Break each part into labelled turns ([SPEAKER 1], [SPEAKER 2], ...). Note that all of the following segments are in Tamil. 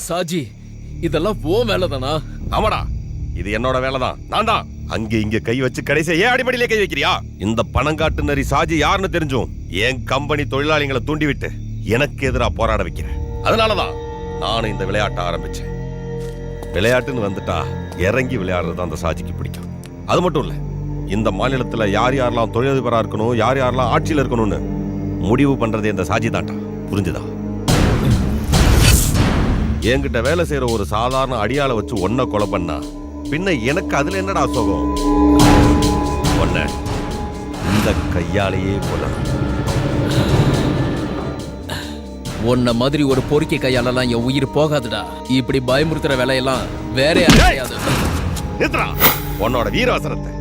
[SPEAKER 1] சாஜி, இதெல்லாம் ஓ வேலைதானா?
[SPEAKER 2] ஆமாடா, இது என்னோட வேலைதான். நான் தான் அங்க இங்க கை வச்சு கடைசியா ஏன் அடிப்படையிலே கை வைக்கிறியா? இந்த பணங்காட்டு நரி சாஜி யாருன்னு தெரிஞ்சும் என் கம்பெனி தொழிலாளிகளை தூண்டிவிட்டு எனக்கு எதிரா போராட வைக்கிறேன். அதனாலதான் நானும் இந்த விளையாட்டை ஆரம்பிச்சேன். விளையாட்டுன்னு வந்துட்டா இறங்கி விளையாடுறது அந்த சாஜிக்கு பிடிக்கும். அது மட்டும் இல்ல, இந்த மாநிலத்துல யார் யாரெல்லாம் தொழிலதிபரா இருக்கணும், யார் யாரெல்லாம் ஆட்சியில் இருக்கணும்னு முடிவு பண்றது இந்த சாஜி தான்டா. புரிஞ்சுதா? என்கிட்ட வேலை செய்யற ஒரு சாதாரண அடியாளை வச்சு ஒன்ன கொலை பண்ணா பின்ன எனக்கு அதுல என்னடா சோகம்? ஒன்ன இந்த கையாலேயே கொல்லணும்.
[SPEAKER 1] உன்ன மாதிரி ஒரு பொறுக்கி கையாலலாம் என் உயிர் போகாதுடா. இப்படி பயமுறுத்துற வேலையெல்லாம் வேற யாரையாவது.
[SPEAKER 2] உன்னோட வீரவசரத்தை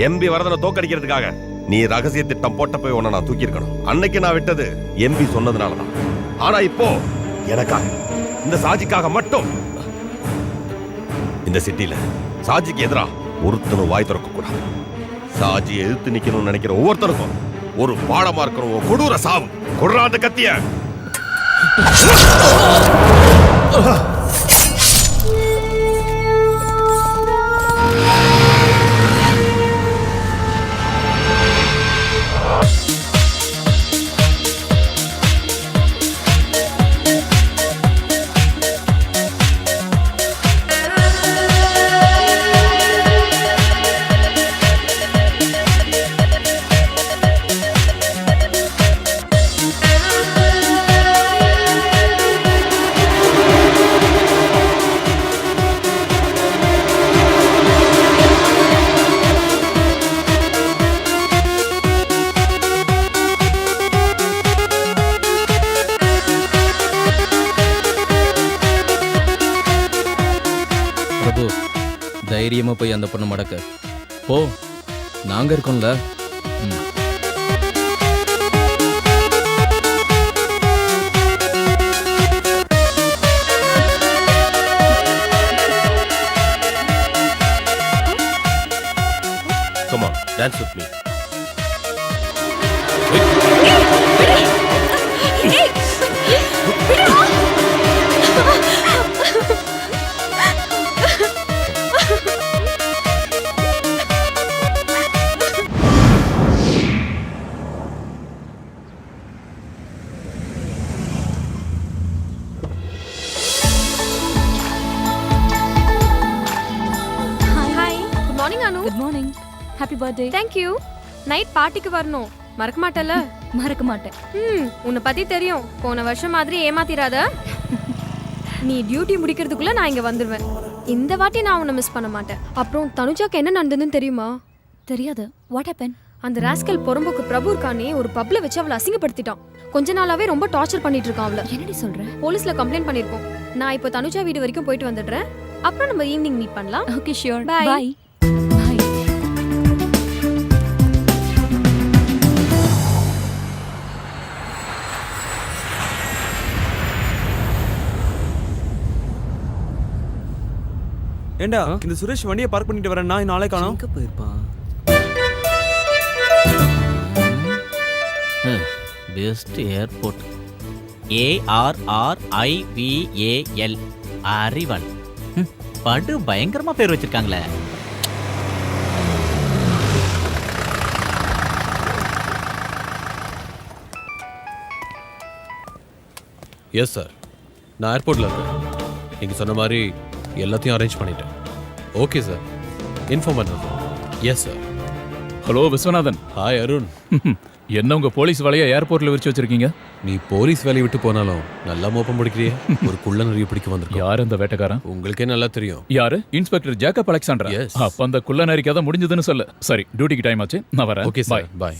[SPEAKER 2] எம்பி வரதனை தோக்கடிக்கிறதுக்காக நீ ரகசிய திட்டம் போட்ட போய் உன்னை நான் தூக்கி இருக்கணும். அன்னைக்கு நான் விட்டது எம்பி சொன்னதுனாலதான். ஆனா இப்போ எனக்காக, இந்த சாஜிக்காக மட்டும் இந்த சிட்டில சாஜிக்கு எதிரா ஒருத்தனும் வாய் திறக்க கூடாது. சாஜி எதிர்த்து நிக்கணும்னு நினைக்கிற ஒவ்வொருத்தருக்கும் ஒரு பாடமா இருக்கணும். கொடூர சாவு. கொடுறா அந்த கத்திய.
[SPEAKER 1] தைரியமா போய் அந்த பொண்ணு மடக்க போ, நாங்க இருக்கோம்ல.
[SPEAKER 2] Come on, dance with me.
[SPEAKER 3] Good morning. Happy birthday.
[SPEAKER 4] Thank you. Night பார்ட்டிக்கு வரணும். மறக்க மாட்டல?
[SPEAKER 3] மறக்க மாட்டேன்.
[SPEAKER 4] உன்னை பத்தி தெரியும். போன வருஷம் மாதிரி ஏமாத்திராத. நீ டியூட்டி முடிக்கிறதுக்குள்ள நான் இங்க வந்துருவேன். இந்த வாட்டி நான் உன்னை மிஸ் பண்ண மாட்டேன். அப்புறம் தனுஜாக்கு என்ன நடந்ததுன்னு தெரியுமா?
[SPEAKER 3] தெரியாது. What happen?
[SPEAKER 4] அந்த ராஸ்கல் பொறம்போக்கு பிரபு இருக்கானே, ஒரு பப்ல வச்சு அவளை அசிங்கப்படுத்திட்டான். கொஞ்ச நாளாவே ரொம்ப டார்ச்சர் பண்ணிட்டு இருக்கான் அவளை.
[SPEAKER 3] என்னடி சொல்ற?
[SPEAKER 4] போலீஸ்ல கம்ப்ளைண்ட் பண்ணிருக்கோம். நான் இப்போ தனுஜா வீடு வரைக்கும் போயிட்டு வந்துடுறேன். அப்புறம் நம்ம ஈவினிங் மீட் பண்ணலாம்.
[SPEAKER 3] Okay, sure.
[SPEAKER 4] பை.
[SPEAKER 3] பை.
[SPEAKER 5] ஏண்டா இந்த சுரேஷ் வண்டியை பார்க் பண்ணிட்டு வரேன். நான் நாளை காணோம்.
[SPEAKER 1] எங்க போயிருப்பான்? Best airport ARRIVAL அறிவல். படு பயங்கரமா பேர் வச்சிருக்காங்களே.
[SPEAKER 6] எஸ் சார், நான் ஏர்போர்ட்ல இருக்கேன். நீங்க சொன்ன மாதிரி எல்லாத்தையும் அரேஞ்ச் பண்ணிட்டேன். ஓகே சார், இன்ஃபார்ம் பண்ணுறேன். Yes sir.
[SPEAKER 7] Hello Viswanathan.
[SPEAKER 6] Hi Arun.
[SPEAKER 7] என்ன உங்க போலீஸ் வேலையை ஏர்போர்ட்ல விரிச்சு வச்சிருக்கீங்க?
[SPEAKER 6] நீ போலீஸ் வேலையை விட்டு போனாலும் நல்லா மோப்பம் பிடிக்கிறியே. ஒரு குள்ள நிறைய பிடிக்க வந்திருக்கோம்.
[SPEAKER 7] யார் அந்த வேட்டைக்காரன்?
[SPEAKER 6] உங்களுக்கே நல்லா தெரியும்.
[SPEAKER 7] யாரு? Inspector Jacob Alexander.
[SPEAKER 6] Yes.
[SPEAKER 7] அப்ப அந்த குள்ள நரிக்காத முடிஞ்சதுன்னு சொல்லு. சரி, டியூட்டிக்கு டைம் ஆச்சு, நான் வரேன்.
[SPEAKER 6] ஓகே சார், பாய்.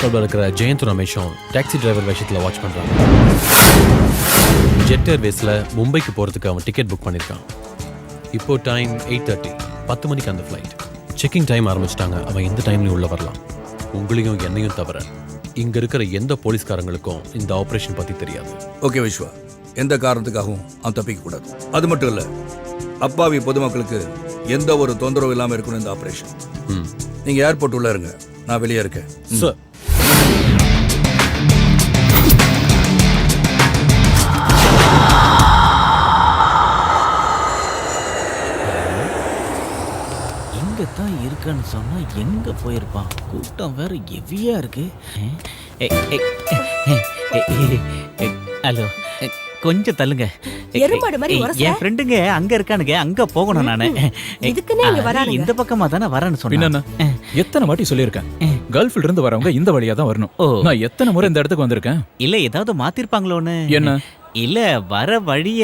[SPEAKER 6] கிளப்ல இருக்கிற ஜெயந்த் ரமேஷும் டாக்ஸி டிரைவர் வேஷத்தில் வாட்ச் பண்ணுறாங்க. ஜெட் ஏர்வேஸில் மும்பைக்கு போகிறதுக்கு அவன் டிக்கெட் புக் பண்ணியிருக்கான். இப்போ டைம் 8:30, 10 மணிக்கு அந்த ஃப்ளைட். செக்கிங் டைம் ஆரம்பிச்சிட்டாங்க. அவன் எந்த டைம்லையும் உள்ளே வரலாம். உங்களையும் என்னையும் தவிர இங்கே இருக்கிற எந்த போலீஸ்காரங்களுக்கும் இந்த ஆப்ரேஷன் பற்றி தெரியாது.
[SPEAKER 8] ஓகே விஸ்வா, எந்த காரணத்துக்காகவும் அவன் தப்பிக்க கூடாது. அது மட்டும் இல்லை, அப்பாவி பொதுமக்களுக்கு எந்த ஒரு தொந்தரவும் இல்லாமல் இருக்கணும் இந்த ஆப்ரேஷன். நீங்கள் ஏர்போர்ட் உள்ள இருங்க, நான் வெளியே இருக்கேன்.
[SPEAKER 6] சார்,
[SPEAKER 9] இங்கே தான் இருக்கான்னு சொன்னால் எங்கே போயிருப்பான்? கூட்டம் வேற ஹெவியா இருக்கு. ஹலோ, கொஞ்சம் தள்ளுங்க.
[SPEAKER 10] எருமாடு மாதிரி உரச.
[SPEAKER 9] என் ஃப்ரெண்டுங்க அங்க இருக்கானுங்க, அங்க போகணும் நானு.
[SPEAKER 10] இதுக்குன்னே இங்க வரானுங்க.
[SPEAKER 9] இந்த பக்கமா தானே வரேன்னு சொன்னேன்.
[SPEAKER 7] பின்ன எத்தனை வாட்டி சொல்லியிருக்கேன், கல்ஃப்ல இருந்து வரவங்க இந்த வழியா தான் வரணும். நான் எத்தனை முறை இந்த இடத்துக்கு வந்திருக்கேன்.
[SPEAKER 9] இல்ல ஏதாவது மாத்திருப்பாங்களோன்னு.
[SPEAKER 7] என்ன?
[SPEAKER 9] இல்ல வர வழிய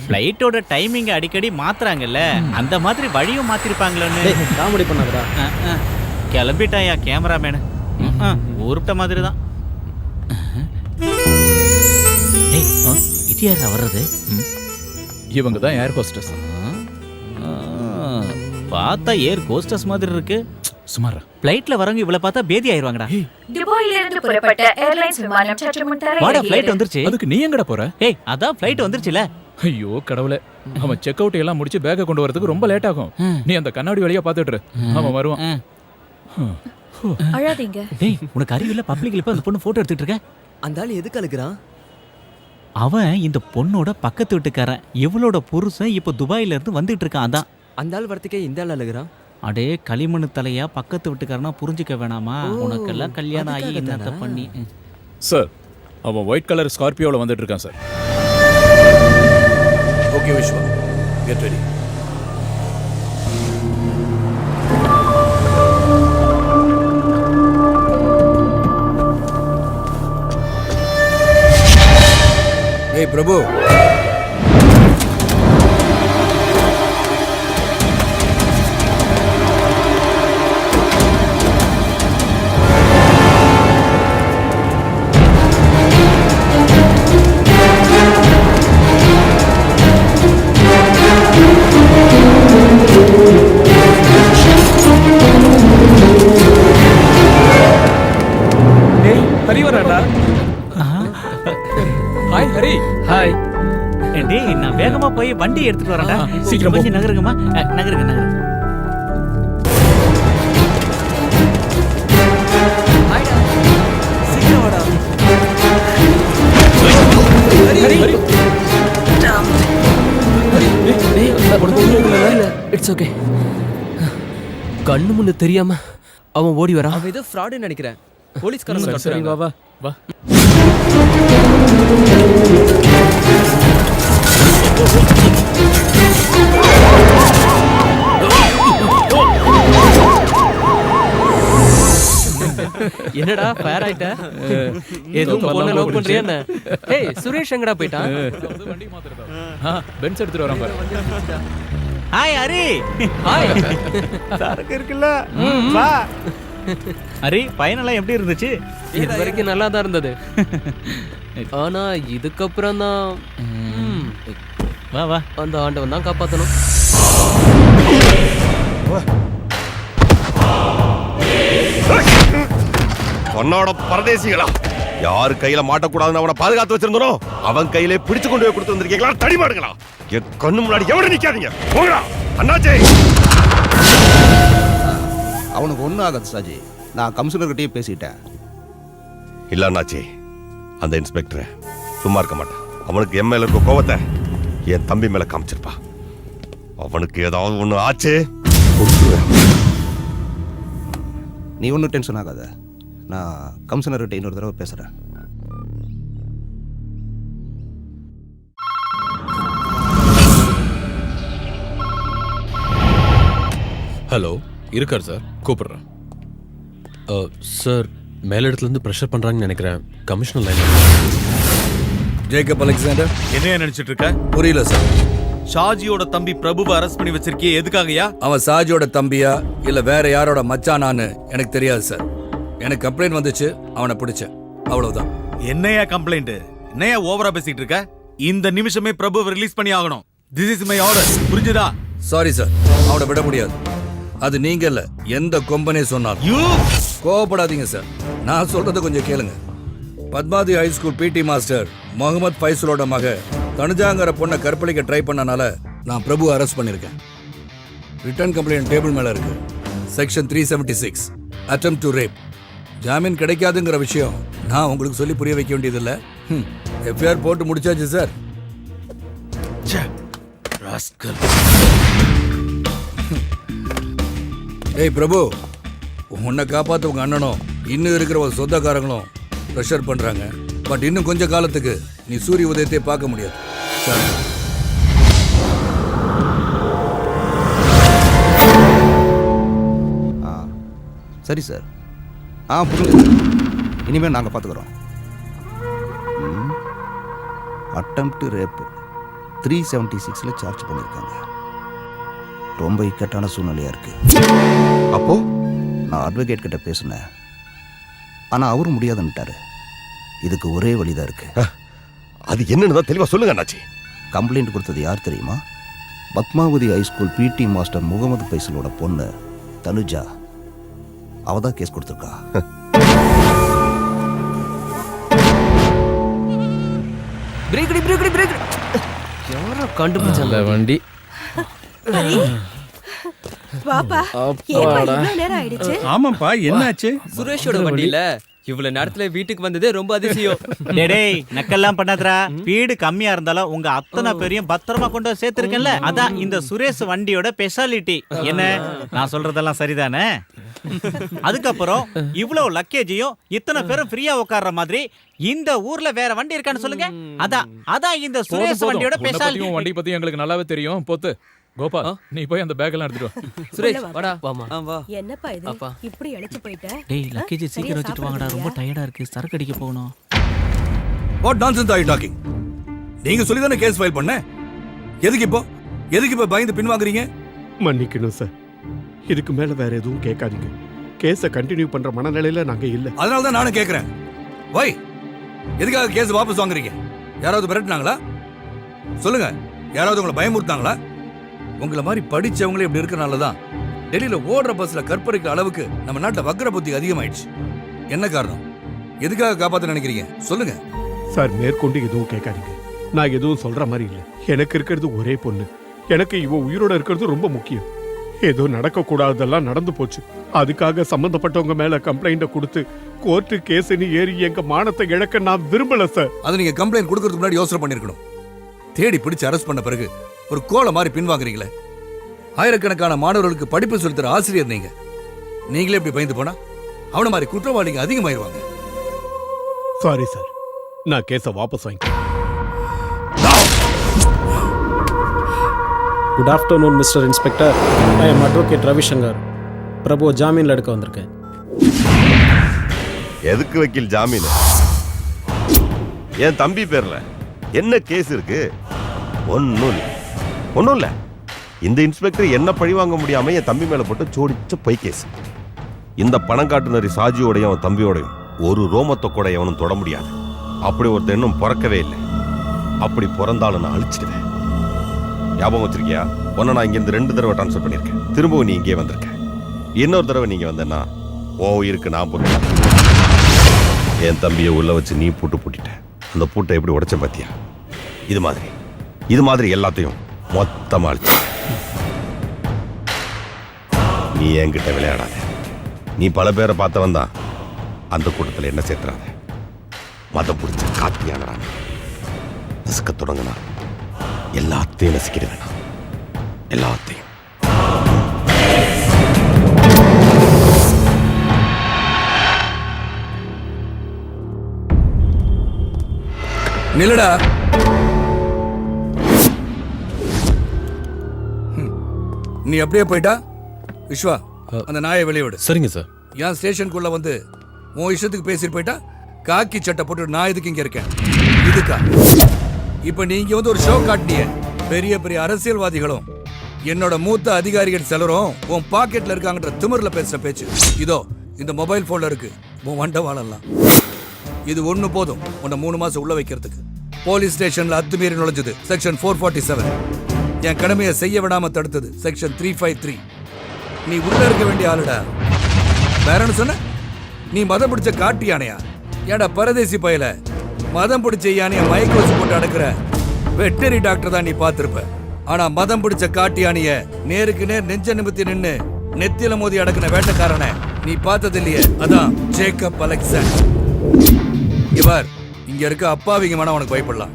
[SPEAKER 9] ஃப்ளைட்டோட டைமிங் அடிக்கடி மாத்துறாங்கல்ல, அந்த மாதிரி வழியும் மாத்திருப்பாங்களோன்னு.
[SPEAKER 5] காமெடி பண்ணாதடா.
[SPEAKER 9] கிளம்பிட்டாயா கேமராமேனு? ஊருட்ட மாதிரி தான். இது யாரா வர்றது?
[SPEAKER 7] இவங்க தான் ஏர் ஹோஸ்டஸ்.
[SPEAKER 9] பார்த்தா ஏர் ஹோஸ்டஸ் மாதிரி இருக்கு.
[SPEAKER 7] சுமாரா
[SPEAKER 9] ஃப்ளைட்ல வரவங்க இவ்வளவு பார்த்தா பேதி ஆயிருவாங்கடா.
[SPEAKER 10] துபாயில இருந்து புறப்பட்ட ஏர்லைன்ஸ் விமானம் சற்று முன்
[SPEAKER 9] வாடா,
[SPEAKER 10] தரையிறங்கியது.
[SPEAKER 9] ஃப்ளைட் வந்துருச்சு.
[SPEAKER 7] அதுக்கு நீ எங்கடா போற?
[SPEAKER 9] ஏய், அதான் ஃப்ளைட் வந்துருச்சுல.
[SPEAKER 7] ஐயோ கடவுளே, அவன் செக் அவுட் எல்லாம் முடிச்சு பேக்கை கொண்டு வரதுக்கு ரொம்ப லேட் ஆகும். நீ அந்த கண்ணாடி வழியா பாத்துட்டு இரு. அவன் வருவான்.
[SPEAKER 3] அழாதீங்க.
[SPEAKER 9] டேய், உனக்கு அறிவில்ல? பப்ளிக்ல போய் அந்த பொண்ணு போட்டோ எடுத்துட்டு இருக்க.
[SPEAKER 5] அந்த ஆள் எதுக்கு அழுகுறான்?
[SPEAKER 9] அவன் இந்த பொண்ணோட பக்கத்து வீட்டுக்காரன். இவளோட புருஷன் இப்ப துபாயில இருந்து வந்துட்டு இருக்கான். அதான்
[SPEAKER 5] அந்த ஆள் வரத்துக்கே இந்த ஆள் அழுகுறான்.
[SPEAKER 9] அடே களிமண் தலையா, பக்கத்து வீட்டுக்காரனா புரிஞ்சுக்க வேணாமா? உனக்கெல்லாம் கல்யாணம் ஆகி என்னத்த பண்ணி.
[SPEAKER 7] சார், அவன் ஒயிட் கலர் ஸ்கார்பியோல வந்துட்டு இருக்கான் sir.
[SPEAKER 8] Okay Vishwa, get ready. ஏய் பிரபு,
[SPEAKER 5] ஹரி வராடா.
[SPEAKER 7] ஹாய் ஹரி.
[SPEAKER 9] ஹாய். டேய், நான் வேகமா போய் வண்டி எடுத்துட்டு வரேன்டா.
[SPEAKER 7] சீக்கிரம் போ.
[SPEAKER 9] கொஞ்சம் நகருங்கம்மா. நகருங்க நகருங்க.
[SPEAKER 5] சீக்கிரம் வாடா.
[SPEAKER 11] It's okay. கண்ணு முன்னு தெரியாம அவன் ஓடி வரான்.
[SPEAKER 5] அவன் ஏதோ ஃப்ராடுன்னு நினைக்கிறேன். போலீஸ்காரங்க
[SPEAKER 7] சரி, சரி,
[SPEAKER 5] கத்துறாங்க.
[SPEAKER 7] வா வா வா.
[SPEAKER 11] என்னடா ஃபேர் ஆயிட்ட? எதுவும் பொண்ணை லவ் பண்றியா என்ன? ஏய், சுரேஷ் எங்கடா போயிட்டான்?
[SPEAKER 7] வண்டி மாத்திரதா. பென்ஸ் எடுத்துட்டு வரான் பாரு.
[SPEAKER 9] ஹாய் ஹரி.
[SPEAKER 11] ஹாய்.
[SPEAKER 9] சரக்கு இருக்குல்ல? வா. ஹரி, பயனெல்லாம் எப்படி இருந்துச்சு?
[SPEAKER 11] இது வரைக்கும் நல்லா தான் இருந்தது. ஆனா இதுக்கப்புறம் தான்
[SPEAKER 9] வா வா.
[SPEAKER 11] அந்த ஆண்டவன் தான் காப்பாத்தணும்.
[SPEAKER 2] உன்னோட பரதேசிகளா, யாரு கையில மாட்டக்கூடாதுன்னு அவனை பாதுகாத்து வச்சிருந்தனோ அவன் கையிலே பிடிச்சு கொண்டு போய் கொடுத்து வந்திருக்கீங்களா? தடிமாடுங்களா, என் கண்ணு முன்னாடி எவ்வளவு நிக்காதீங்க. போங்கடா அண்ணாச்சே.
[SPEAKER 12] அவனுக்கு ஒன்றும் ஆகாது சாஜி, நான் கமிஷனர்கிட்டயே பேசிட்டேன்.
[SPEAKER 2] இல்ல அண்ணாச்சி, அந்த இன்ஸ்பெக்டர் சும்மா இருக்க மாட்டான். அவனுக்கு என் மேல இருக்க கோவத்தை என் தம்பி மேல காமிச்சிருப்பா. அவனுக்கு ஏதாவது ஒண்ணு ஆச்சு கொன்றுவேன்.
[SPEAKER 12] நீ ஒன்றும் டென்ஷன் ஆகாத, நான் கமிஷனர்கிட்ட இன்னொரு தடவை பேசுகிறேன்.
[SPEAKER 6] ஹலோ, இருக்கார் சார், கூப்பிடுறேன். சார், மேலிடத்துலேருந்து ப்ரெஷர் பண்ணுறாங்கன்னு நினைக்கிறேன். Commissioner line.
[SPEAKER 8] Jacob Alexander.
[SPEAKER 5] என்ன நினைச்சிட்டு இருக்க?
[SPEAKER 8] புரியல சார்.
[SPEAKER 5] ஷாஜியோட தம்பி பிரபுவை அரெஸ்ட் பண்ணி வச்சிருக்கியே, எதுக்காகயா?
[SPEAKER 8] அவன் சாஜியோட தம்பியா இல்ல வேற யாரோட மச்சானான்னு எனக்கு தெரியாது சார். எனக்கு கம்ப்ளைண்ட் வந்துச்சு, அவனை பிடிச்சேன், அவ்வளவுதான்.
[SPEAKER 13] என்னையா கம்ப்ளைண்ட்? என்னையா ஓவரா பேசிட்டு இருக்க? இந்த நிமிஷமே பிரபுவை ரிலீஸ் பண்ணி ஆகணும். This is my order. புரிஞ்சுதா?
[SPEAKER 8] சாரி சார், அவனை விட முடியாது. அது நீங்க இல்ல, எந்த கொம்பனே சொன்னாலும். கோவப்படாதீங்க சார், நான் சொல்றத கொஞ்சம் கேளுங்க. Padmavathi high school PT master Mohammed ஃபைசலோட மக தனுஜாங்கிற பொண்ணை கற்பழிக்க ட்ரை பண்ணனால நான் பிரபு அரெஸ்ட் பண்ணிருக்கேன். ரிட்டர்ன் கம்ப்ளைண்ட் டேபிள் மேல இருக்கு. Section 376 attempt to rape. ஜாமீன் கிடைக்காதுங்கிற விஷயம் நான் உங்களுக்கு சொல்லி புரிய வைக்க வேண்டியதில்லை. எஃப்ஐஆர் போட்டு முடிச்சாச்சு சார். ஏய் பிரபு, உன்னை காப்பாற்ற உங்க அண்ணனும் இன்னும் இருக்கிற ஒரு சொந்தக்காரங்களும் ப்ரெஷர் பண்றாங்க. பட் இன்னும் கொஞ்ச காலத்துக்கு நீ சூரிய உதயத்தை பார்க்க முடியாது.
[SPEAKER 12] சரி சார். புரியுது. இனிமேல் நாங்கள் பார்த்துக்குறோம். அட்டெம்ப்ட் ரேப் 376 சார்ஜ் பண்ணியிருக்காங்க. ரொம்ப இக்கட்டான சூழ்நிலையா இருக்கு. அப்போ நான் அட்வொகேட் கிட்ட பேசினேன், ஆனா அவரும் முடியாதுன்னுட்டாரு. இதுக்கு ஒரே வழிதான் இருக்கு.
[SPEAKER 2] அது என்னன்னு தெளிவா சொல்லுங்க அண்ணாச்சி.
[SPEAKER 12] கம்ப்ளைண்ட் கொடுத்தது யார் தெரியுமா? Padmavathi high school PT master Mohammed ஃபைசலோட பொண்ணு தனுஜா. அவதான் கேஸ் கொடுத்துருக்கா.
[SPEAKER 11] யாரோ கண்டுபிடிச்சல வண்டி.
[SPEAKER 13] ஆமாப்பா, என்னாச்சு?
[SPEAKER 11] சுரேஷோட வண்டியில இவ்வளவு நேரத்துல வீட்டுக்கு வந்ததே ரொம்ப அதிசயம்.
[SPEAKER 9] டேய் நக்கெல்லாம் பண்ணாதடா. வீடு கம்மியா இருந்தாலும் உங்க அத்தனை பேரையும் பத்திரமா கொண்டு வந்து சேர்த்திருக்கேன்ல, அதான் இந்த சுரேஷ் வண்டியோட ஸ்பெஷாலிட்டி. என்ன நான் சொல்றதெல்லாம் சரிதானே? அதுக்கப்புறம் இவ்வளவு லக்கேஜையும் இத்தனை பேரும் ஃப்ரீயா உட்கார்ற மாதிரி இந்த ஊர்ல வேற வண்டி இருக்கான்னு சொல்லுங்க. அதான் இந்த சுரேஷ் வண்டியோட ஸ்பெஷாலிட்டி.
[SPEAKER 7] வண்டி பத்தி எங்களுக்கு நல்லாவே தெரியும். போத்து கோபா, நீ போய் அந்த பேக் எல்லாம் எடுத்துட்டு வா.
[SPEAKER 11] சுரேஷ் வாடா. வாமா. வா.
[SPEAKER 10] என்னப்பா இது இப்படி அழைச்சு போயிட்ட?
[SPEAKER 9] டேய் லக்கேஜ் சீக்கிரம் வச்சிட்டு வாங்கடா, ரொம்ப டயர்டா இருக்கு, சரக்கு அடிக்க போகணும்.
[SPEAKER 8] What nonsense are you talking? நீங்க சொல்லி தானே கேஸ் ஃபைல் பண்ண. எதுக்கு இப்போ பயந்து பின்வாங்குறீங்க?
[SPEAKER 14] மன்னிக்கணும் சார், இதுக்கு மேல வேற எதுவும் கேட்காதீங்க. கேஸை கண்டினியூ பண்ற மனநிலையில நாங்க இல்ல.
[SPEAKER 8] அதனால தான் நானும் கேட்கிறேன். வை, எதுக்காக கேஸ் வாபஸ் வாங்குறீங்க? யாராவது மிரட்டினாங்களா? சொல்லுங்க, யாராவது உங்களை பயமுறுத்தாங்களா? உங்களை மாதிரி படிச்சவங்களே இப்படி இருக்கனால தான் டெல்லியில ஓடுற பஸ்ல கற்பழிக்கிற அளவுக்கு நம்ம நாட்டுல வக்ர புத்தி அதிகமாயிடுச்சு. என்ன காரணம்? எதுக்காக காப்பாத்த நினைக்கிறீங்க? சொல்லுங்க
[SPEAKER 14] சார். மேற்கொண்டு எதுவும் கேட்காதீங்க. நான் எதுவும் சொல்ற மாதிரி இல்ல. எனக்கு இருக்கிறது ஒரே பொண்ணு. எனக்கு இவ உயிரோட இருக்கிறது ரொம்ப முக்கியம். ஏதோ நடக்க கூடாதெல்லாம் நடந்து போச்சு. அதுக்காக சம்பந்தப்பட்டவங்க மேல கம்ப்ளைண்ட கொடுத்து கோர்ட்டு கேஸ்னு ஏறி எங்க மானத்தை இழக்க நான் விரும்பல சார்.
[SPEAKER 8] அது நீங்க கம்ப்ளைண்ட் கொடுக்கறதுக்கு முன்னாடி யோசனை பண்ணிருக்கணும். தேடி பிடிச்சு அரெஸ்ட் பண்ண பிறகு ஒரு கோலை மாதிரி பின்வாங்குறீங்களே. ஆயிரக்கணக்கான மாணவர்களுக்கு படிப்பு சொல்லித்தர ஆசிரியர் நீங்க. நீங்களே இப்படி பயந்து போனா அவன மாதிரி குற்றவாளிங்க அதிகமாயிருவாங்க.
[SPEAKER 14] சாரி சார், நான் கேஸை வாபஸ் வாங்கிக்கிறேன்.
[SPEAKER 15] Good afternoon mister inspector. I am advocate Ravishankar. Prabhu ஜாமீன்ல எடுக்க வந்திருக்கேன்.
[SPEAKER 2] எதுக்கு வக்கீல் ஜாமீன்? என் தம்பி பேர்ல என்ன கேஸ் இருக்கு? ஒன்னும் இல்ல. இந்த இன்ஸ்பெக்டர் என்ன பழி வாங்க முடியாம என் தம்பி மேல போட்டு சோடிச்ச பொய் கேஸ். இந்த பணம் காட்டுனரி சாஜியோடையும் அவன் தம்பியோடையும் ஒரு ரோமத்தை கூட எவனும் தொட முடியாது. அப்படி ஒருத்தர் இன்னும் பிறக்கவே இல்லை. அப்படி பிறந்தாலும் நான் அழிச்சிடுவேன். ஞாபகம் வச்சிருக்கியா? ஒன்னு நான் இங்கிருந்து 2 தடவை டிரான்ஸ்ஃபர் பண்ணியிருக்கேன். திரும்பவும் நீ இங்கே வந்திருக்க. இன்னொரு தடவை நீங்க வந்தேன்னா ஓ இருக்கு நான் பொறுப்பேன். என் தம்பியை உள்ள வச்சு நீ பூட்டிட்ட. அந்த பூட்டை எப்படி உடைச்ச பாத்தியா? இது மாதிரி எல்லாத்தையும் மொத்தமா அழிச்சு. நீ என்கிட்ட விளையாடாத. நீ பல பேரை பார்த்தவன் தான். அந்த கூட்டத்தில் என்ன சேர்த்துறாத. மதம் பிடிச்ச காத்தியானறான். நசுக்க தொடங்கினா எல்லாத்தையும் நசுக்கிடுவேன். எல்லாத்தையும்.
[SPEAKER 8] நில்லடா. நீ அப்படியே போயிட்டா விஸ்வா, அந்த நாயை வெளியே விடு.
[SPEAKER 6] சரிங்க சார்.
[SPEAKER 8] என் ஸ்டேஷனுக்குள்ள வந்து உன் இஷ்டத்துக்கு பேசிட்டு போயிட்டா காக்கி சட்டை போட்டு நான் எதுக்கு இங்க இருக்கேன்? இதுக்கா இப்ப நீங்க வந்து ஒரு ஷோ காட்டினிய. பெரிய பெரிய அரசியல்வாதிகளும் என்னோட மூத்த அதிகாரிகள் சிலரும் உன் பாக்கெட்ல இருக்காங்கன்ற திமிர்ல பேசுற பேச்சு இதோ இந்த மொபைல் போன்ல இருக்கு. உன் வண்டவாளெல்லாம். இது ஒண்ணு போதும் உன்னை 3 மாசம் உள்ள வைக்கிறதுக்கு. போலீஸ் ஸ்டேஷன்ல அத்துமீறி நுழைஞ்சது செக்ஷன் 447. என் கடமையை செய்ய விடாம தடுத்தது செக்ஷன் 353. நீ உள்ள இருக்க வேண்டிய ஆளுடா. வேறன்னு சொன்ன? நீ மதம் பிடிச்ச காட்டு யானையா? ஏடா பரதேசி பயல, மதம் பிடிச்ச யானைய மயக்க வச்சு போட்டு அடக்குற வெட்டரி டாக்டர் தான் நீ பார்த்திருப்ப. ஆனா மதம் பிடிச்ச காட்டு யானைய நேருக்கு நேர் நெஞ்ச நிமித்தி நின்னு நெத்தியில மோதி அடக்குன வேட்டக்காரனை நீ பார்த்தது இல்லையே? அதான் ஜேக்கப் அலெக்சாண்டர். இவர் இங்க இருக்க அப்பாவிங்க மனம் உனக்கு பயப்படலாம்.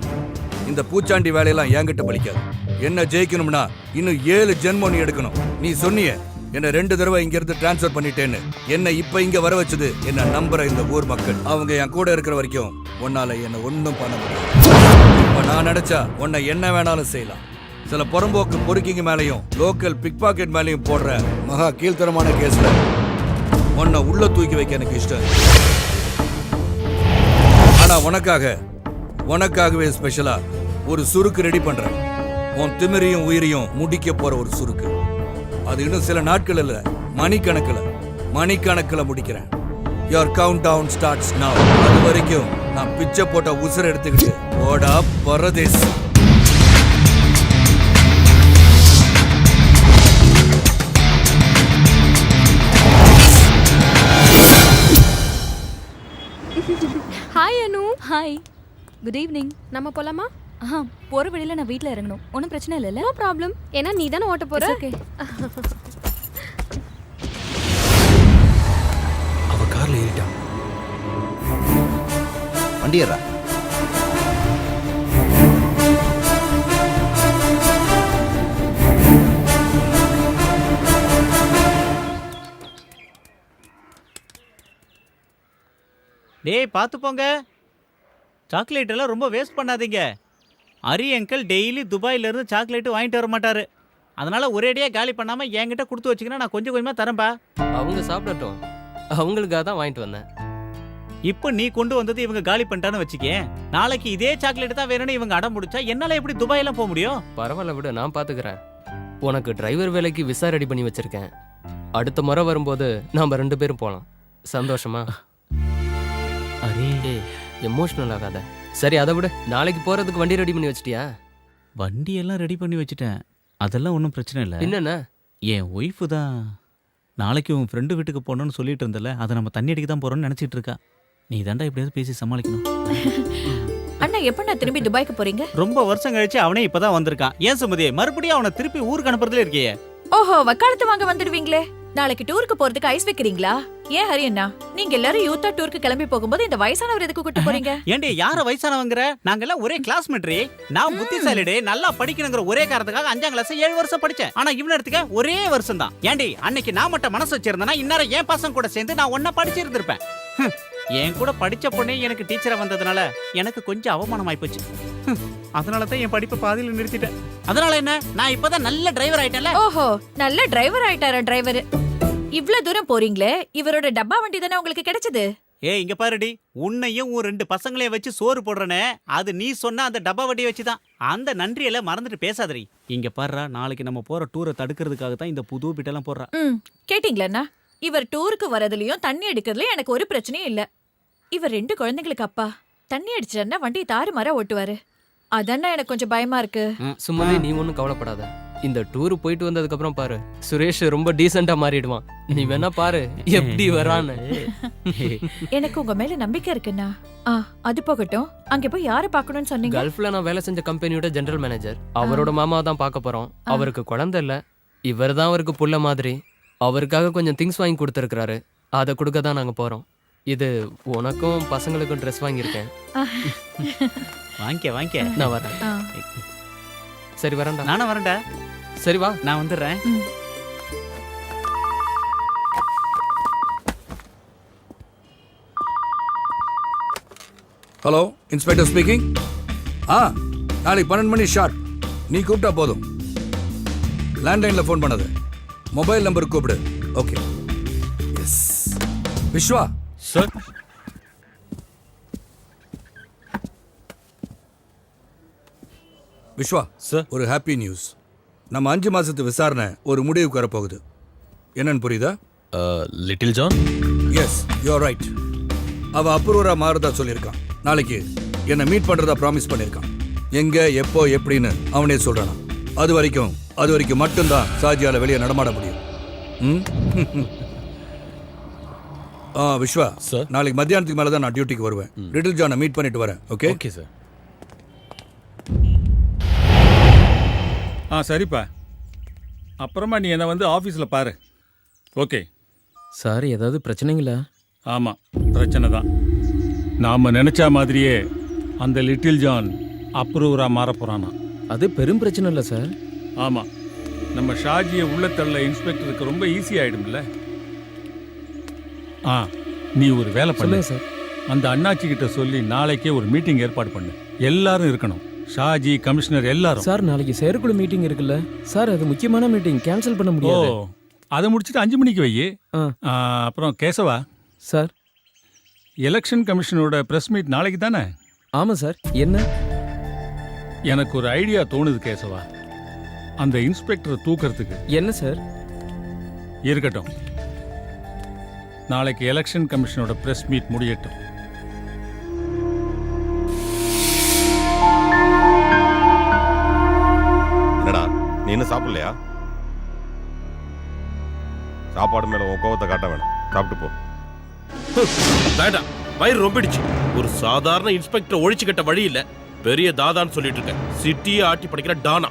[SPEAKER 8] இந்த பூச்சாண்டி வேலையெல்லாம் என்கிட்ட பலிக்காது. என்ன ஜெயிக்கணும்னா இன்னும் 7 ஜென்மம் நீ எடுக்கணும். நீ சொன்னிய என்ன 2 தடவை இங்க இருந்து டிரான்ஸ்ஃபர் பண்ணிட்டேன்னு. என்ன இப்ப இங்க வர வச்சது என்ன நம்புற இந்த ஊர் மக்கள். அவங்க என் கூட இருக்கிற வரைக்கும் உன்னால என்ன ஒன்னும் பண்ண முடியாது. இப்ப நான் நினைச்சா உன்னை என்ன வேணாலும் செய்யலாம். சில புறம்போக்கு பொறுக்கிங்க மேலையும் லோக்கல் பிக் பாக்கெட் மேலையும் போடுற மகா கீழ்த்தரமான கேஸ்ல உன்னை உள்ள தூக்கி வைக்க எனக்கு இஷ்டம். ஆனா உனக்காகவே ஸ்பெஷலா ஒரு சுருக்கு ரெடி பண்றேன். உன் திமிரையும் உயிரையும் முடிக்க போற ஒரு சுருக்கு. அது இன்னும் சில நாட்கள் இல்ல, மணிக்கணக்கில் முடிக்கிறேன். Your countdown starts now. அது வரைக்கும் நான் பிச்சை போட்ட உசுரை எடுத்துக்கிட்டு ஓடா பரதேஸ்.
[SPEAKER 4] Hi Anu.
[SPEAKER 3] Hi, good evening.
[SPEAKER 4] நம்ம போலாமா?
[SPEAKER 3] போற வழியில நான் வீட்ல இறங்கணும். ஒன்றும் பிரச்சனை இல்லைல்ல?
[SPEAKER 4] No problem. ஏன்னா நீ தானே ஓட்ட போற.
[SPEAKER 3] ஓகே.
[SPEAKER 6] அவ கார்ல ஏறிட்டா.
[SPEAKER 12] வண்டியரா
[SPEAKER 9] டேய் பார்த்து போங்க. சாக்லேட் எல்லாம் ரொம்ப வேஸ்ட் பண்ணாதீங்க. அரி அங்கிள் டெய்லி துபாயில இருந்து சாக்லேட் வாங்கிட்டு வர மாட்டாரு. அதனால ஒரேடியா காலி பண்ணாம என்கிட்ட கொடுத்து வச்சுக்கினா நான் கொஞ்சம் கொஞ்சமா தரேன்பா.
[SPEAKER 11] அவங்க சாப்பிடட்டும், அவங்களுக்காக தான் வாங்கிட்டு வந்தேன்.
[SPEAKER 9] இப்போ நீ கொண்டு வந்தது இவங்க காலி பண்ணிட்டான்னு வச்சுக்கே, நாளைக்கு இதே சாக்லேட் தான் வேணும்னு இவங்க அடம் முடிச்சா என்னால எப்படி துபாயெல்லாம் போக முடியும்?
[SPEAKER 11] பரவாயில்ல விடு, நான் பாத்துக்கிறேன். உனக்கு டிரைவர் வேலைக்கு விசா ரெடி பண்ணி வச்சிருக்கேன். அடுத்த முறை வரும்போது நாம 2 பேரும் போலாம். சந்தோஷமா? அரே எமோஷனல் ஆகாத. சரி அதை விட, நாளைக்கு போறதுக்கு வண்டி ரெடி பண்ணி வச்சிட்டியா?
[SPEAKER 9] வண்டி எல்லாம் ரெடி பண்ணி வச்சுட்டேன். அதெல்லாம் ஒன்றும் பிரச்சனை இல்லை.
[SPEAKER 11] என்னென்ன?
[SPEAKER 9] என் ஒய்ஃபு தான் நாளைக்கு உன் ஃப்ரெண்டு வீட்டுக்கு போகணும்னு சொல்லிட்டு இருந்தல, அதை நம்ம தண்ணி அடிக்க தான் போறோம்னு நினைச்சிட்டு இருக்கா. நீ தாண்டா எப்படியாவது பேசி சமாளிக்கணும்.
[SPEAKER 10] அண்ணா எப்ப நான் திரும்பி துபாய்க்கு போறீங்க?
[SPEAKER 9] ரொம்ப வருஷம் கழிச்சு அவனே இப்பதான் வந்திருக்கான். ஏன் சுமதி மறுபடியும் அவனை திருப்பி ஊருக்கு அனுப்புறதுல இருக்கியே?
[SPEAKER 10] ஓஹோ, வக்காலத்து வாங்க வந்துடுவீங்களே. நாளைக்கு டூருக்கு போறதுக்கு ஐஸ் வைக்கிறீங்களா? ஏன் ஹரி அண்ணா, நீங்க எல்லாரும் யூத்தா டூருக்கு கிளம்பி போகும்போது இந்த வயசானவர் எதுக்கு கூட்டு போறீங்க?
[SPEAKER 9] ஏண்டி யார வயசானவங்கற? நாங்க எல்லாம் ஒரே கிளாஸ்மேட்ரி. நான் புத்திசாலிடே, நல்லா படிக்கணுங்கிற ஒரே காரணத்துக்காக 5ஆம் கிளாஸ் 7 வருஷம் படிச்சேன். ஆனா இவன எடுத்துக்க ஒரே வருஷம் தான். ஏண்டி அன்னைக்கு நான் மட்டும் மனசு வச்சிருந்தேனா இன்னார என் பசங்க கூட சேர்ந்து நான் ஒண்ணா படிச்சிருந்திருப்பேன். என் கூட படிச்ச பொண்ணே எனக்கு டீச்சரா வந்ததுனால எனக்கு கொஞ்சம் அவமானம் ஆயிப்போச்சு. அதனால தான் என் படிப்பை பாதியில நிறுத்திட்டேன். அதனால என்ன, நான் இப்பதான் நல்ல டிரைவர் ஆயிட்டேன்ல.
[SPEAKER 10] ஓஹோ, நல்ல டிரைவர் ஆயிட்டாரா டிரைவர்? இவ்ளோ தூரம் போறீங்களே, இவரோட டப்பா வண்டி தானே உங்களுக்கு கிடைச்சது?
[SPEAKER 9] ஏய் இங்க பாருடி, உன்னையும் உன் 2 பசங்களையும் வச்சு சோறு போடுறனே, அது நீ சொன்ன அந்த டப்பா வண்டியை வச்சுதான். அந்த நன்றியெல்லாம் மறந்துட்டு பேசாதடி. இங்க பாருடா, நாளைக்கு நம்ம போற டூரை தடுக்கிறதுக்காக தான் இந்த புது பிட்டெல்லாம் போடுறா.
[SPEAKER 10] கேட்டீங்களா? இவர் டூருக்கு வரதுலயும் தண்ணி அடிக்கிறதுலயும் எனக்கு ஒரு பிரச்சனையும் இல்ல. இவர் 2 குழந்தைங்களுக்கு அப்பா. தண்ணி அடிச்சிட்டா வண்டி தாறுமாறா ஓட்டுவாரு. அதானே எனக்கு கொஞ்சம் பயமா இருக்கு.
[SPEAKER 11] சும்மாவே நீ ஒன்றும் கவலைப்படாத. இந்த டூர் போயிட்டு வந்ததுக்கு அப்புறம் பாரு, சுரேஷ் ரொம்ப டீசெண்டா மாறிடுவான். நீ வேணா பாரு எப்படி வரான்னு.
[SPEAKER 10] எனக்கு உங்க மேல நம்பிக்கை இருக்குண்ணா. அது போகட்டும், அங்க போய் யாரை பார்க்கணும்னு சொன்னீங்க?
[SPEAKER 11] கல்ஃப்ல நான் வேலை செஞ்ச கம்பெனியோட ஜெனரல் மேனேஜர். அவரோட மாமா தான் பார்க்க போறோம். அவருக்கு குழந்தை இல்ல, இவர் தான் அவருக்கு புள்ள மாதிரி. அவருக்காக கொஞ்சம் திங்ஸ் வாங்கி கொடுத்துருக்காரு. அதை கொடுக்க தான் நாங்க போறோம். இது உனக்கும் பசங்களுக்கும் ட்ரெஸ் வாங்கியிருக்கேன்.
[SPEAKER 9] வாங்கிக்க.
[SPEAKER 11] நான் வரேன். சரி வரேன்டா.
[SPEAKER 9] நானும் வரேன்டா.
[SPEAKER 11] சரி வா,
[SPEAKER 9] நான் வந்துடுறேன்.
[SPEAKER 8] Hello, inspector speaking. நாளைக்கு 12 மணி ஷார்ட். நீ கூப்பிட்டா போதும். லேண்ட்லைன்ல ஃபோன் பண்ணது, மொபைல் நம்பர் கூப்பிடு. Okay. Yes. Vishwa
[SPEAKER 6] sir.
[SPEAKER 8] Vishwa sir, ஒரு ஹாப்பி நியூஸ். நம்ம 5 மாசத்து விசாரணை ஒரு முடிவுக்கு வரப்போகுது. என்னன்னு புரியுதா?
[SPEAKER 6] Little John.
[SPEAKER 8] Yes, you are right. அவன் அப்ரூவரா மாறதா சொல்லியிருக்கான். நாளைக்கு என்னை மீட் பண்றதா ப்ராமிஸ் பண்ணியிருக்கான். எங்க எப்போ எப்படின்னு அவனே சொல்றானா. அது வரைக்கும் மட்டும்தான் சாஜியால வெளியே நடமாட முடியும். விஸ்வா
[SPEAKER 6] சார்,
[SPEAKER 8] நாளைக்கு மத்தியானத்துக்கு மேல தான் நான் டியூட்டிக்கு வருவேன். லிட்டில் ஜானை மீட் பண்ணிட்டு வரேன். ஓகே?
[SPEAKER 6] Okay sir.
[SPEAKER 16] சரிப்பா, அப்புறமா நீ என்னை வந்து ஆஃபீஸில் பாரு. ஓகே
[SPEAKER 1] சார், ஏதாவது பிரச்சனைங்களா?
[SPEAKER 16] ஆமாம், பிரச்சனை தான். நாம் நினச்ச மாதிரியே அந்த லிட்டில் ஜான் அப்ரூவராக மாற போகிறானா.
[SPEAKER 1] அது பெரும் பிரச்சனை இல்லை சார்.
[SPEAKER 16] ஆமாம், நம்ம ஷாஜியை உள்ள தள்ள இன்ஸ்பெக்டருக்கு ரொம்ப ஈஸி ஆகிடும்ல. நீ ஒரு வேலை பண்ணு
[SPEAKER 1] சார்.
[SPEAKER 16] அந்த அண்ணாச்சி கிட்ட சொல்லி நாளைக்கே ஒரு மீட்டிங் ஏற்பாடு பண்ணு. எல்லாரும் இருக்கணும், ஷாஜி, கமிஷனர் எல்லாரும்.
[SPEAKER 1] சார், நாளைக்கு செயற்குழு மீட்டிங் இருக்குல்ல சார், அது முக்கியமான மீட்டிங், கேன்சல் பண்ண முடியாது.
[SPEAKER 16] அதை முடிச்சுட்டு 5 மணிக்கு வை. அப்புறம் கேசவா
[SPEAKER 1] சார்,
[SPEAKER 16] எலெக்ஷன் கமிஷனோட பிரஸ் மீட் நாளைக்கு தானே?
[SPEAKER 1] ஆமாம் சார். என்ன?
[SPEAKER 16] எனக்கு ஒரு ஐடியா தோணுது கேசவா, அந்த இன்ஸ்பெக்டரை தூக்கிறதுக்கு.
[SPEAKER 1] என்ன சார்?
[SPEAKER 16] இருக்கட்டும், நாளைக்கு எலெக்ஷன் கமிஷனோட பிரஸ் மீட் முடியட்டும்.
[SPEAKER 2] என்னடா நீ இன்னும் சாப்பிடலையா? சாப்பாடு மேல உன் கோவத்தை காட்ட வேணாம், சாப்பிட்டு போ.
[SPEAKER 17] வேண்டாம், வயிறு ரொம்பிடுச்சு. ஒரு சாதாரண இன்ஸ்பெக்டர் ஒழிச்சு கட்ட வழி இல்ல, பெரிய தாதான்னு சொல்லிட்டு இருக்கேன். சிட்டியை ஆட்டி படிக்கிற டானா.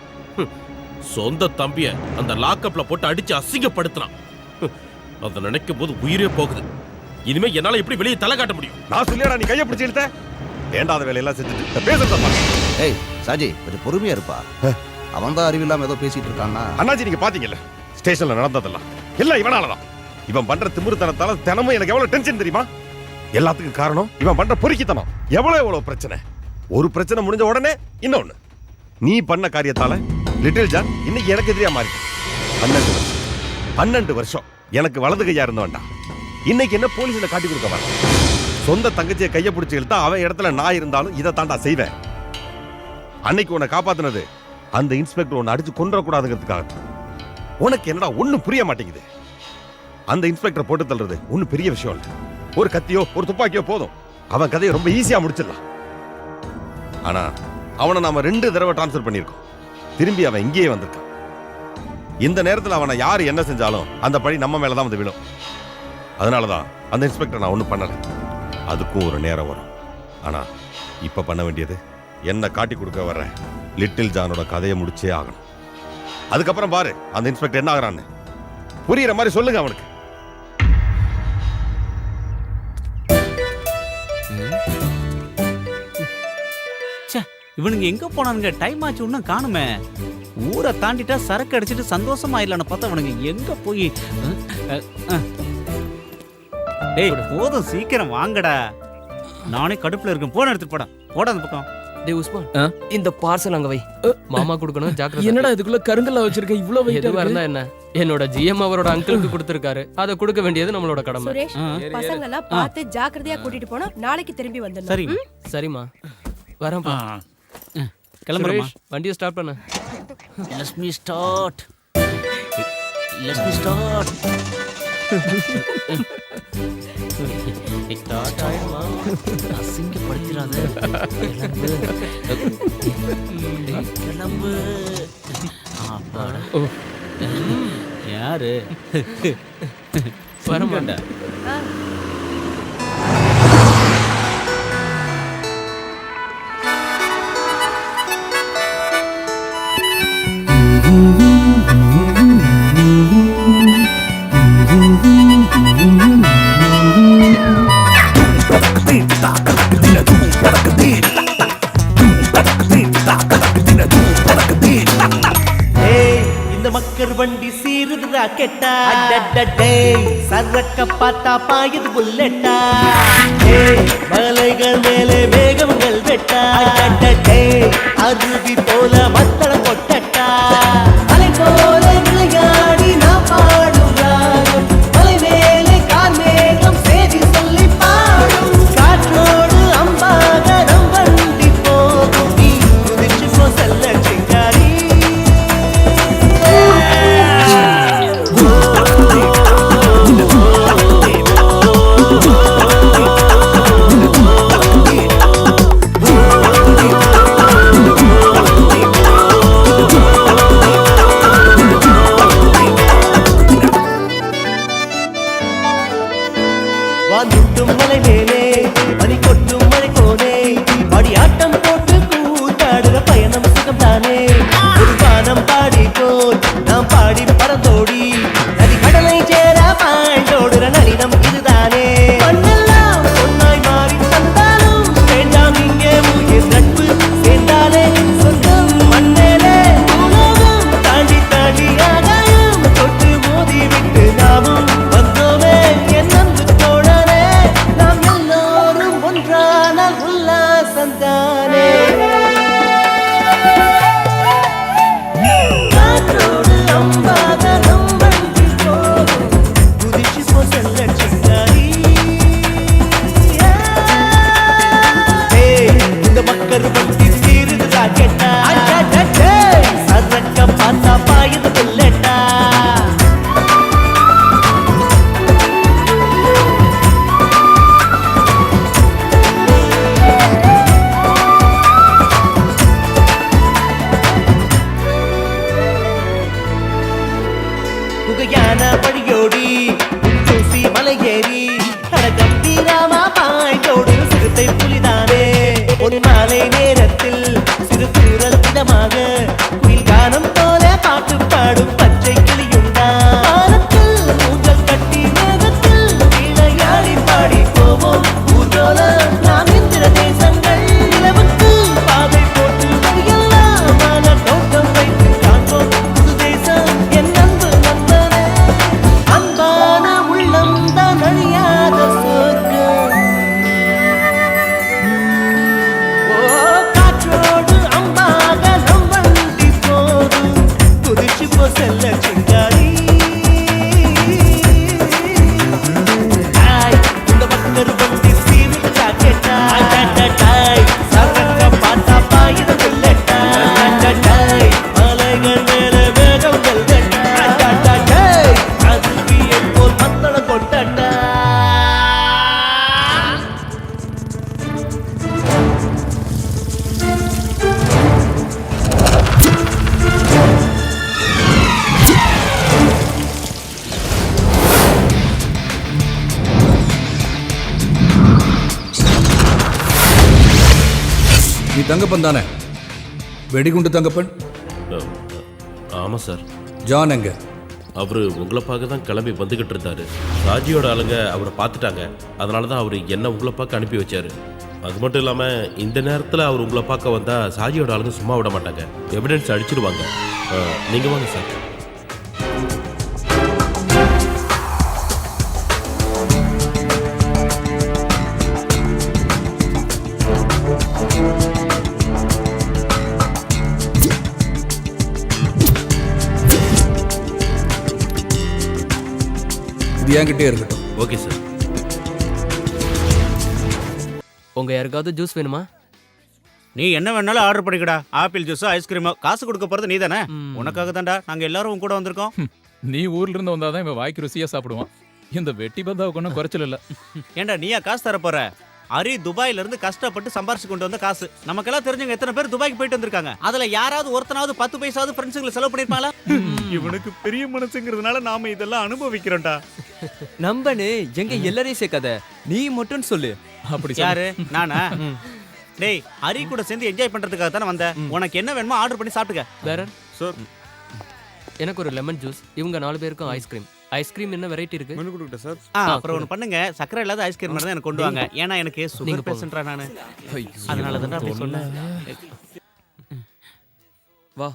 [SPEAKER 17] சொந்த தம்பிய அந்த லாக்அப்ல போட்டு அடிச்சு அசிங்கப்படுத்தினான். அதை நினைக்கும் போது உயிரே போகுது. இனிமே என்னால எப்படி வெளியே தலை காட்ட முடியும்?
[SPEAKER 2] நான் சொல்லியாடா நீ கையை பிடிச்சி இழுத்த? வேண்டாத வேலையெல்லாம் செஞ்சுட்டு பேசுறதா?
[SPEAKER 12] ஏய் சாஜி, கொஞ்சம் பொறுமையா இருப்பா. அவன் தான் அறிவில்லாம ஏதோ பேசிட்டு இருக்கான்னா.
[SPEAKER 2] அண்ணாச்சி, நீங்க பாத்தீங்கல்ல ஸ்டேஷன்ல நடந்ததெல்லாம் எல்லாம் இவனாலதான். இவன் பண்ற திமிருத்தனத்தால தினமும் எனக்கு எவ்வளவு டென்ஷன் தெரியுமா? எல்லாத்துக்கும் காரணம் இவன் பண்ற பொறுக்கித்தனம். எவ்வளவு பிரச்சனை. ஒரு பிரச்சனை முடிஞ்ச உடனே இன்னொன்னு. நீ பண்ண காரியத்தால லிட்டில் ஜான் இன்னைக்கு எனக்கு எதிரியா மாறி 12 வருஷம் எனக்கு வலது கையா இருந்தவன்டா. இன்னைக்கு என்ன போலீஸ்ல காட்டி கொடுக்க வர? சொந்த தங்கச்சியை கையை பிடிச்சி இழுத்தா அவன் இடத்துல நான் இருந்தாலும் இதை தாண்டா செய்வேன். அன்னைக்கு உன்னை காப்பாத்தினது அந்த இன்ஸ்பெக்டர் உன்னை அடிச்சு கொன்றக்கூடாதுங்கிறதுக்காக. உனக்கு என்னடா ஒன்னும் புரிய மாட்டேங்குது. அந்த இன்ஸ்பெக்டர் போட்டு தள்ளுறது ஒன்னும் பெரிய விஷயம் இல்லை. ஒரு கத்தியோ ஒரு துப்பாக்கியோ போதும், அவன் கதையை ரொம்ப ஈஸியா முடிச்சிடலாம். ஆனா அவனை நாம 2 தடவை டிரான்ஸ்ஃபர் பண்ணியிருக்கோம். திரும்பி அவன் இங்கேயே வந்திருக்கான். இந்த நேரத்தில் அவனை யாரு என்ன செஞ்சாலும் அந்த பழி நம்ம மேலதான் வந்து விழும். அதனாலதான் அந்த இன்ஸ்பெக்டர் நான் ஒன்றும் பண்ணல. அதுக்கும் ஒரு நேரம் வரும். ஆனா இப்ப பண்ண வேண்டியது என்ன காட்டி கொடுக்க வர்ற லிட்டில் ஜானோட கதையை முடிச்சே ஆகணும். அதுக்கப்புறம் பாரு அந்த இன்ஸ்பெக்டர் என்ன ஆகுறான்னு. புரியுற மாதிரி சொல்லுங்க அவனுக்கு.
[SPEAKER 9] இவனுங்க எங்க போனானுங்க? டைம் ஆச்சு, இன்னும் காணுமே. ஊரை தாண்டிட்டா சரக்கு அடிச்சுட்டு சந்தோஷமாயிடலான்னு பார்த்தா அவனுங்க எங்க போய். டேய் போதும், சீக்கிரம் வாங்கடா. நானே கடுப்புல இருக்கேன். போன எடுத்துட்டு போடா அந்த பக்கம்.
[SPEAKER 11] டேய் உஸ்மான், இந்த பார்சல் அங்க வை. மாமா கொடுக்கணும், ஜாக்கிரதை.
[SPEAKER 1] என்னடா இதுக்குள்ள கருங்கல்ல வச்சிருக்க? இவ்வளவு வெயிட்டா
[SPEAKER 11] எதுவா இருந்தா என்ன? என்னோட ஜிஎம் அவரோட அங்கிளுக்கு கொடுத்திருக்காரு. அதை கொடுக்க வேண்டியது நம்மளோட கடமை.
[SPEAKER 18] சுரேஷ், பசங்க எல்லாம் பார்த்து ஜாக்கிரதையா கூட்டிட்டு போனா நாளைக்கு திரும்பி வந்துடலாம்.
[SPEAKER 9] சரி
[SPEAKER 11] சரிம்மா, வரேன்ப்பா.
[SPEAKER 9] கிளம்புறேன்.
[SPEAKER 11] வண்டியை ஸ்டார்ட் பண்ணு.
[SPEAKER 9] Let me start. ஸ்டார்ட் ஆயிடுமா? அசிங்கப்படுத்திடாத. கிளம்பு. யாரு
[SPEAKER 11] வரமாட்டா?
[SPEAKER 19] இந்த மக்கர் வண்டி சீருது ராக்கெட்டா. சரக்க பார்த்தா பாயுது புல்லெட்டா. மலைகள் மேலே மேகங்கள் வெட்டா. அருவி போல மத்தள கொட்டட்டா. அலை போல விளையாடி நான் பாடும் ராகம். மலை மேலே கார் மேகம் சேதி சொல்லி பாடும். காற்றோடு அம்பாக நம் வண்டி போகும். நீ குதிச்சு போ செல்ல சிங்காரி. மாலை நேரத்தில் சிறு தூரல் இதமாக குயில் கானம் போல பாட்டு பாடும் பச்சை கிளியுண்டா வானத்தில் ஊஞ்சல் கட்டி மேகத்தில் விளையாடி பாடி போவோம் ஊர்வலம் நாம் இந்திர தேசங்கள் நிலவுக்கு பாதை போட்டு வழியெல்லாம் மலர் தோட்டம் வைத்து காண்போம் புது தேசம் என் அன்பு நண்பனே அன்பான உள்ளம் தான் அழியாத சொர்க்கம் காற்றோடு அம்பாக நம் வண்டி போகும் குதிச்சு போ செல்ல சிங்காரி இந்த பக்கர் வண்டி சீவில் ஜாக்கெட்டா சரக்க பாட்டா பாயிட வெள்ளட்டா மலைகள் மேல வேகம் வெள்ளட்டா அதுவியல் போல் மத்தள கொட்டட்டா
[SPEAKER 8] நீ தங்கப்பன் தானே? வெடிகுண்டு தங்கப்பன்?
[SPEAKER 17] ஆமா சார்.
[SPEAKER 8] ஜான் எங்க?
[SPEAKER 17] அவரு உங்களை பார்க்க தான் கிளம்பி வந்துகிட்டு இருந்தாரு. ராஜியோட ஆளுங்க அவரை பார்த்துட்டாங்க. அதனால தான் அவர் என்ன உங்களை பார்க்க அனுப்பி வச்சாரு. அது மட்டும் இல்லாம இந்த நேரத்தில் அவர் உங்களை பார்க்க வந்தா சாஜியோட ஆளுங்க சும்மா விட மாட்டாங்க, எவிடன்ஸ் அடிச்சிடுவாங்க. நீங்க வாங்க சார்.
[SPEAKER 8] இது என்கிட்டே இருக்கட்டும்.
[SPEAKER 17] Okay sir.
[SPEAKER 11] உங்க யாருக்காவது ஜூஸ் வேணுமா?
[SPEAKER 9] நீ என்ன வேணாலும் ஆர்டர் பண்ணிக்கடா. ஆப்பிள் ஜூஸோ ஐஸ்கிரீமோ. காசு கொடுக்க போறது நீ தானே. உனக்காக தான்டா நாங்க எல்லாரும் உன் கூட வந்திருக்கோம்.
[SPEAKER 7] நீ ஊர்ல இருந்து வந்தாதான் இவன் வாய்க்கு ருசியா சாப்பிடுவான். இந்த வெட்டி பந்தாவுக்கு ஒன்றும் குறைச்சல் இல்ல.
[SPEAKER 9] ஏண்டா நீயா காசு தர போற? அரி துபாயில இருந்து கஷ்டப்பட்டு சம்பாரிச்சு கொண்டு வந்த காசு. நமக்கெல்லாம் தெரிஞ்சவங்க எத்தனை பேர் துபாய்க்கு போயிட்டு வந்திருக்காங்க. அதுல யாராவது ஒருத்தனாவது 10 பைசாவது ஃப்ரெண்ட்ஸுங்களை செலவு பண்ணிருப்பாங்களா? இவனுக்கு பெரிய மனசுங்கிறதுனால நாம இதெல்லாம் அனுபவிக்கிறோம்டா.
[SPEAKER 5] நம்பனே எங்க எல்லாரையும் சேர்க்காத, நீ மட்டும் சொல்லு.
[SPEAKER 7] அப்படி
[SPEAKER 9] யாரு? நானா? டேய், ஹரி கூட சேர்ந்து என்ஜாய் பண்றதுக்காக தானே வந்த. உனக்கு என்ன வேணுமோ ஆர்டர் பண்ணி சாப்பிட்டுக்க.
[SPEAKER 11] வேற
[SPEAKER 9] சார்,
[SPEAKER 11] எனக்கு ஒரு லெமன் ஜூஸ். இவங்க 4 பேருக்கும் ஐஸ்கிரீம். ஐஸ்கிரீம் என்ன வெரைட்டி இருக்கு?
[SPEAKER 5] மெனு கொடுங்க சார்.
[SPEAKER 9] அப்புறம் ஒன்று பண்ணுங்க, சக்கரை இல்லாத ஐஸ்கிரீம் மட்டும் தான் எனக்கு கொண்டு வாங்க. ஏன்னா எனக்கு சுகர் பேஷண்ட்ரா நானு. அதனால தான் அப்படி சொன்னேன்.
[SPEAKER 11] வா.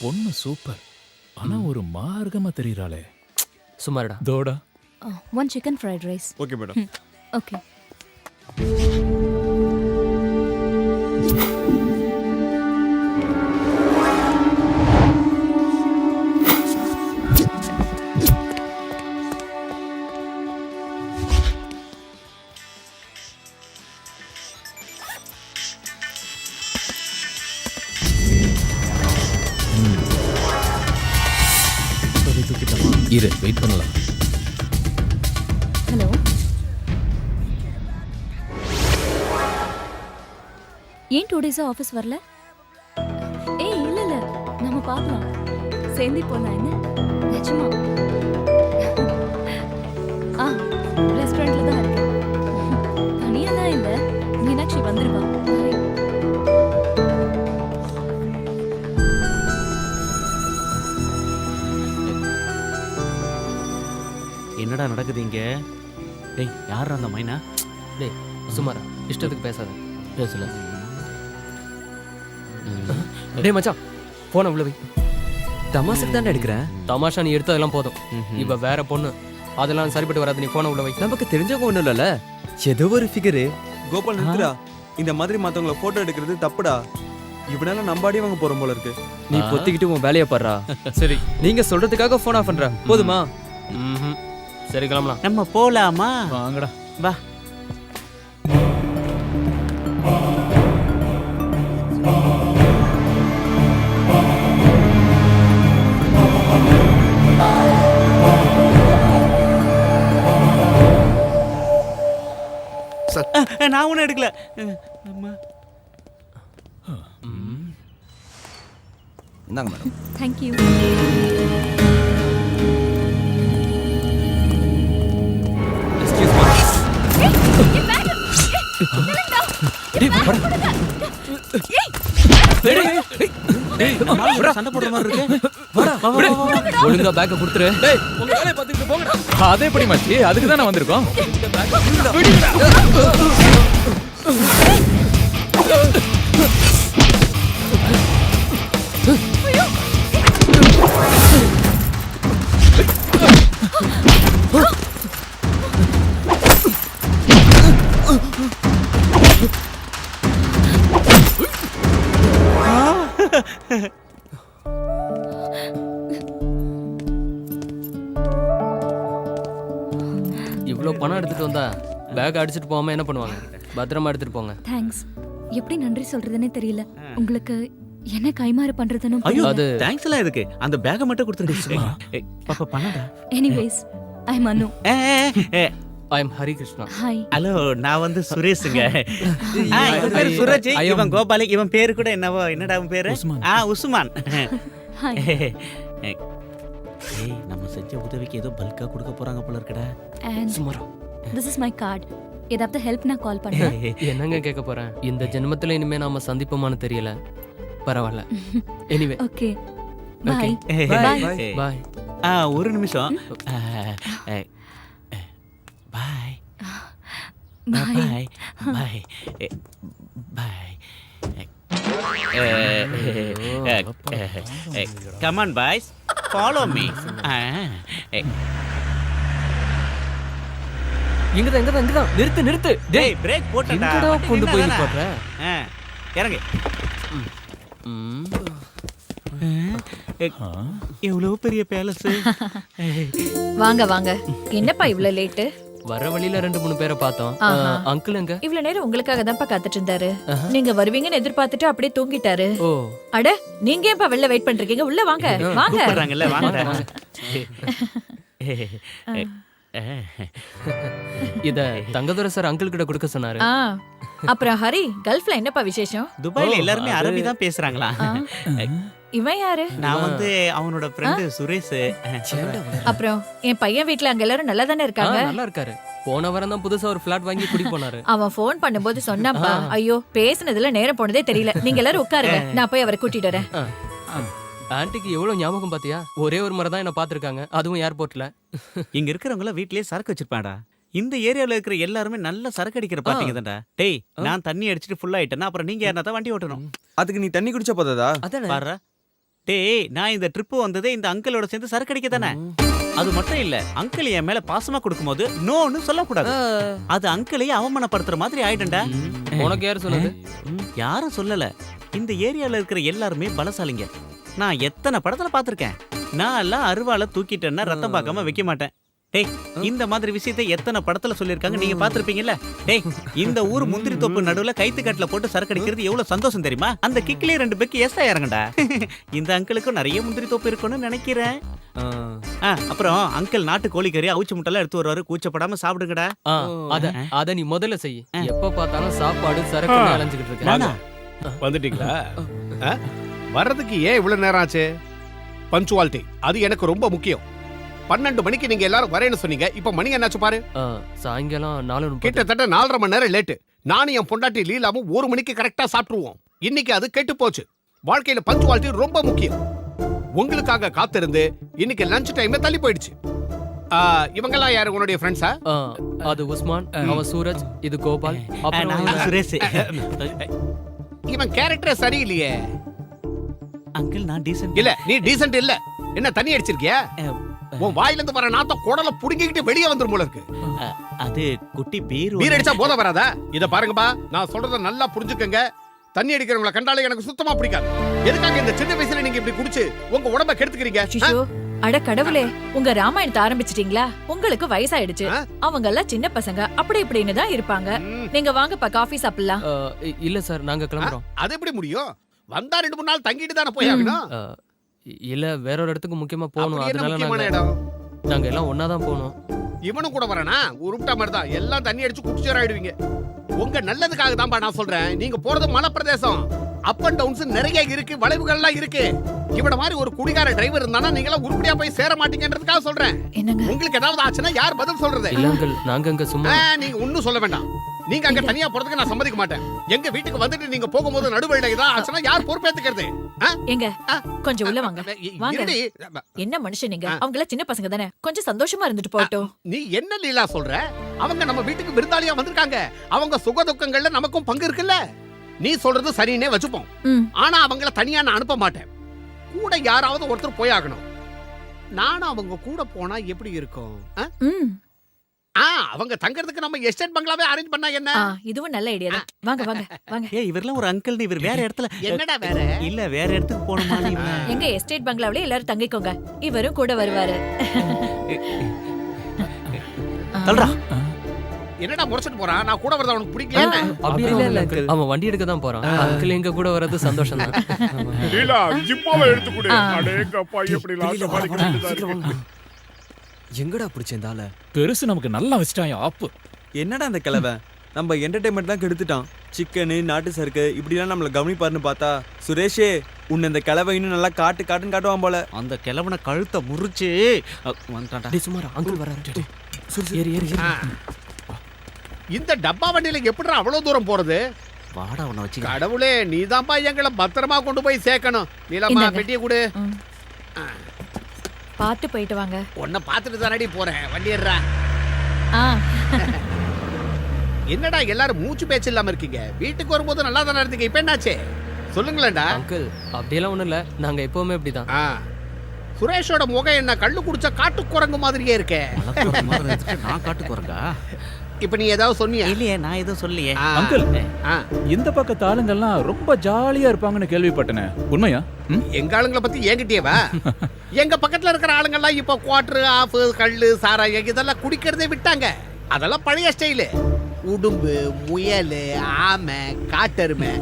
[SPEAKER 7] பொண்ணு சூப்பர். ஆனா ஒரு மார்க்கமா தெரியறாளே.
[SPEAKER 11] சுமாரடா.
[SPEAKER 7] தோடா.
[SPEAKER 3] 1 chicken fried rice.
[SPEAKER 5] Okay madam.
[SPEAKER 3] Okay.
[SPEAKER 1] இரு, வெயிட் பண்ணலாம்.
[SPEAKER 3] ஹலோ. ஏன் 2 days ஆஃபீஸ் வரல? ஏய் இல்ல இல்ல, நம்ம பார்க்கலாம். சேர்ந்து போலாம் என்ன? நிஜமா? ரெஸ்டாரண்ட்ல தான் இருக்கேன். தனியாலாம் இல்ல, மீனாட்சி வந்துருவா.
[SPEAKER 9] என்னடா நடக்குது இங்க? டேய், யாரா அந்த மைனா?
[SPEAKER 11] டேய் சுமாரா, இஷ்டத்துக்கு பேசாத. பேசல. டேய் மச்சான், போன உள்ள வை.
[SPEAKER 5] தமாசுக்கு தானே எடுக்கிறேன்.
[SPEAKER 11] தமாஷா நீ எடுத்ததெல்லாம் போதும். இவ வேற பொண்ணு, அதெல்லாம் சரிப்பட்டு வராது. நீ போன உள்ள வை.
[SPEAKER 5] நமக்கு தெரிஞ்சவங்க ஒண்ணும் இல்லல, ஏதோ ஒரு ஃபிகரு. கோபால் நிறுத்துடா. இந்த மாதிரி மத்தவங்கள போட்டோ எடுக்கிறது தப்புடா. இவனால நம்பாடி வாங்க போறோம் போல இருக்கு. நீ பொத்திக்கிட்டு உன் வேலையை பாடுறா.
[SPEAKER 11] சரி,
[SPEAKER 5] நீங்க சொல்றதுக்காக போன் ஆஃப் பண்ற போதுமா?
[SPEAKER 11] சரி கிளம்பலாம்.
[SPEAKER 9] நம்ம போலாமா?
[SPEAKER 7] வாங்கடா.
[SPEAKER 9] வா. நான் ஒன்றும் எடுக்கல. அம்மா.
[SPEAKER 12] இந்தாங்க மேடம்.
[SPEAKER 3] தேங்க்யூ.
[SPEAKER 9] சண்டை போடுற மாதிரி இருக்கு.
[SPEAKER 11] ஒழுங்கா பேக்க கொடுத்துரு.
[SPEAKER 1] உங்க வேலையை பார்த்துக்கிட்டு போங்கடா.
[SPEAKER 7] அதே எப்படி மச்சி, அதுக்கு தான் வந்திருக்கோம்.
[SPEAKER 11] இவ்வளோ பணம் எடுத்துட்டு வந்தா பேக் அடிச்சுட்டு போகாம என்ன பண்ணுவாங்க? பத்திரமா எடுத்துட்டு போங்க.
[SPEAKER 3] தேங்க்ஸ். எப்படி நன்றி சொல்றதுன்னே தெரியல. உங்களுக்கு என்ன கைமாறு பண்றதுன்னு
[SPEAKER 9] ஐயோ,
[SPEAKER 11] அது
[SPEAKER 9] தேங்க்ஸ் எல்லாம் எதுக்கு? அந்த பேக்கை மட்டும் கொடுத்துருங்க. பாப்பா பண்ணடா.
[SPEAKER 3] Anyways I am Anu.
[SPEAKER 11] I am Hari Krishna.
[SPEAKER 3] Hi.
[SPEAKER 9] Hello, நான் வந்து சுரேஷுங்க. இவன் பேரு சுரஜ், இவன் கோபாலிக், இவன் பேரு கூட என்னவோ, என்னடா உன் பேரு? உஸ்மான்.
[SPEAKER 3] ஹாய்.
[SPEAKER 9] ஏய், நம்ம செஞ்ச உதவிக்கு ஏதோ பல்கா கொடுக்க போறாங்க போல இருக்குடா.
[SPEAKER 3] And this is my card. ஏதாவது ஹெல்ப்னா கால் பண்ணுங்க.
[SPEAKER 11] என்னங்க கேட்க போறேன்? இந்த ஜென்மத்துல இனிமே நாம சந்திப்போமான்னு தெரியல. பரவாயில்ல. Anyway
[SPEAKER 3] okay.
[SPEAKER 11] Okay.
[SPEAKER 3] Bye.
[SPEAKER 11] Bye.
[SPEAKER 9] ஒரு நிமிஷம். பாய். பாய். பாய். பாய். Come on, boys. Follow me.
[SPEAKER 11] இங்கதான் நிறுத்து.
[SPEAKER 9] டேய், பிரேக் போட்டடா.
[SPEAKER 11] எங்கடா கொண்டு போய் நிப்பாட்ற?
[SPEAKER 9] இறங்கு. எவ்வளவு பெரிய பேலஸ்.
[SPEAKER 10] வாங்க வாங்க. என்னப்பா இவ்ளோ லேட்டு?
[SPEAKER 11] வர வழியில 2-3 பேரை பார்த்தோம். அங்கிள் எங்க?
[SPEAKER 10] இவ்ளோ நேரம் உங்களுக்காக தான்ப்பா காத்துட்டு இருந்தாரு. நீங்க வருவீங்கன்னு எதிர்பார்த்துட்டு அப்படியே தூங்கிட்டாரு.
[SPEAKER 11] ஓ,
[SPEAKER 10] அட, நீங்க ஏன்ப்பா வெளில வெயிட் பண்றீங்க? உள்ள வாங்க. வாங்க.
[SPEAKER 9] கூப்பிடுறாங்கல்ல, வாங்க.
[SPEAKER 11] இத தங்கதுரை சார் அங்கிள் கிட்ட கொடுக்க சொன்னாரு.
[SPEAKER 10] அப்புறம் ஹரி, கல்ஃப்ல என்னப்பா விசேஷம்?
[SPEAKER 9] துபாயில எல்லாருமே அரபி தான் பேசுறாங்களா?
[SPEAKER 10] இவன் யாரு?
[SPEAKER 9] நான் வந்து அவனோட ஃப்ரெண்ட் சுரேஷ்.
[SPEAKER 10] அப்புறம் என் பையன் வீட்ல அங்க எல்லாரும் நல்லா தானே இருக்காங்க?
[SPEAKER 11] நல்லா இருக்காரு. போன வாரம் தான் புதுசா ஒரு ஃபிளாட் வாங்கி குடி போனாரு.
[SPEAKER 10] அவன் ஃபோன் பண்ணும்போது சொன்னாப்பா. ஐயோ, பேசுனதுல நேரம் போனதே தெரியல. நீங்க எல்லாரும் உட்காருங்க, நான் போய் அவரை கூட்டிட்டு வரேன்.
[SPEAKER 11] ஆன்ட்டிக்கு எவ்வளவு ஞாபகம் பாத்தியா? ஒரே ஒரு முறை தான் என்ன பாத்துருக்காங்க, அதுவும் ஏர்போர்ட்ல.
[SPEAKER 9] இங்க இருக்கிறவங்க வீட்லயே சரக்கு வச்சிருப்பாடா. இந்த ஏரியால இருக்கிற எல்லாருமே நல்ல சரக்கு அடிக்கிற பாத்தீங்க தான்டா. டேய், நான் தண்ணி அடிச்சிட்டு ஃபுல் ஆயிட்டேன்னா அப்புறம் நீங்க யாரா தான் வண்டி ஓட்டணும்.
[SPEAKER 5] அதுக்கு நீ தண்ணி குடிச்சா போதாதா?
[SPEAKER 9] பாரு. டேய், நான் இந்த ட்ரிப் வந்ததே இந்த அங்கிளோட சேர்ந்து சரக்கு அடிக்க தானே. அது மட்டும் இல்ல, அங்கிள் என் மேல பாசமா கொடுக்கும்போது நோன்னு சொல்லக்கூடாது. அது அங்கிளையே அவமானப்படுத்துற மாதிரி ஆயிடும்டா.
[SPEAKER 11] உனக்கு யாரு சொன்னது?
[SPEAKER 9] யாரும் சொல்லல. இந்த ஏரியால இருக்கிற எல்லாருமே பலசாலிங்க. நான் எத்தனை படத்துல பாத்திருக்கேன். நான் எல்லாம் அருவால தூக்கிட்டேன்னா ரத்தம் பார்க்காம வைக்க மாட்டேன். டேய், இந்த மாதிரி விஷயத்தை எத்தனை படத்துல சொல்லிருக்காங்க, நீங்க பாத்திருப்பீங்கல்ல. டேய், இந்த ஊர் முந்திரி தோப்பு நடுவுல கைத்துக்கட்டுல போட்டு சரக்கு அடிக்கிறது எவ்வளவு சந்தோஷம் தெரியுமா? அந்த கிக்லயே 2 பெக்கு எஸ்டா இறங்கடா. இந்த அங்கிளுக்கும் நிறைய முந்திரி தோப்பு இருக்கும்னு நினைக்கிறேன். அப்புறம் அங்கிள் நாட்டு கோழிக்கறி அவிச்சு முட்டெல்லாம் எடுத்து வருவாரு. கூச்சப்படாம சாப்பிடுங்கடா.
[SPEAKER 11] அத நீ முதல்ல செய். எப்ப பார்த்தாலும் சாப்பாடு சரக்கு அலைஞ்சுக்கிட்டு இருக்க.
[SPEAKER 14] வந்துட்டீங்களா? வர்றதுக்கு ஏன் இவ்வளவு நேரம் ஆச்சு? பஞ்சுவாலிட்டி அது எனக்கு ரொம்ப முக்கியம். 12 மணிக்கு நீங்க எல்லாரும் வரேன்னு சொன்னீங்க. இப்ப மணி என்னாச்சு பாரு.
[SPEAKER 11] சாயங்காலம் 4:30.
[SPEAKER 14] கிட்டத்தட்ட 4.5 மணி நேரம் லேட்டு. நானும் என் பொண்டாட்டி லீலாவும் 1 மணிக்கு கரெக்டா சாப்பிட்டுருவோம். இன்னைக்கு அது கெட்டு போச்சு. வாழ்க்கையில பஞ்சுவாலிட்டி ரொம்ப முக்கியம். உங்களுக்காக காத்திருந்து இன்னைக்கு லஞ்ச் டைம் தள்ளி போயிடுச்சு. இவங்கெல்லாம் யாரு உன்னுடைய ஃப்ரெண்ட்ஸா?
[SPEAKER 11] அது உஸ்மான், அவன் சூரஜ், இது கோபால்,
[SPEAKER 9] அப்புறம் சுரேஷ்.
[SPEAKER 14] இவன் கேரக்டர் சரியில்லையே.
[SPEAKER 9] அங்கிள், நான் டீசன்ட்
[SPEAKER 14] இல்ல. நீ டீசன்ட் இல்ல. என்ன தண்ணி அடிச்சிருக்கியா? உன் வாயில இருந்து வர நாத்த குடல புடுங்கிக்கிட்டு வெளியே வந்துரும் போல இருக்கு.
[SPEAKER 9] அது குட்டி பீர்.
[SPEAKER 14] பீர் அடிச்சா போத வராதா? இத பாருங்கப்பா, நான் சொல்றத நல்லா புரிஞ்சுக்கங்க. தண்ணி அடிக்கிறவங்கள கண்டாலே எனக்கு சுத்தமா பிடிக்காது. எதுக்காக இந்த சின்ன வயசுல நீங்க இப்படி குடிச்சு உங்க உடம்ப கெடுத்துக்கிறீங்க?
[SPEAKER 10] அட கடவுளே, உங்க ராமாயணத்தை ஆரம்பிச்சிட்டீங்களா? உங்களுக்கு வயசாயிடுச்சு. அவங்க எல்லாம் சின்ன பசங்க, அப்படி இப்படின்னு தான் இருப்பாங்க. நீங்க வாங்கப்பா, காஃபி சாப்பிடலாம்.
[SPEAKER 11] இல்ல சார், நாங்க கிளம்புறோம்.
[SPEAKER 14] அது எப்படி முடியும்? வந்தா 2-3 நாள் தங்கிட்டு தானே போய் ஆகணும்.
[SPEAKER 11] இல்ல, வேற ஒரு இடத்துக்கு முக்கியமா போகணும். அதனால
[SPEAKER 14] முக்கியமான இடம்.
[SPEAKER 11] நாங்க எல்லாம் ஒன்னா தான் போனோம்.
[SPEAKER 20] இவனும் கூட வரனா உருப்பிட்ட மாதிரி தான் எல்லாம் தண்ணி அடிச்சு குடிச்சேராயிடுவீங்க. உங்க நல்லதுக்காக தான்பா நான் சொல்றேன். நீங்க போறது மலை பிரதேசம், அப் அண்ட் டவுன்ஸ் நிறைய இருக்கு, வளைவுகள்லாம் இருக்கு. இவட மாதிரி ஒரு குடிகார டிரைவர் இருந்தானா நீங்க உருப்படியா போய் சேர மாட்டீங்கன்றதுக்காக சொல்றேன். உங்களுக்கு ஏதாவது ஆச்சுன்னா யார் பதில் சொல்றது?
[SPEAKER 11] இல்ல அங்கிள், நாங்க அங்க சும்மா
[SPEAKER 20] நீங்க ஒன்னும் சொல்ல வேண்டாம். நீங்க அங்க தனியா போறதுக்கு நான் சம்மதிக்க மாட்டேன். எங்க வீட்டுக்கு வந்துட்டு நீங்க போகும்போது நடுவழியில ஏதாவது ஆச்சுன்னா யார் பொறுப்பேத்துக்கிறது?
[SPEAKER 10] எங்க கொஞ்சம் உள்ள வாங்க. வாங்க. என்ன மனுஷன் நீங்க? அவங்கள சின்ன பசங்க தானே, கொஞ்சம் சந்தோஷமா இருந்துட்டு போட்டோம்.
[SPEAKER 20] நீ என்ன லீலா சொல்ற? அவங்க நம்ம வீட்டுக்கு விருந்தாளியா வந்திருக்காங்க. அவங்க சுக துக்கங்கள்ல நமக்கும் பங்கு இருக்குல்ல. நீ சொல்றது சரின்னே வச்சுப்போம். ஆனா அவங்கள தனியா நான் அனுப்ப மாட்டேன். கூட யாராவது ஒருத்தர் போய் ஆகணும். நானும் அவங்க கூட போனா எப்படி இருக்கும்? அவங்க தங்கறதுக்கு நம்ம எஸ்டேட் பங்களாவே அரேஞ்ச் பண்ணா என்ன?
[SPEAKER 10] இதுவும் நல்ல ஐடியா தான். வாங்க வாங்க வாங்க.
[SPEAKER 9] ஏய், இவர்லாம் ஒரு அங்கிள், இவர் வேற இடத்துல.
[SPEAKER 20] என்னடா வேற?
[SPEAKER 9] இல்ல வேற இடத்துக்கு போணுமா நீ?
[SPEAKER 10] எங்க எஸ்டேட் பங்களாவிலே எல்லாரும் தங்கிக்கோங்க. இவரும் கூட வருவாரு.
[SPEAKER 9] தல்றா.
[SPEAKER 20] என்னடா முறைச்சிட்டு போறான்? நான் கூட வரத அவனுக்கு பிடிக்கல.
[SPEAKER 11] அப்படி இல்ல அங்கிள், அவன் வண்டி எடுக்க தான் போறான். அங்கிள் எங்க கூட வர்றது சந்தோஷம் தான்.
[SPEAKER 14] லீலா ஜிப்பாவை எடுத்து கொடு. அடேங்கப்பா எப்படி லாஸ்ட் பாலிக்கு
[SPEAKER 5] எங்கடா பிடிச்சேந்தால
[SPEAKER 7] பெருசு நமக்கு நல்லா வச்சிட்டான் ஆப்பு.
[SPEAKER 5] என்னடா அந்த கிழவை நம்ம என்டர்டைன்மெண்ட் தான் கெடுத்துட்டான். சிக்கனு நாட்டு சருக்கு இப்படிலாம் நம்மள கவனிப்பாருன்னு பார்த்தா சுரேஷே உன்னை இந்த கிழவை இன்னும் நல்லா காட்டுன்னு காட்டுவான் போல.
[SPEAKER 9] அந்த கிழவனை கழுத்தை முறிச்சு வந்துட்டான்டா.
[SPEAKER 11] டேய் சுமாரா, அங்கிள் வராரு. ஏறி ஏறி
[SPEAKER 20] இந்த டப்பா வண்டியில எப்படிடா அவ்வளவு தூரம் போறது?
[SPEAKER 9] வாடா உன்னை வச்சு.
[SPEAKER 20] கடவுளே, நீதான்ப்பா எங்களை பத்திரமா கொண்டு போய் சேர்க்கணும். நீலம்மா பெட்டியை கொடு.
[SPEAKER 10] பார்த்து போயிட்டு வாங்க.
[SPEAKER 20] உன்னை பார்த்துட்டு தானடி போறேன். வண்டி ஏறா. என்னடா எல்லாரும் மூச்சு பேச்சு இல்லாம இருக்கீங்க? வீட்டுக்கு வரும்போது நல்லா தானே இருந்தீங்க, இப்ப என்னாச்சு சொல்லுங்களேன்டா.
[SPEAKER 11] அங்கிள் அப்படியெல்லாம் ஒண்ணும் இல்ல, நாங்க எப்பவுமே இப்படிதான்.
[SPEAKER 20] சுரேஷோட முகம் என்ன கள்ளு குடிச்ச காட்டு குரங்கு மாதிரியே இருக்கே.
[SPEAKER 9] நான் காட்டு குரங்கா?
[SPEAKER 20] இப்ப நீ ஏதாவது சொன்னியா?
[SPEAKER 9] இல்லையே, நான் எதுவும் சொல்லியே.
[SPEAKER 7] அங்கிள், இந்த பக்கத்து ஆளுங்கெல்லாம் ரொம்ப ஜாலியா இருப்பாங்கன்னு கேள்விப்பட்டனே, உண்மையா?
[SPEAKER 20] எங்க ஆளுங்களை பத்தி என்கிட்டயேவா? எங்க பக்கத்துல இருக்கிற ஆளுங்கெல்லாம் இப்ப குவார்டர், ஆஃப், கள்ளு, சாராயம் இதெல்லாம் குடிக்கிறதே விட்டாங்க. அதெல்லாம் பழைய ஸ்டைலு. உடும்பு, முயல், ஆமை, காட்டெருமை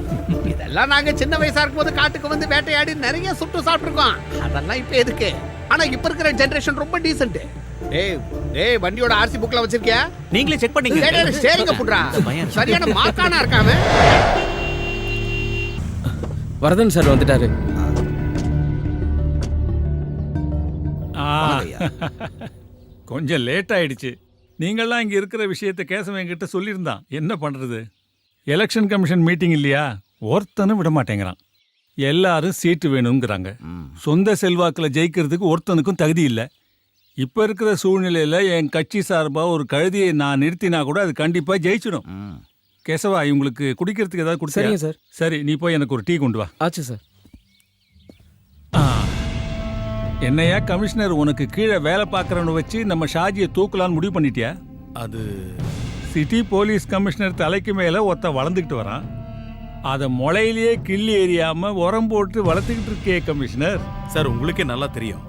[SPEAKER 20] இதெல்லாம் நாங்க சின்ன வயசா இருக்கும்போது காட்டுக்கு வந்து வேட்டையாடி நிறைய சுட்டு சாப்பிட்டுருக்கோம். அதெல்லாம் இப்ப எதுக்கு? ஆனா இப்ப இருக்கிற ஜெனரேஷன் ரொம்ப டீசென்ட். டேய் வண்டியோட ஆர்சி புக்ல வச்சிருக்கியா?
[SPEAKER 9] நீங்களே செக் பண்ணீங்க.
[SPEAKER 20] ஸ்டேரிங்க புட்றா. சரியான மார்க்கானா இருக்காம.
[SPEAKER 11] வரதன் சார் வந்துட்டாரு.
[SPEAKER 16] கொஞ்சம் லேட் ஆயிடுச்சு. நீங்கள்லாம் இங்கே இருக்கிற விஷயத்தை கேசவன் என்கிட்ட சொல்லியிருந்தான். என்ன பண்ணுறது? எலெக்ஷன் கமிஷன் மீட்டிங் இல்லையா, ஒருத்தனும் விட மாட்டேங்கிறான். எல்லாரும் சீட்டு வேணுங்கிறாங்க. சொந்த செல்வாக்கில் ஜெயிக்கிறதுக்கு ஒருத்தனுக்கும் தகுதி இல்லை. இப்போ இருக்கிற சூழ்நிலையில் என் கட்சி சார்பாக ஒரு கழுதியை நான் நிறுத்தினா கூட அது கண்டிப்பாக ஜெயிச்சிடும். கேசவா, இவங்களுக்கு குடிக்கிறதுக்கு ஏதாவது கொடுத்து?
[SPEAKER 11] சரிங்க சார்.
[SPEAKER 16] சரி, நீ போய் எனக்கு ஒரு டீ கொண்டு வா.
[SPEAKER 11] ஆச்சு சார்.
[SPEAKER 16] என்னையா கமிஷனர், உனக்கு கீழே வேலை பார்க்குறவனை வச்சு நம்ம ஷாஜியை தூக்கலான்னு முடிவு பண்ணிட்டியா?
[SPEAKER 13] அது
[SPEAKER 16] சிட்டி போலீஸ் கமிஷனர் தலைக்கு மேலே ஒருத்த வளர்ந்துக்கிட்டு வரான். அதை முளையிலேயே கிள்ளி எறியாமல் உரம் போட்டு வளர்த்துக்கிட்டு இருக்கே கமிஷனர்.
[SPEAKER 13] சார், உங்களுக்கே நல்லா தெரியும்,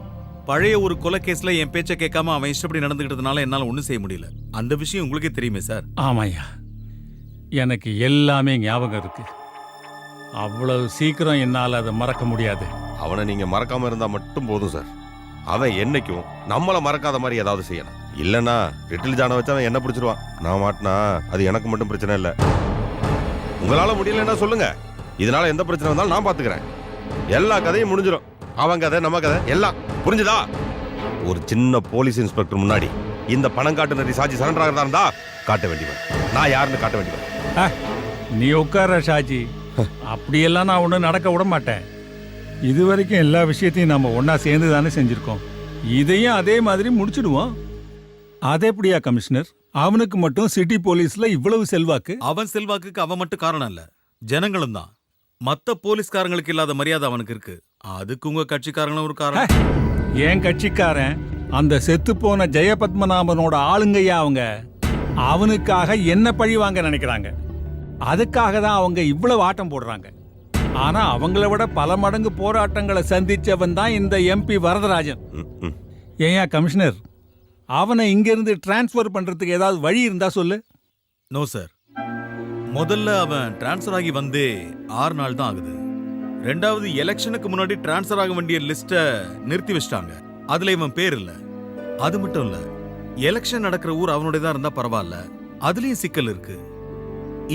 [SPEAKER 13] பழைய ஒரு கொலை கேஸ்ல என் பேச்சை கேட்காம அவன் இஷ்டப்படி நடந்துக்கிட்டதுனால என்னால ஒன்றும் செய்ய முடியல. அந்த விஷயம் உங்களுக்கே தெரியுமே சார்.
[SPEAKER 16] ஆமாய்யா, எனக்கு எல்லாமே ஞாபகம் இருக்கு. அவ்வளவு சீக்கிரம் என்னால் அதை மறக்க முடியாது.
[SPEAKER 2] அவனை நீங்க மறக்காம இருந்தா மட்டும் போதும் சார். அவன் என்னைக்கும் நம்மள மறக்காத மாதிரி ஏதாவது செய்யணும். இல்லைன்னா லிட்டில் ஜானை வச்சு அவன் என்ன பிடிச்சிருவான். நான் மாட்டினா அது எனக்கு மட்டும் பிரச்சனை இல்லை. உங்களால முடியலன்னா சொல்லுங்க, இதனால எந்த பிரச்சனை வந்தாலும் நான் பாத்துக்கிறேன். எல்லா கதையும் முடிஞ்சிடும். அவன் கதை, நம்ம கதை எல்லாம் புரிஞ்சுதா? ஒரு சின்ன போலீஸ் இன்ஸ்பெக்டர் முன்னாடி இந்த பணம் காட்டு நரி சாட்சி சரண்டர் ஆகிறதா இருந்தா காட்ட வேண்டியவன். நான் யாருன்னு காட்ட வேண்டியவன்.
[SPEAKER 16] நீ உட்கார ஷாஜி, அப்படியெல்லாம் நான் ஒன்றும் நடக்க விட மாட்டேன். இது வரைக்கும் எல்லா விஷயத்தையும் நம்ம ஒன்னா சேர்ந்து தானே செஞ்சிருக்கோம். இதையும் அதே மாதிரி முடிச்சிடுவோம். அது எப்படியா கமிஷனர்? அவனுக்கு மட்டும் சிட்டி போலீஸ்ல இவ்வளவு செல்வாக்கு?
[SPEAKER 13] அவன் செல்வாக்குக்கு அவன் மட்டும் காரணம் இல்ல, ஜனங்களும் தான். மத்த போலீஸ்காரங்களுக்கு இல்லாத மரியாதை அவனுக்கு இருக்கு. அதுக்கு உங்க கட்சிக்காரங்களும் ஒரு காரணம்.
[SPEAKER 16] என் கட்சிக்காரன் அந்த செத்து போன ஜெயபத்மநாபனோட ஆளுங்கய்யா. அவங்க அவனுக்காக என்ன பழி வாங்க நினைக்கிறாங்க. அதுக்காக தான் அவங்க இவ்வளவு ஆட்டம் போடுறாங்க. ஆனா அவங்கள விட பல மடங்கு போராட்டங்களை சந்திச்சவன் தான் இந்த எம்பி வரதராஜன். ஏயா கமிஷனர், அவனை இங்கிருந்து டிரான்ஸ்பர் பண்றதுக்கு ஏதாவது வழி இருந்தா சொல்லு.
[SPEAKER 13] நோ சார், முதல்ல அவன் டிரான்ஸ்பர் ஆகி வந்து 6 நாள் தான் ஆகுது. ரெண்டாவது, எலெக்ஷனுக்கு முன்னாடி டிரான்ஸ்பர் ஆக வேண்டிய லிஸ்ட நிறுத்தி வச்சிட்டாங்க. அதுல இவன் பேர் இல்ல. அது மட்டும் இல்ல, எலெக்ஷன் நடக்கிற ஊர் அவனுடைய தான் இருந்தா பரவாயில்ல, அதுலயும் சிக்கல் இருக்கு.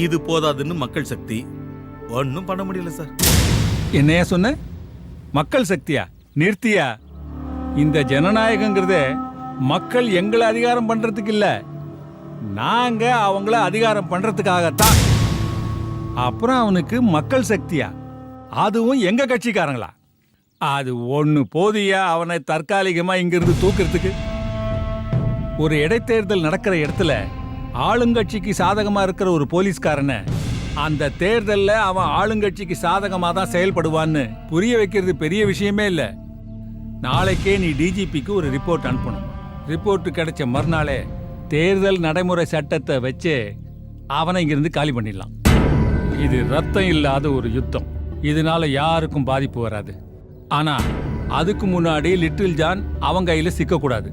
[SPEAKER 13] இது போதாதுன்னு மக்கள் சக்தி ஒன்னும் பண்ண முடியல சார்.
[SPEAKER 16] என்னையா சொன்ன? மக்கள் சக்தியா? நிறுத்தியா? இந்த ஜனநாயகங்கிறதே மக்கள் எங்களை அதிகாரம் பண்றதுக்கு இல்ல, நாங்க அவங்கள அதிகாரம் பண்றதுக்காகத்தான். அப்புறம் அவனுக்கு மக்கள் சக்தியா? அதுவும் எங்க கட்சிக்காரங்களா? அது ஒண்ணு போதியா அவனை தற்காலிகமா இங்கிருந்து தூக்கிறதுக்கு? ஒரு இடைத்தேர்தல் நடக்கிற இடத்துல ஆளுங்கட்சிக்கு சாதகமா இருக்கிற ஒரு போலீஸ்காரனை அந்த தேர்தல்ல அவன் ஆளுங்கட்சிக்கு சாதகமா தான் செயல்படுவான்னு புரிய வைக்கிறது பெரிய விஷயமே இல்ல. நாளைக்கே நீ டிஜிபிக்கு ஒரு ரிப்போர்ட் அனுப்பணும். ரிப்போர்ட் கிடைச்ச மறுநாளே தேர்தல் நடைமுறை சட்டத்தை வச்சு அவனை இங்கிருந்து காலி பண்ணிடலாம். இது ரத்தம் இல்லாத ஒரு யுத்தம். இதனால யாருக்கும் பாதிப்பு வராது. ஆனா அதுக்கு முன்னாடி லிட்டில் ஜான் அவங்க கையில சிக்கக்கூடாது.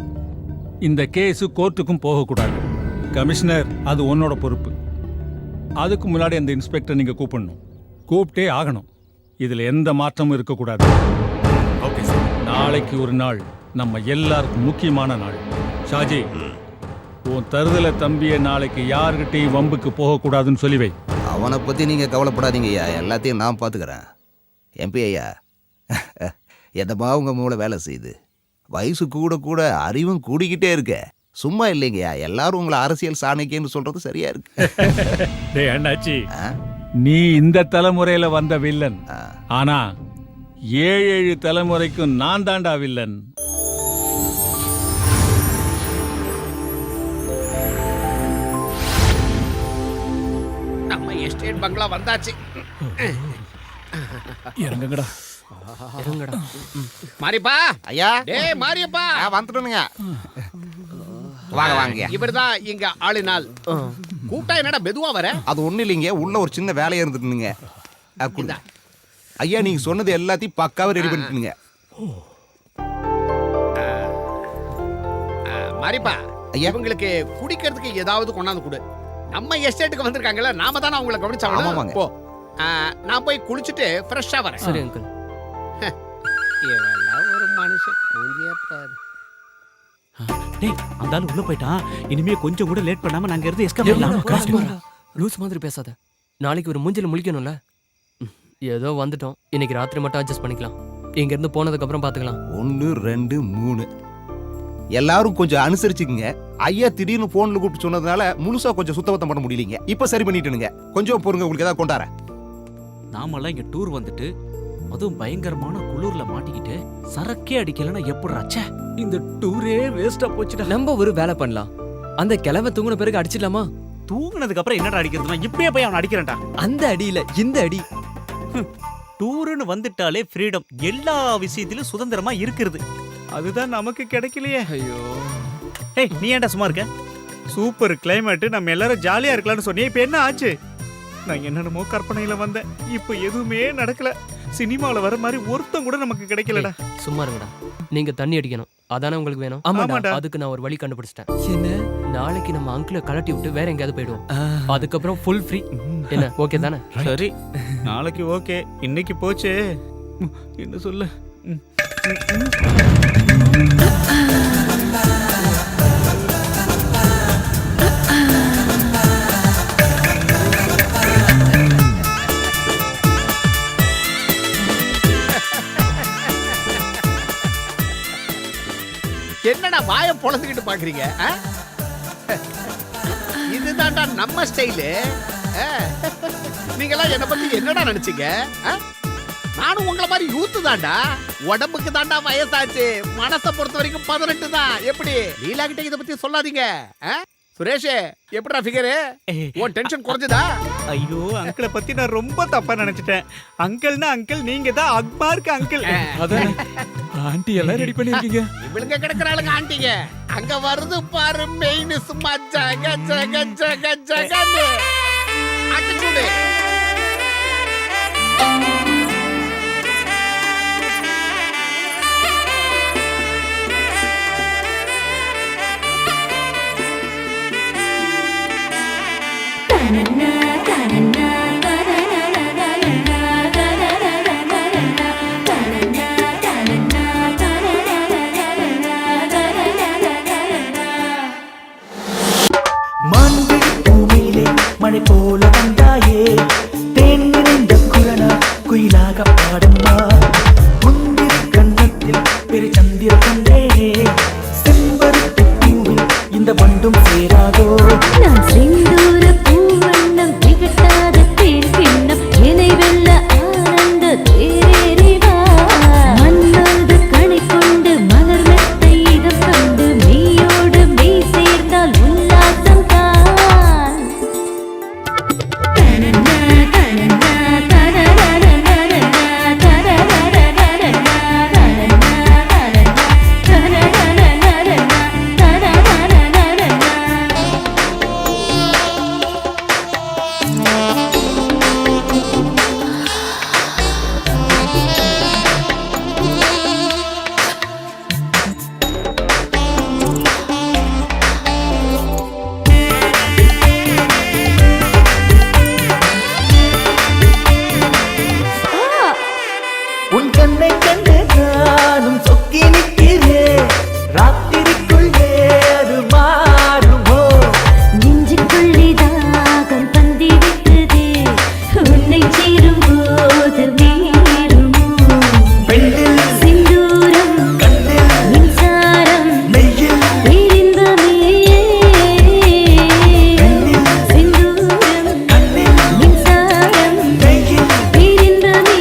[SPEAKER 16] இந்த கேஸு கோர்ட்டுக்கும் போகக்கூடாது. கமிஷனர், அது உன்னோட பொறுப்பு. அதுக்கு முன்னாடி அந்த இன்ஸ்பெக்டர் நீங்க கூப்பிடணும், கூப்பிட்டே ஆகணும். இதுல எந்த மாற்றமும் இருக்கக்கூடாது. Okay sir. நாளைக்கு ஒரு நாள் நம்ம எல்லாருக்கும் முக்கியமான நாள். ஷாஜி, உன் தருதல தம்பிய நாளைக்கு யாருக்கிட்டையும் வம்புக்கு போகக்கூடாதுன்னு சொல்லி வை.
[SPEAKER 12] அவனை பத்தி நீங்க கவலைப்படாதீங்க ஐயா, எல்லாத்தையும் நான் பாத்துக்கிறேன். எம்பி ஐயா, எதமா உங்க மூளை வேலை செய்யுது. வயசு கூட கூட அறிவும் கூடிக்கிட்டே இருக்க. சும்மா இல்லைங்கய்யா, எல்லாரும் உங்களை அரசியல் சாணக்கியன்னு சொல்றது சரியா இருக்கு.
[SPEAKER 16] டேய் அண்ணாச்சி, நீ இந்த தலைமுறையில வந்த வில்லன். ஆனா 7 தலைமுறைக்கும் நான் தாண்டா வில்லன்.
[SPEAKER 20] நம்ம எஸ்டேட் பங்களா வந்தாச்சு.
[SPEAKER 7] இறங்குங்கடா.
[SPEAKER 11] இறங்குங்கடா.
[SPEAKER 20] மாரியப்பா
[SPEAKER 12] ஐயா.
[SPEAKER 20] டேய் மாரியப்பா,
[SPEAKER 12] வந்துட்டேனுங்க. வாங்க வாங்க.
[SPEAKER 20] இவர்தான் இங்க ஆளினால். கூட்டா என்னடா மெதுவா வர?
[SPEAKER 12] அது ஒண்ணு இல்லைங்க, உள்ள ஒரு சின்ன வேலையா இருந்துட்டுங்க. ஐயா, நீங்க சொன்னது எல்லாத்தையும் பக்காவா ரெடி பண்ணிட்டுங்க.
[SPEAKER 20] மாரியப்பா, இவங்களுக்கு குடிக்கிறதுக்கு ஏதாவது கொண்டாந்து கொடு. நம்ம எஸ்டேட்டுக்கு வந்திருக்காங்கல்ல, நாம தானே அவங்களை கவனிச்சாங்க. போ, நான் போய் குளிச்சுட்டு ஃப்ரெஷ்ஷா வரேன்.
[SPEAKER 11] சரி அங்கிள்.
[SPEAKER 20] இவெல்லாம் ஒரு மனுஷன்.
[SPEAKER 9] டேய், அந்த ஆளு உள்ள போயிட்டான். இனிமே கொஞ்சம் கூட லேட் பண்ணாம நாங்க இருந்து எஸ்கேப் பண்ணலாம்.
[SPEAKER 11] லூஸ் மாதிரி பேசாத. நாளைக்கு ஒரு மூஞ்சில முழிக்கணும்ல. ஏதோ வந்துட்டோம், இன்னைக்கு ராத்திரி மட்டும் அட்ஜஸ்ட் பண்ணிக்கலாம். இங்க இருந்து போனதுக்கு அப்புறம் பாத்துக்கலாம்.
[SPEAKER 12] 1 2 3 எல்லாரும் கொஞ்சம் அனுசரிச்சுக்குங்க. ஐயா திடீர்னு போன்ல கூப்பிட்டு சொன்னதுனால முழுசா கொஞ்சம் சுத்தபத்தம் பண்ண முடியலீங்க. இப்ப சரி பண்ணிட்டுனுங்க. கொஞ்சம் பொறுங்க, உங்களுக்கு ஏதாவது கொண்டார.
[SPEAKER 9] நாமெல்லாம் இங்க டூர் வந்துட்டு அதுவும் பயங்கரமான குளூர்ல மாட்டிக்கிட்டு சரக்கே அடிக்கலன்னா எப்படிராச்சே? இந்த டூரே வேஸ்டா போச்சுடா.
[SPEAKER 11] நம்ம ஒரு வேலை பண்ணலாம். அந்த கிழவை தூங்குன பிறகு அடிச்சிடலாமா?
[SPEAKER 9] தூங்குனதுக்கு அப்புறம் என்னடா அடிக்கிறதுனா? இப்பயே போய் அவனை அடிக்கிறேன்டா.
[SPEAKER 11] அந்த அடியில இந்த அடி.
[SPEAKER 9] டூருன்னு வந்துட்டாலே ஃப்ரீடம், எல்லா விஷயத்திலும் சுதந்திரமா இருக்கிறது. அதுதான் நமக்கு கிடைக்கலையே.
[SPEAKER 11] ஐயோ.
[SPEAKER 9] டேய், நீ ஏன்டா சும்மா இருக்க? சூப்பர் கிளைமேட், நம்ம எல்லாரும் ஜாலியா இருக்கலாம்னு சொன்னே. இப்ப என்ன ஆச்சு? நான் என்னென்னமோ கற்பனையில வந்தேன், இப்ப எதுவுமே நடக்கல. சினிமால வர மாதிரி ஒருத்தம் கூட நமக்கு கிடைக்கலடா.
[SPEAKER 11] சும்மா இருங்கடா. நீங்க தண்ணி அடிக்கணும், அதானே உங்களுக்கு வேணும்?
[SPEAKER 9] ஆமாடா.
[SPEAKER 11] அதுக்கு நான் ஒரு வழி கண்டுபிடிச்சிட்டேன். என்ன? நாளைக்கு நம்ம அங்கிளை கலட்டி விட்டு வேற எங்கேயாவது போயிடுவோம். அதுக்கப்புறம் ஃபுல் ஃப்ரீ. என்ன, ஓகே தானே?
[SPEAKER 9] சரி, நாளைக்கு ஓகே. இன்னைக்கு போச்சு, என்ன சொல்ல?
[SPEAKER 20] என்னடா வாயை பொளந்துக்கிட்டு பாக்குறீங்க? இதுதான்டா நம்ம ஸ்டைலு. நீங்களாம் என்ன பத்தி என்னடா நினைச்சீங்க? நானும் உங்களை மாதிரி யூத்து தான்டா. உடம்புக்கு தாண்டா வயசாச்சு, மனசை பொறுத்த வரைக்கும் 18 தான். எப்படி லீலா கிட்ட இதை பத்தி சொல்லாதீங்க. சுரேஷ், எப்படிடா ஃபிகரு? உன் டென்ஷன் குறைஞ்சதா?
[SPEAKER 9] ஐயோ, அங்கிளை பத்தி நான் ரொம்ப தப்பா நினைச்சிட்டேன். அங்கிள்னா அங்கிள், நீங்க தான் அக்மார்க்கு அங்கிள்.
[SPEAKER 7] அதான் ஆண்டி எல்லாம் ரெடி பண்ணிருக்கீங்க.
[SPEAKER 20] இவளுங்க கிடக்குறாளுங்க ஆண்டிங்க. அங்க வருது பாரு மெயின், சும்மா ஜக ஜக ஜக ஜகன்னு அடிச்சுடு.
[SPEAKER 19] பாடம்மா முந்திரி கண்ணத்தில் பெரு சந்திர கண்டே செம்பருத்தி பூவில் இந்த வண்டும் சேராதோ
[SPEAKER 3] நான் செந்தூர பூவண்ணம் திகட்டாத தேன் கிண்ணம் இணை வெல்ல ஆனந்த தேரேறிவா மன்னாத கணை கொண்டு மலர் மெத்தை இதம் கண்டு மெய்யோடு மெய் சேர்ந்தால் உல்லாசம் தான் தனனா தனனா தனனா
[SPEAKER 19] உன் கண்ணை கண்டு நானும் சொக்கி நிற்கிறேன் ராத்திரிக்குள்ளே அது மாறுமோ
[SPEAKER 3] நெஞ்சுக்குள்ளே தாகம் பந்தி விட்டதே உன்னை சேரும் போது நேருமோ
[SPEAKER 19] பெண்ணில்
[SPEAKER 3] சிந்தூரம்
[SPEAKER 19] கண்ணில்
[SPEAKER 3] மின்சாரம்
[SPEAKER 19] மெய்யில்
[SPEAKER 3] பேரின்பமே சிந்தூரம்
[SPEAKER 19] கண்ணில்
[SPEAKER 3] மின்சாரம்
[SPEAKER 19] மெய்யில்
[SPEAKER 3] பேரின்பமே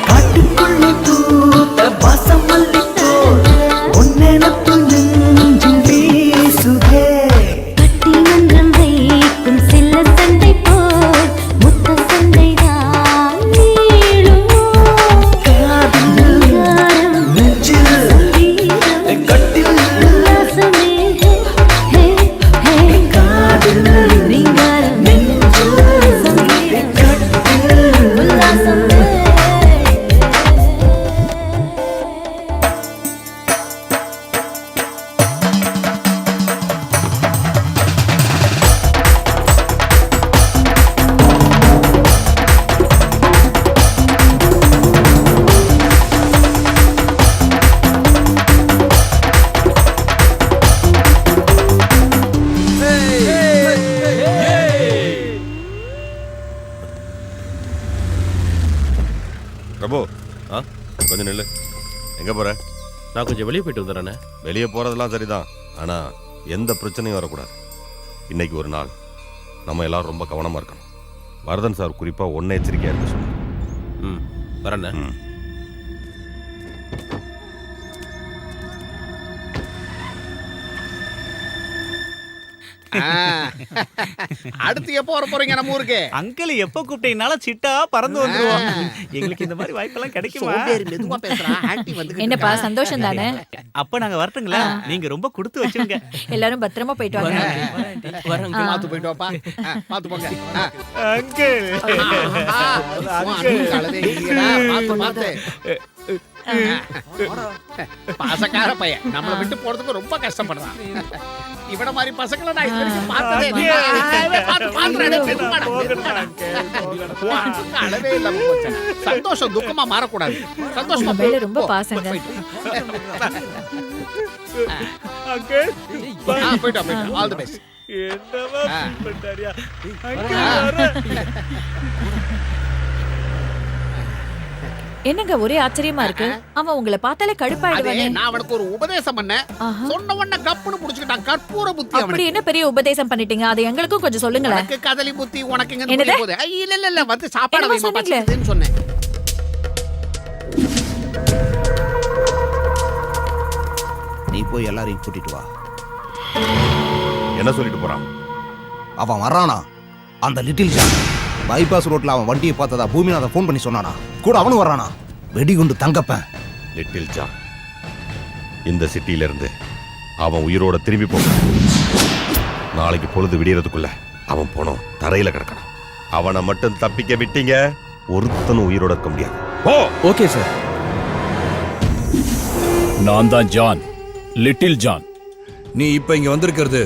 [SPEAKER 19] காட்டுக்குள்ளே பூத்த வாசம் மல்லித்தோல் உன்னெனப்பு நெஞ்சில் வீசுதே
[SPEAKER 3] பட்டிமன்றம் வைக்கும் செல்ல சண்டை போல் முத்த சண்டைதான் நீளுமோ
[SPEAKER 19] காதில் நெஞ்சில் கட்டில்
[SPEAKER 3] உல்லாசமே ஹே ஹே
[SPEAKER 19] காதில்
[SPEAKER 3] ரீங்காரம்
[SPEAKER 19] நெஞ்சில் கட்டில்
[SPEAKER 3] உல்லாசமே
[SPEAKER 2] பிரபு கொஞ்சம் நில்லு. எங்க போற?
[SPEAKER 17] நான் கொஞ்சம் வெளியே போயிட்டு வந்துடுறேண்ணே.
[SPEAKER 2] வெளியே போறதெல்லாம் சரிதான், ஆனா எந்த பிரச்சனையும் வரக்கூடாது. இன்னைக்கு ஒரு நாள் நம்ம எல்லாரும் ரொம்ப கவனமா இருக்கணும். வரதன் சார் குறிப்பா ஒன்ன எச்சரிக்கையா இருக்க சொன்னார்.
[SPEAKER 17] வரேண்ணே.
[SPEAKER 20] அடுத்து எப்போ வர போறீங்க நம்ம ஊருக்கு?
[SPEAKER 9] அங்கிள் எப்ப கூப்பிட்டீங்கனாலும் சிட்டா பறந்து வந்துருவோம். எங்களுக்கு இந்த மாதிரி வாய்ப்பெல்லாம் கிடைக்குமா?
[SPEAKER 20] சோம்பேறி மெதுவா பேசுறா. ஆன்ட்டி வந்து
[SPEAKER 10] என்னப்பா சந்தோஷம் தானே?
[SPEAKER 9] அப்ப நாங்க வரட்டுங்களா? நீங்க ரொம்ப கொடுத்து வச்சுங்க.
[SPEAKER 10] எல்லாரும் பத்திரமா போயிட்டு வாங்க.
[SPEAKER 20] பார்த்து போயிட்டு வாப்பா. பார்த்து போங்க.
[SPEAKER 9] அங்கிள்
[SPEAKER 20] பார்த்து பார்த்து. பாசக்கார பையன் நம்மளை விட்டு போறதுக்கு ரொம்ப கஷ்டப்படுறான். இவட மாதிரி பசங்களை நான் இது வரைக்கும் பார்த்ததே இல்லை. அளவே இல்லாம போச்சு. சந்தோஷம் துக்கமா மாறக்கூடாது. சந்தோஷமா
[SPEAKER 10] மேல ரொம்ப பாசங்க.
[SPEAKER 20] போயிட்டு ஆல் தி பெஸ்ட்.
[SPEAKER 10] என்னங்க ஒரே ஆச்சரியமா இருக்கு. அவன் உங்களை பார்த்தாலே கடுப்பாயிடுவானே.
[SPEAKER 20] நான் அவனுக்கு ஒரு உபதேசம் பண்ணேன். சொன்ன உடனே கப்புன்னு புடிச்சுக்கிட்டான். கற்பூர புத்தி அவனுக்கு.
[SPEAKER 10] அப்படி என்ன பெரிய உபதேசம் பண்ணிட்டீங்க? அது எங்களுக்கும் கொஞ்சம் சொல்லுங்களேன்.
[SPEAKER 20] எனக்கு கதலி புத்தி, உனக்கு எங்க
[SPEAKER 10] என்னது?
[SPEAKER 20] புத்தி போகுது? இல்ல இல்ல வந்து சாப்பாடு
[SPEAKER 10] என்னமோ
[SPEAKER 20] வைமா
[SPEAKER 10] சொன்னீங்களே.
[SPEAKER 20] பச்சிதுன்னு சொன்னேன்.
[SPEAKER 12] நீ போய் எல்லாரையும் கூட்டிட்டு வா.
[SPEAKER 2] என்ன சொல்லிட்டு போறான்?
[SPEAKER 12] அவன் வர்றானா? அந்த லிட்டில் ஜான் பைபாஸ் ரோட்ல அவன் வண்டியை பார்த்ததா பூமிநாத ஃபோன் பண்ணி சொன்னானா? கூட அவனும் வர்றானா? வெடிகுண்டு தங்கப்பேன்.
[SPEAKER 2] லிட்டில் ஜான் இந்த சிட்டியில இருந்து அவன் உயிரோட திரும்பி போக நாளைக்கு பொழுது விடியறதுக்குள்ள அவன் போனோம் தரையில கிடக்கணும். அவனை மட்டும் தப்பிக்க விட்டீங்க, ஒருத்தனும் உயிரோட இருக்க முடியாது. போ.
[SPEAKER 7] Okay sir. நான் தான் ஜான், லிட்டில் ஜான்.
[SPEAKER 8] நீ இப்ப இங்க வந்திருக்கிறது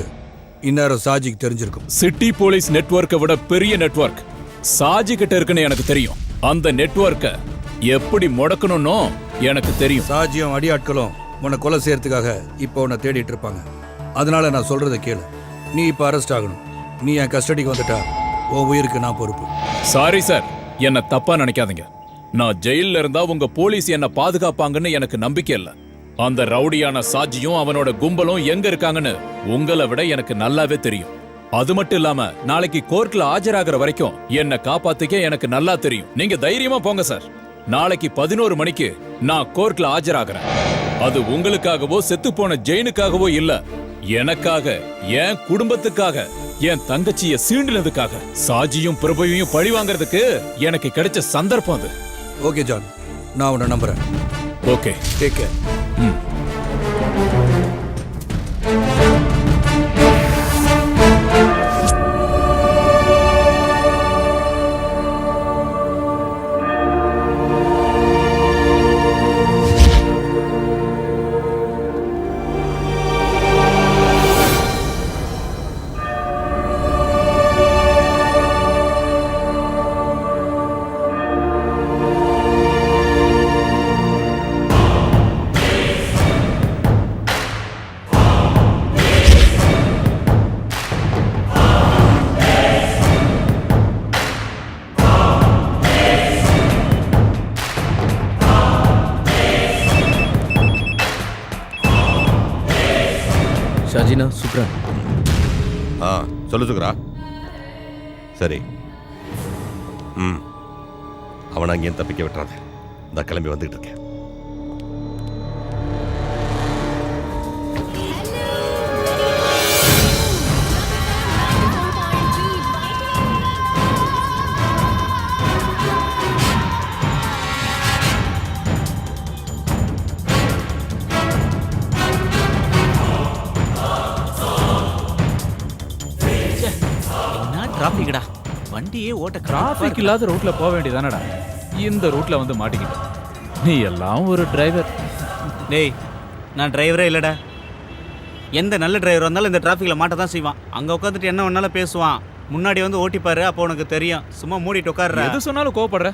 [SPEAKER 8] இந்நேரம் சாஜிக்கு தெரிஞ்சிருக்கும்.
[SPEAKER 7] சிட்டி போலீஸ் நெட்வொர்க்கை விட பெரிய நெட்வொர்க் சாஜி கிட்ட இருக்குன்னு எனக்கு தெரியும். அந்த நெட்வொர்க்கை எப்படி முடக்கணும்னு எனக்கு தெரியும்.
[SPEAKER 8] சாஜியும் அடியாட்களும் உன்னை கொலை செய்யறதுக்காக இப்போ உன்னை தேடிட்டு இருப்பாங்க. அதனால நான் சொல்றதை கேளு. நீ இப்போ அரெஸ்ட் ஆகணும். நீ என் கஸ்டடிக்கு வந்துட்டா உன் உயிருக்கு நான் பொறுப்பு.
[SPEAKER 7] சாரி சார், என்ன தப்பா நினைக்காதீங்க. நான் ஜெயில்ல இருந்தா உங்க போலீஸ் என்ன பாதுகாப்பாங்கன்னு எனக்கு நம்பிக்கை இல்ல. அந்த ரவுடியான சாஜியும் அவனோட கும்பலும் எங்க இருக்காங்கன்னு உங்களை விட எனக்கு நல்லாவே தெரியும். அது மட்டும் இல்லாம நாளைக்கு கோர்ட்ல ஆஜராகிற வரைக்கும் என்ன காப்பாத்திக்க எனக்கு நல்லா தெரியும். நீங்க தைரியமா போங்க சார். நாளைக்கு 11 மணிக்கு நான் கோர்ட்ல ஆஜராகிறேன். அது உங்களுக்காகவோ செத்து போன ஜெயினுக்காகவோ இல்ல, எனக்காக, என் குடும்பத்துக்காக, என் தங்கச்சிய சீண்டினதுக்காக. சாஜியும் பிரபுவையும் பழி வாங்குறதுக்கு எனக்கு கிடைச்ச சந்தர்ப்பம் அது.
[SPEAKER 8] ஓகே ஜான், நான் உன்னை நம்புறேன்.
[SPEAKER 7] Okay,
[SPEAKER 8] take care.
[SPEAKER 1] Shajina, Sukra.
[SPEAKER 2] சொல்லு சுக்ரா. சரி. அவனை அங்கேயும் தப்பிக்க விட்டுறாத. இந்த கிளம்பி வந்துட்டு இருக்கேன்.
[SPEAKER 9] டிராஃபிக்டா, வண்டியே ஓட்ட.
[SPEAKER 7] டிராஃபிக் இல்லாத ரூட்ல போக வேண்டியதானடா. இந்த ரூட்ல வந்து மாட்டிக்கிட்ட. நீ எல்லாம் ஒரு டிரைவர்.
[SPEAKER 9] டேய், நான் டிரைவரே இல்லடா. எந்த நல்ல டிரைவர் வந்தாலும் இந்த டிராஃபிக்ல மாட்ட தான் செய்வான். அங்க உட்காந்துட்டு என்ன வேணாலும் பேசுவான். முன்னாடி வந்து ஓட்டிப்பாரு, அப்போ உனக்கு தெரியும். சும்மா மூடிட்டு உட்கார்ற.
[SPEAKER 7] எது சொன்னாலும் கோவப்படுற.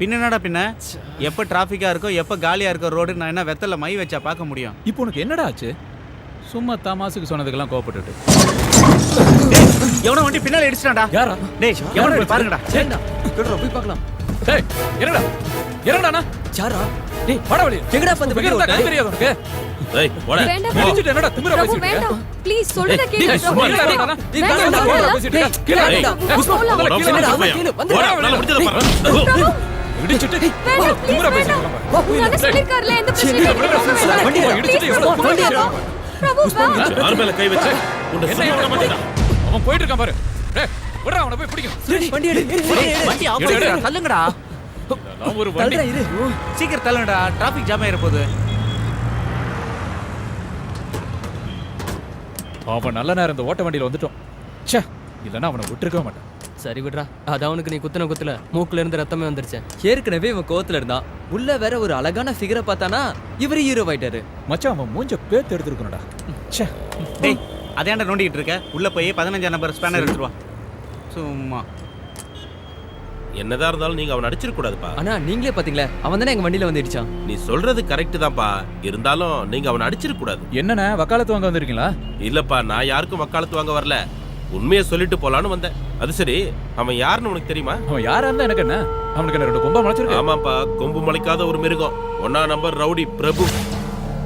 [SPEAKER 9] பின்ன என்னடா பின்ன? எப்போ டிராஃபிக்கா இருக்கோ, எப்போ காலியா இருக்கோ ரோடு, நான் என்ன வெத்தல மை வச்சா பார்க்க முடியும்?
[SPEAKER 7] இப்போ உனக்கு என்னடா ஆச்சு? சும்மா தமாசுக்கு சொன்னதுக்கெல்லாம் கோவப்பட்டுட்டு.
[SPEAKER 9] எவனோ வண்டி பின்னால இடிச்சிட்டான்டா.
[SPEAKER 7] யாரா?
[SPEAKER 9] டேய், எவனோ பாருங்கடா.
[SPEAKER 11] சரிடா, போய் பார்க்கலாம்.
[SPEAKER 7] டேய், என்னடா? என்னடானா?
[SPEAKER 11] சாரா,
[SPEAKER 7] டேய், வாடா வெளிய.
[SPEAKER 11] எங்கடா வந்து
[SPEAKER 7] பக்கத்துல கை தெரியாது உனக்கு?
[SPEAKER 17] டேய், போடா.
[SPEAKER 7] இடிச்சிட்டு என்னடா திமிரா
[SPEAKER 4] பிரபு
[SPEAKER 7] பேசிட்டு?
[SPEAKER 4] வேண்டாம், ப்ளீஸ் சொல்றத கேளு.
[SPEAKER 7] டேய், சும்மா இருடா.
[SPEAKER 4] வேண்டாம்,
[SPEAKER 7] பேசிட்டு. கீழ
[SPEAKER 17] டேய்,
[SPEAKER 7] இடிச்சிட்டு
[SPEAKER 4] வேண்டாம்,
[SPEAKER 7] திமிரா
[SPEAKER 4] ப்ளீஸ்
[SPEAKER 7] பேசிட்டு.
[SPEAKER 4] வேண்டாம். நான் சொல்லிருக்கார்ல, எந்த பிரச்சனையும் இல்ல.
[SPEAKER 7] வண்டி இடிச்சிட்டு எவ்வளவு
[SPEAKER 4] பிரபு வா.
[SPEAKER 17] யார் மேல கை வச்சு உன்னை சும்மா விட மாட்டேடா.
[SPEAKER 7] அவன் போயிட்டு இருக்கான் பாரு. டேய், விடுடா, அவனை போய் பிடிக்கும்.
[SPEAKER 11] வண்டி எடு.
[SPEAKER 9] வண்டி ஆஃப் பண்ணுடா, தள்ளுங்கடா.
[SPEAKER 7] நான் ஒரு வண்டி.
[SPEAKER 9] சீக்கிரம் தள்ளுங்கடா, டிராஃபிக் ஜாம் ஆயிர போகுது.
[SPEAKER 7] அவன் நல்ல நேரம் இந்த ஓட்ட வண்டியில வந்துட்டோம். ச்சே, இல்லைன்னா அவனை விட்டுருக்க மாட்டான்.
[SPEAKER 11] சரி விடுறா, அது அவனுக்கு நீ குத்துன குத்துல மூக்குல இருந்து ரத்தமே வந்துருச்சு. ஏற்கனவே இவன் கோவத்துல இருந்தான். உள்ள வேற ஒரு அழகான ஃபிகரை பார்த்தானா இவரு ஹீரோ ஆயிட்டாரு.
[SPEAKER 7] மச்சான், அவன் மூஞ்ச பேத்து எடுத்துருக்கணும்டா. ச்சே.
[SPEAKER 9] டேய், அதேண்டா நோண்டிட்டு இருக்க. உள்ள போய் 15 நம்பர் ஸ்பேனர் எடுத்துருவா. சும்மா
[SPEAKER 17] என்னதான் இருந்தாலும் நீங்க அவன் அடிச்சிருக்க கூடாதுப்பா.
[SPEAKER 11] ஆனா நீங்களே பாத்தீங்களா, அவன் தானே எங்க வண்டியில வந்து இடிச்சான்.
[SPEAKER 17] நீ சொல்றது கரெக்ட் தான்ப்பா. இருந்தாலும் நீங்க அவன் அடிச்சிருக்க கூடாது.
[SPEAKER 7] என்னண்ணே, வக்காலத்து வாங்க வந்திருக்கீங்களா?
[SPEAKER 17] இல்லப்பா, நான் யாருக்கும் வக்காலத்து வாங்க வரல. உண்மையை சொல்லிட்டு போலான்னு வந்தேன். அது சரி, அவன் யாருன்னு உனக்கு தெரியுமா?
[SPEAKER 7] அவன் யாரா இருந்தா எனக்கு என்ன? அவனுக்கு என்ன 2 கொம்பா முளைச்சிருக்கு?
[SPEAKER 17] ஆமாப்பா, கொம்பு முளைக்காத ஒரு மிருகம். 1 நம்பர் ரவுடி பிரபு.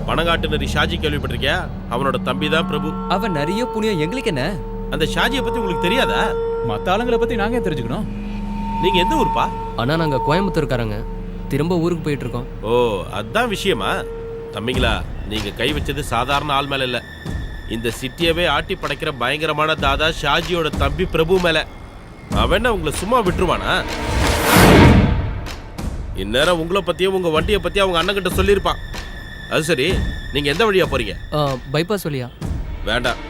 [SPEAKER 17] பணங்காட்டு நரி ஷாஜி கேள்விப்பட்டிருக்கியா? அவனோட தம்பி தான் பிரபு.
[SPEAKER 11] அவன் நிறைய புண்ணியம், எங்களுக்கு என்ன?
[SPEAKER 17] அந்த ஷாஜியை பத்தி உங்களுக்கு தெரியாதா?
[SPEAKER 7] மத்த ஆளுங்களை பத்தி நாங்க ஏன் தெரிஞ்சுக்கணும்?
[SPEAKER 17] நீங்க எந்த ஊர்ப்பா?
[SPEAKER 11] ஆனா நாங்க கோயம்புத்தூர்காரங்க. திரும்ப ஊருக்கு போயிட்டு இருக்கோம்.
[SPEAKER 17] ஓ, அதான் விஷயமா? தம்பிங்களா, நீங்க கை வச்சது சாதாரண ஆள் மேல இல்ல. இந்த சிட்டியவே ஆட்டி படைக்கிற பயங்கரமான தாதா ஷாஜியோட தம்பி பிரபு மேல. அவன் உங்களை சும்மா விட்டுருவானா? இந்நேரம் உங்களை பத்தியும் உங்க வண்டியை பத்தி அவங்க அண்ணன் கிட்ட சொல்லியிருப்பான். அது சரி, நீங்க எந்த வழியா போறீங்க?
[SPEAKER 11] பைபாஸ் வழியா?
[SPEAKER 17] வேண்டாம்,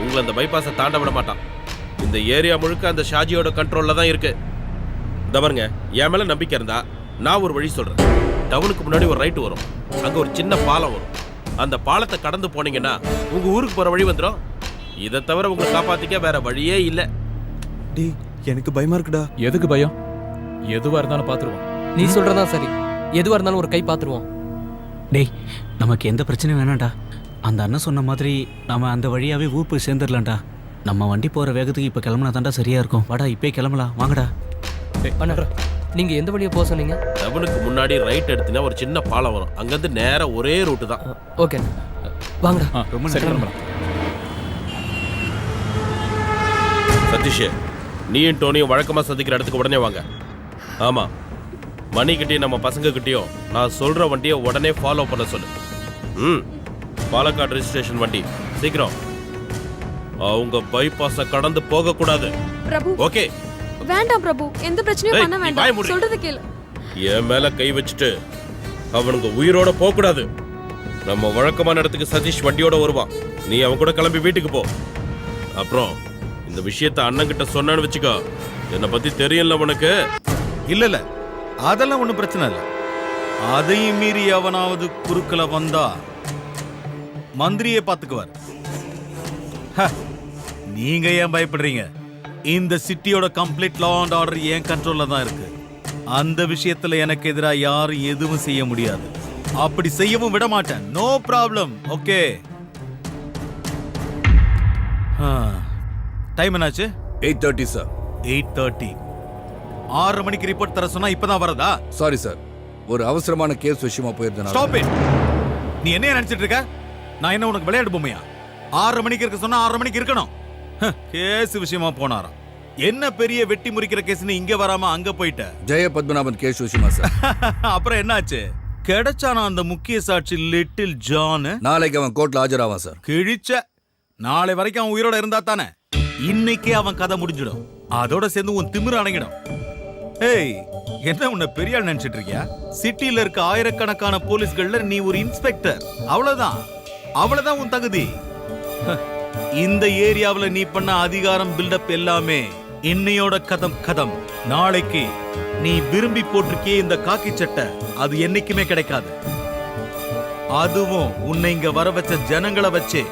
[SPEAKER 17] உங்களை அந்த பைபாஸை தாண்ட விட மாட்டான். இந்த ஏரியா முழுக்க அந்த ஷாஜியோட கண்ட்ரோல்ல தான் இருக்கு. இந்த பாருங்க, என் மேல நம்பிக்கை இருந்தா நான் ஒரு வழி சொல்றேன். டவுனுக்கு முன்னாடி ஒரு ரைட் வரும், அங்க ஒரு சின்ன பாலம் வரும். அந்த பாலத்தை கடந்து போனீங்கன்னா உங்க ஊருக்கு போற வழி வந்துடும். இதை தவிர உங்களை காப்பாத்திக்க வேற வழியே இல்ல.
[SPEAKER 5] டேய் எனக்கு பயமா இருக்குடா.
[SPEAKER 7] எதுக்கு பயம்? எதுவா இருந்தாலும் பாத்துருவோம்.
[SPEAKER 11] நீ சொல்றதா சரி, எதுவா இருந்தாலும் ஒரு கை பாத்துருவோம்.
[SPEAKER 9] டேய் நமக்கு எந்த பிரச்சனையும் வேணாம்டா. அந்த அண்ணன் சொன்ன மாதிரி நாம அந்த வழியாவே ஊர் போய் சேர்ந்துடலாம்டா. நம்ம வண்டி போற வேகத்துக்கு இப்ப கிளம்புனா தாண்டா சரியா இருக்கும். வாடா இப்பே கிளம்பலாம், வாங்கடா.
[SPEAKER 11] அண்ணா நீங்க எந்த வழியா போக சொன்னீங்க?
[SPEAKER 17] டவுனுக்கு முன்னாடி ரைட் எடுத்தீங்கன்னா ஒரு சின்ன பாலம் வரும், அங்கிருந்து நேரா ஒரே ரூட்டு தான்.
[SPEAKER 11] ஓகே வாங்கடா.
[SPEAKER 7] ரொம்ப சரி.
[SPEAKER 17] சதீஷ், நீயும் டோனியும் வழக்கமா சந்திக்கிற இடத்துக்கு உடனே வாங்க. ஆமா, மணிக்கிட்டையும் நம்ம பசங்க கிட்டயும் நான் சொல்ற வண்டியை உடனே ஃபாலோ பண்ண சொல்லு. பாலக்காடு ரெஜிஸ்ட்ரேஷன் வண்டி, சீக்கிரம். அவங்க பைபாஸ கடந்து போக கூடாது.
[SPEAKER 4] பிரபு
[SPEAKER 17] ஓகே?
[SPEAKER 4] வேண்டாம் பிரபு, எந்த பிரச்சனையும்
[SPEAKER 17] ஏய்,
[SPEAKER 4] பண்ண
[SPEAKER 17] நீ
[SPEAKER 4] வேண்டாம்.
[SPEAKER 17] வாய மூடு.
[SPEAKER 4] சொல்றது கேளு.
[SPEAKER 17] என் மேல கை வச்சுட்டு அவனுங்க உயிரோட போக கூடாது. நம்ம வழக்கமான இடத்துக்கு சதீஷ் வண்டியோட வருவான். நீ அவன் கூட கிளம்பி வீட்டுக்கு போ. அப்புறம் இந்த விஷயத்த அண்ணன் கிட்ட சொன்னான்னு வச்சுக்கோ, என்னை பத்தி தெரியல உனக்கு.
[SPEAKER 13] இல்ல அதெல்லாம் ஒண்ணும் பிரச்சனை இல்ல. அதையும் மீறி அவனாவது குறுக்கல வந்தா மந்திரியே பாத்துக்குவார். நீங்க ஏன் பயப்படுறீங்க? இந்த சிட்டியோட கம்ப்ளீட் லா அண்ட் ஆர்டர் என் கண்ட்ரோல்ல தான் இருக்கு. அந்த விஷயத்துல எனக்கு எதிராக யாரும் எதுவும் செய்ய முடியாது. அப்படி செய்யவும் விட மாட்டேன். No problem. ஓகே, டைம் என்னாச்சு?
[SPEAKER 8] 8:30 சார்.
[SPEAKER 13] 8:30. 6:30 மணிக்கு ரிப்போர்ட் தர சொன்னா இப்பதான் வரதா?
[SPEAKER 8] சாரி சார், ஒரு அவசரமான கேஸ் விஷயமா போயிருந்தேன்.
[SPEAKER 13] Stop it. நீ என்ன நினைச்சிட்டு இருக்க? நான் என்ன உனக்கு விளையாடு பொம்மையா? 6:30 மணிக்கு இருக்க சொன்னா 6:30 மணிக்கு இருக்கணும். கேஸ் விஷயமா போனாராம். என்ன பெரிய வெட்டி முறிக்கிற கேஸ்னு இங்க வராம அங்க போயிட்ட?
[SPEAKER 8] ஜெய பத்மநாபன் கேஸ் விஷயமா சார்.
[SPEAKER 13] அப்புறம் என்னாச்சு? கிடைச்சானா அந்த முக்கிய சாட்சி லிட்டில் ஜான்?
[SPEAKER 8] நாளைக்கு அவன் கோர்ட்ல ஆஜராவான் சார்.
[SPEAKER 13] கிழிச்ச. நாளை வரைக்கும் அவன் உயிரோட இருந்தா தானே இன்னைக்கே அவன் கதை முடிஞ்சிடும். அதோட சேர்ந்து உன் திமிரு அடங்கிடும். ஏய், என்ன உன்னை பெரிய ஆள் நினைச்சிட்டு இருக்கியா? சிட்டில இருக்க ஆயிரக்கணக்கான போலீஸ்கள்ல நீ ஒரு இன்ஸ்பெக்டர். அவ்வளவுதான், அவ்வளவுதான் உன் தகுதி. இந்த ஏரியாவுல நீ பண்ண அதிகாரம் பில்டப் எல்லாமே இன்னையோட கதம். நாளைக்கு நீ விரும்பி போட்டிருக்கே இந்த காக்கி சட்டை, அது என்னைக்குமே கிடைக்காது. அதுவும் உன்னை இங்க வர வச்ச ஜனங்களை வச்சே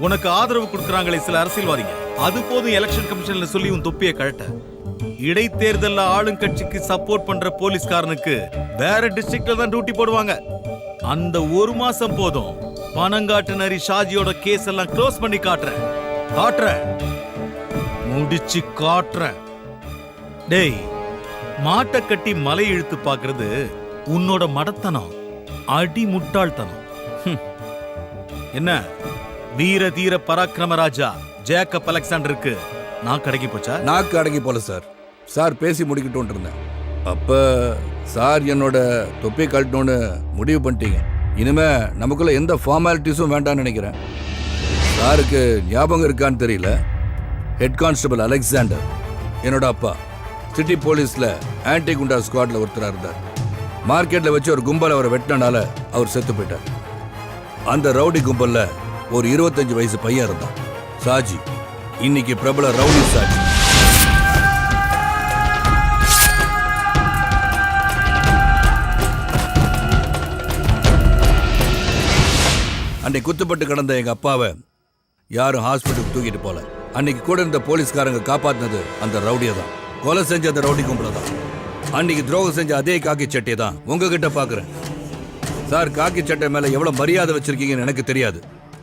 [SPEAKER 13] உனக்கு ஆதரவு கொடுக்கறாங்களே சில அரசியல்வாதிங்க, அது போதும் எலெக்ஷன் கமிஷன்ல சொல்லி உன் தொப்பியை கழட்ட. இடைத்தேர்தல்ல ஆளுங்கட்சிக்கு சப்போர்ட் பண்ற போலீஸ்காரனுக்கு வேற டிஸ்ட்ரிக்ட்ல தான் டியூட்டி போடுவாங்க. அந்த ஒரு மாசம் போதும். பனங்காட்டு நரி ஷாஜியோட கேஸ் எல்லாம் க்ளோஸ் பண்ணி காட்டுறேன். முடிச்சு காட்டுறேன். டேய், மாட்டை கட்டி மலை இழுத்து பாக்குறது உன்னோட மடத்தனம், அடி முட்டாள்தனம். என்ன வீர தீர பராக்கிரம ராஜா ஜேக்கப் அலெக்சாண்டருக்கு நான் அடங்கி போச்சா?
[SPEAKER 8] நாக்கு அடங்கி போல சார். சார் பேசி முடிக்கட்டும் இருந்தேன். அப்ப சார் என்னோட தொப்பி கழட்டணும்னு முடிவு பண்ணிட்டீங்க. இனிமே நமக்குள்ள எந்த ஃபார்மாலிட்டிஸும் வேண்டாம்னு நினைக்கிறேன். சாருக்கு ஞாபகம் இருக்கான்னு தெரியல, ஹெட் கான்ஸ்டபிள் அலெக்சாண்டர் என்னோட அப்பா சிட்டி போலீஸ்ல ஆன்டி குண்டா ஸ்குவாட்ல ஒருத்தரா இருந்தார். மார்க்கெட்ல வச்சு ஒரு கும்பல் அவரை வெட்டினால அவர் செத்து போயிட்டார். அந்த ரவுடி கும்பல்ல ஒரு 25 வயசு பையன் இருந்தான், சாஜி. இன்னைக்கு பிரபல ரவுடி சாஜி. அன்னைக்கு குத்துப்பட்டு கிடந்த எங்க அப்பாவை யாரும் ஹாஸ்பிட்டலுக்கு தூக்கிட்டு போல. அன்னைக்கு கூட இருந்த போலீஸ்காரங்க காப்பாத்தினது அந்த ரவுடியை தான். கொலை செஞ்ச அந்த ரவுடி கும்பல தான். அன்னைக்கு துரோகம் செஞ்ச அதே காக்கி சட்டை தான் உங்ககிட்ட பாக்குறேன். சார், காக்கி சட்டை மேல எவ்வளவு மரியாதை வச்சிருக்கீங்கன்னு எனக்கு தெரியாது.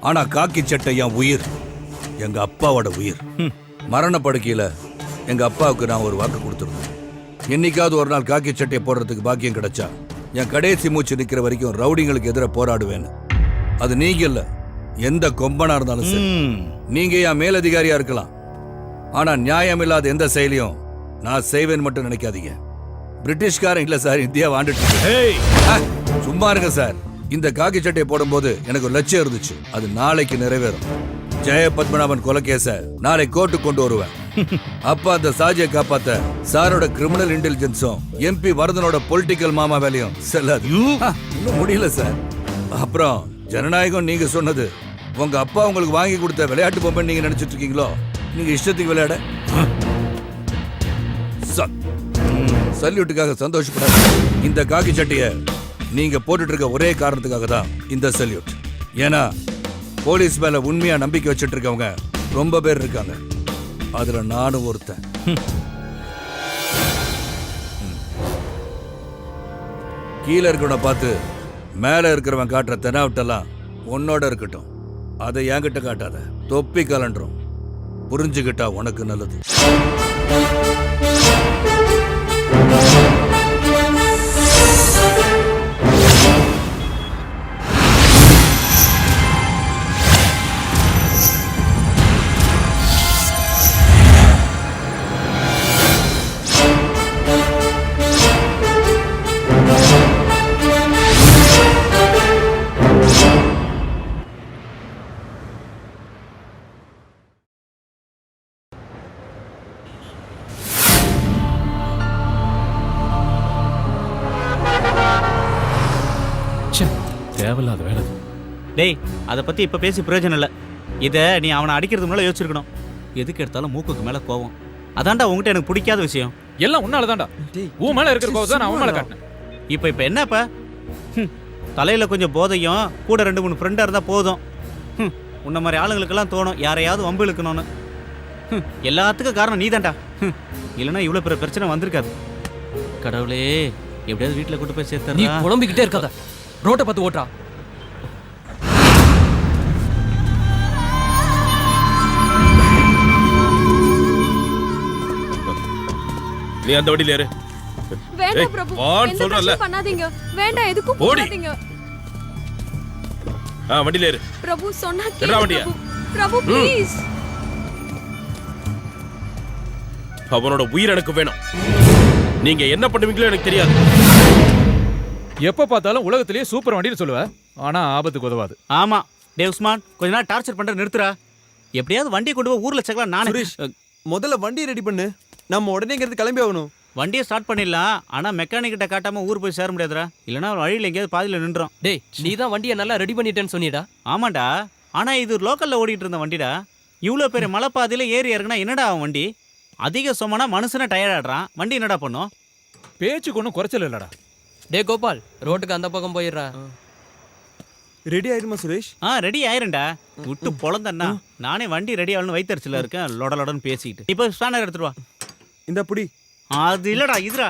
[SPEAKER 8] ஆனா காக்கி சட்டை என் உயிர், எங்க அப்பாவோட உயிர். மரண படுக்கையில எங்க அப்பாவுக்கு நான் ஒரு வாக்கு கொடுத்துருந்தேன். என்னைக்காவது ஒரு நாள் காக்கி சட்டையை போடுறதுக்கு பாக்கியம் கிடைச்சா என் கடைசி மூச்சு நிக்கிற வரைக்கும் ரவுடிங்களுக்கு எதிராக போராடுவேன்னு. அது நீங்க இல்ல, எந்த கொம்பனா இருந்தாலும் சரி. நீங்க என் மேலதிகாரியா இருக்கலாம், ஆனா நியாயம் இல்லாத எந்த செயலையும் நான் செய்வேன் மட்டும் நினைக்காதீங்க. பிரிட்டிஷ்காரன் இல்ல சார், இந்தியா வாண்டுட்டு. சும்மா இருங்க சார். இந்த காக்கி சட்டையை போடும்போது எனக்கு ஒரு லட்சியம் இருந்துச்சு, அது நாளைக்கு நிறைவேறும். ஜெய பத்மநாபன் கொலைகேச நாளை கோர்ட்டு கொண்டு வருவேன். அப்ப அந்த சாஜியை காப்பாத்த சாரோட கிரிமினல் இன்டெலிஜென்ஸும் எம்பி வரதனோட பொலிட்டிக்கல் மாமா வேலையும் செல்லாது. இன்னும் முடியல சார். அப்புறம் ஜனநாயகம் நீங்க சொன்னது உங்க அப்பா உங்களுக்கு வாங்கி கொடுத்த விளையாட்டு பொம்மை நீங்க நினைச்சிட்டு இருக்கீங்களோ? நீங்க இஷ்டத்துக்கு விளையாட சல்யூட்டுக்காக சந்தோஷப்படாது. இந்த காக்கி சட்டைய நீங்க போட்டுட்டு இருக்க ஒரே காரணத்துக்காக தான் இந்த சல்யூட். ஏன்னா போலீஸ் மேல உண்மையா நம்பிக்கை வச்சுட்டு இருக்கவங்க ரொம்ப பேர் இருக்காங்க. அதுல நானும் ஒருத்தன். கீழே இருக்கிறவனை பார்த்து மேல இருக்கிறவன் காட்டுற தெனாவட்டெல்லாம் உன்னோட இருக்கட்டும். அதை என்கிட்ட காட்டாத. தொப்பி கலண்டுரும். புரிஞ்சுக்கிட்டா உனக்கு நல்லது.
[SPEAKER 7] தேவையில்லாத வேலை.
[SPEAKER 9] டேய் அதை பத்தி இப்ப பேசி பிரயோஜனம் இல்லை. இதை நீ அவனை அடிக்கிறது மேல யோசிச்சிருக்கணும். எதுக்கு எடுத்தாலும் மூக்குக்கு மேல கோவம். அதான்டா உங்ககிட்ட எனக்கு பிடிக்காத விஷயம்.
[SPEAKER 7] எல்லாம் உன்னால தான்டா. உன் மேல இருக்கிற கோவம் தான் நான் அவன் மேல காட்டினேன்.
[SPEAKER 9] இப்ப என்னப்பா? தலையில கொஞ்சம் போதையும் கூட 2-3 ஃப்ரெண்டா இருந்தா போதும். உன்ன மாதிரி ஆளுங்களுக்கெல்லாம் தோணும் யாரையாவது வம்பு இழுக்கணும்னு. எல்லாத்துக்கும் காரணம் நீ தான்டா. இல்லைன்னா இவ்வளவு பெரிய பிரச்சனை வந்திருக்காது. கடவுளே எப்படியாவது வீட்டுல கூட்டு போய்
[SPEAKER 11] நீ
[SPEAKER 9] சேர்த்து
[SPEAKER 11] புலம்பிக்கிட்டே இருக்காத. ரோட்டை பார்த்து ஓட்டுறா.
[SPEAKER 17] நீ அந்த வண்டியில ஏறு.
[SPEAKER 4] வேண்டாம் பிரபு, எந்த பிரச்சனையும் பண்ணாதீங்க. வேண்டாம், எதுக்கும் போகாதீங்க.
[SPEAKER 17] வண்டியில ஏறு.
[SPEAKER 4] பிரபு சொன்னா
[SPEAKER 17] எட்ரா வண்டியா?
[SPEAKER 4] பிரபு ப்ளீஸ்.
[SPEAKER 17] அவனோட உயிர் எனக்கு வேணும். நீங்க என்ன பண்ணுவீங்களோ எனக்கு தெரியாது.
[SPEAKER 7] எப்ப பார்த்தாலும் உலகத்திலேயே சூப்பர் வண்டின்னு சொல்லுவ, ஆனா ஆபத்துக்கு உதவாது.
[SPEAKER 9] ஆமா டேய் உஸ்மான், கொஞ்ச நாள் டார்ச்சர் பண்ற நிறுத்துறா. எப்படியாவது வண்டியை கொண்டு போய் ஊர்ல சேர்க்கலாம். நானே
[SPEAKER 5] சுரேஷ், முதல்ல வண்டியை ரெடி பண்ணு. நம்ம உடனே இங்கிருந்து கிளம்பி ஆகணும்.
[SPEAKER 9] வண்டியை ஸ்டார்ட் பண்ணிடலாம். ஆனா மெக்கானிக் கிட்ட காட்டாம ஊர் போய் சேர முடியாதுடா. இல்லைன்னா வழியில் எங்கேயாவது பாதியில் நின்றோம்.
[SPEAKER 11] டேய் நீ தான் வண்டியை நல்லா ரெடி பண்ணிட்டேன்னு சொன்னிடா.
[SPEAKER 9] ஆமாண்டா, ஆனா இது லோக்கல்ல ஓடிட்டு இருந்த வண்டிடா. இவ்வளோ பெரிய மலைப்பாதையில ஏறி இறங்கினா என்னடா அவன் வண்டி? அதிக சுமனா மனுஷனை டயர்ட் ஆடுறான். வண்டி என்னடா பண்ணும்?
[SPEAKER 7] பேச்சுக்கு ஒன்றும் குறைச்சல் இல்லடா.
[SPEAKER 11] டே கோபால், ரோட்டுக்கு அந்த பக்கம் போயிடுறா.
[SPEAKER 5] ரெடி ஆயிருமா சுரேஷ்?
[SPEAKER 9] ரெடி ஆயிருண்டா. விட்டு பொழந்தண்ணா. நானே வண்டி ரெடி ஆகணும்னு வைத்தறிச்சல இருக்கேன். லொடலொடன்னு பேசிக்கிட்டு. இப்போ ஸ்பேனர் எடுத்துட்டு வா.
[SPEAKER 5] இந்த புடி.
[SPEAKER 9] அது இல்லடா, இதுடா.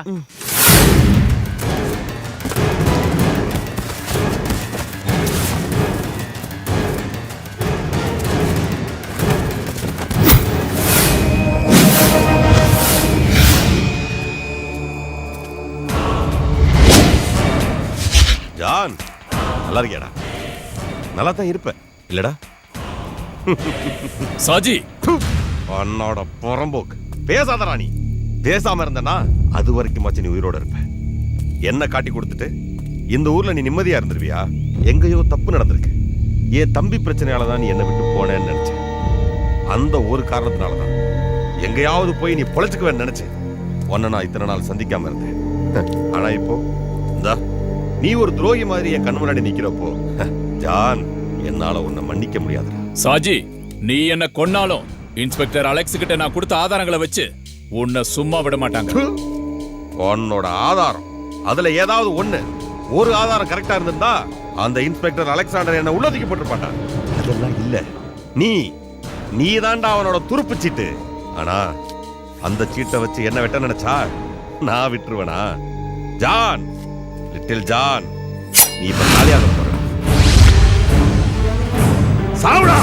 [SPEAKER 2] ஜான், நல்லா இருக்கியாடா? நல்லா தான் இருப்ப இல்லடா?
[SPEAKER 7] சாஜி,
[SPEAKER 2] உன்னோட புறம்போக்கு. பேசாதடா நீ. பேசாம இருந்தனா அது வரைக்கும் மச்சி நீ உயிரோட இருப்ப. என்ன காட்டி கொடுத்துட்டு இந்த ஊர்ல நீ நிம்மதியா இருந்துருவியா? எங்கேயோ தப்பு நடந்திருக்கு. என் தம்பி பிரச்சனையால தான் நீ என்னை விட்டு போனேன்னு நினைச்சேன். அந்த ஒரு காரணத்தினாலதான் எங்கேயாவது போய் நீ பொழைச்சுக்குவேன்னு நினைச்சேன். உன்னை நான் இத்தனை நாள் சந்திக்காம இருந்தேன். ஆனா இப்போ இந்தா நீ ஒரு துரோகி மாதிரி என் கண் முன்னாடி நிக்கிறப்போ ஜான், என்னால உன்னை மன்னிக்க முடியாது.
[SPEAKER 7] சாஜி, நீ என்ன கொன்னாலும் இன்ஸ்பெக்டர் அலெக்ஸ் கிட்ட நான் கொடுத்த ஆதாரங்களை வச்சு உன்னை சும்மா விட மாட்டாங்க.
[SPEAKER 2] உன்னோட ஆதாரம் அதுல ஏதாவது ஒரு ஆதாரம் கரெக்டா இருந்திருந்தா அந்த இன்ஸ்பெக்டர் அலெக்சாண்டர் என்ன உள்ளதுக்கு போட்டுருப்பான். அதெல்லாம் இல்ல. நீ தாண்டா அவனோட துருப்பு சீட்டு. ஆனா அந்த சீட்டை வச்சு என்ன வெட்ட நினைச்சா நான் விட்டுருவேனா? ஜான், லிட்டில் ஜான், நீ இப்ப காலியாக போற. சாவுடா!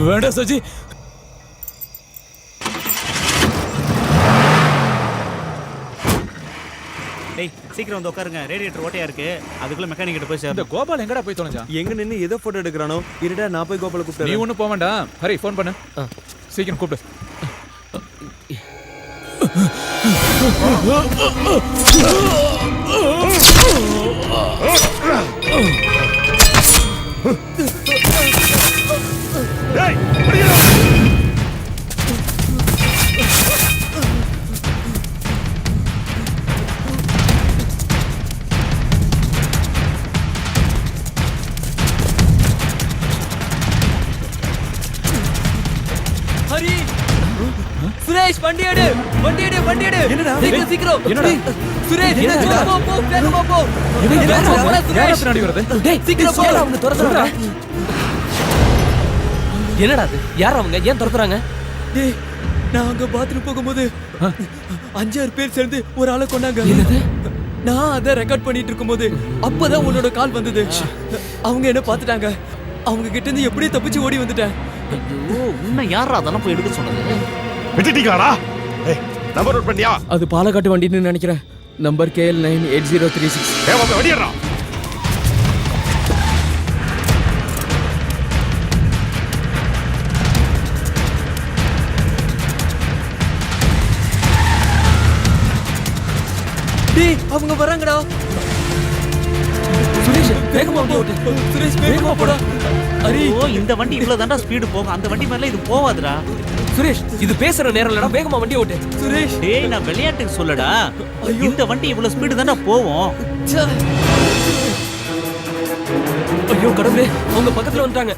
[SPEAKER 7] வேண்டாம் சஜி.
[SPEAKER 9] டேய் சீக்கிரம் வந்து உட்காருங்க. ரேடியேட்டர் ஓட்டையா இருக்கு. அதுக்குள்ள மெக்கானிக் கிட்ட போய் சேர்.
[SPEAKER 7] இந்த கோபால் எங்கடா போய் தொலைஞ்சான்?
[SPEAKER 5] எங்க நின்னு ஏதோ போட்டோ எடுக்கறானோ? இருடா, நான் போய் கோபால கூப்பிடுறேன்.
[SPEAKER 7] நீ ஒண்ணு போக வேண்டாம். ஹரி ஃபோன் பண்ணு. சீக்கிரம் கூப்பிடு.
[SPEAKER 11] ஹரி சுரேஷ் வண்டி எடு வண்டி எடு வண்டி எடு
[SPEAKER 5] என்னடா
[SPEAKER 11] சீக்கிரம் சீக்கிரம்
[SPEAKER 5] என்னடா
[SPEAKER 11] சுரேஷ்
[SPEAKER 5] என்னடா?
[SPEAKER 11] போ போ வேகமா போ
[SPEAKER 5] என்னடா?
[SPEAKER 11] போடா சுரேஷ்
[SPEAKER 5] யாரா பின்னாடி வருது?
[SPEAKER 11] டேய் சீக்கிரம் போ அவங்க துரத்துறாங்க என்னடா அது யார் அவங்க ஏன் துரத்துறாங்க
[SPEAKER 5] டேய் நான் அங்க பாத்ரூம் போகும்போது 5-6 பேர் சேர்ந்து ஒரு ஆளை கொண்டாங்க
[SPEAKER 11] என்னது
[SPEAKER 5] நான் அதை ரெக்கார்ட் பண்ணிட்டு இருக்கும்போது அப்பதான் உன்னோட கால் வந்தது அவங்க என்ன பார்த்துட்டாங்க அவங்க கிட்ட இருந்து எப்படியே தப்பிச்சு ஓடி வந்துட்டேன்
[SPEAKER 9] ஐயோ உன்னை யாரா அதெல்லாம் போய் எடுக்க சொன்னது
[SPEAKER 2] விட்டுட்டீங்களாடா ஏய் நம்பர் நோட் பண்ணியா
[SPEAKER 1] அது பாலக்காட்டு வண்டின்னு நினைக்கிறேன். Number KL 98036.
[SPEAKER 2] ஏய் வண்டியறா
[SPEAKER 5] டேய் அவங்க வராங்கடா
[SPEAKER 11] சுரேஷ் வேகமா போ
[SPEAKER 5] சுரேஷ் வேகமா போடா
[SPEAKER 9] ஹரி இந்த வண்டி இவ்வளவு தாண்டா ஸ்பீடு போகும் அந்த வண்டி மேல இது போவாதுடா
[SPEAKER 11] சுரேஷ் இது பேசுற நேரம் இல்லடா வேகமா வண்டி ஓட்டு
[SPEAKER 5] சுரேஷ்
[SPEAKER 9] டேய் நான் விளையாட்டுக்கு சொல்லடா இந்த வண்டி இவ்வளவு ஸ்பீடு தாண்டா போவோம்
[SPEAKER 11] ஐயோ கடவுளே அவங்க பக்கத்துல வந்துட்டாங்க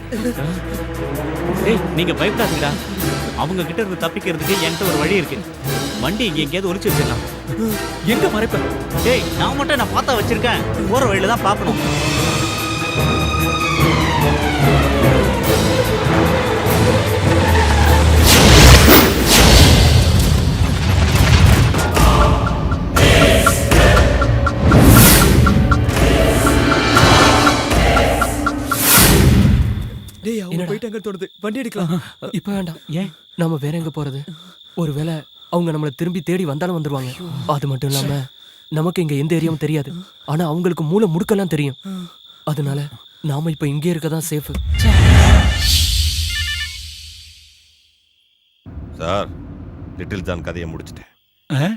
[SPEAKER 9] டேய் நீங்க பயப்படாதீங்கடா அவங்க கிட்ட இருந்து தப்பிக்கிறதுக்கு என்கிட்ட ஒரு வழி இருக்கு வண்டி இங்க எங்கேயாவது ஒளிச்சு வச்சிடலாம்
[SPEAKER 11] எங்க மறைப்பேன்
[SPEAKER 9] டேய் நான் மட்டும் நான் பார்த்தா வச்சிருக்கேன் போற வழியில தான் பார்க்கணும்
[SPEAKER 5] டேய் அவங்க போயிட்டாங்க தோணுது வண்டி எடுக்கலாம்
[SPEAKER 11] இப்ப வேண்டாம் ஏன் நாம வேற எங்க போறது ஒருவேளை அவங்க நம்மள திரும்பி தேடி வந்தாலும் வந்துருவாங்க அது மட்டும் இல்லாம நமக்கு இங்க எந்த ஏரியாவும் தெரியாது ஆனா அவங்களுக்கு மூளை முடுக்கெல்லாம் தெரியும் அதனால நாம இப்ப இங்கே இருக்கதான் சேஃப்
[SPEAKER 2] சார் லிட்டில் ஜான் கதையை முடிச்சிட்டேன்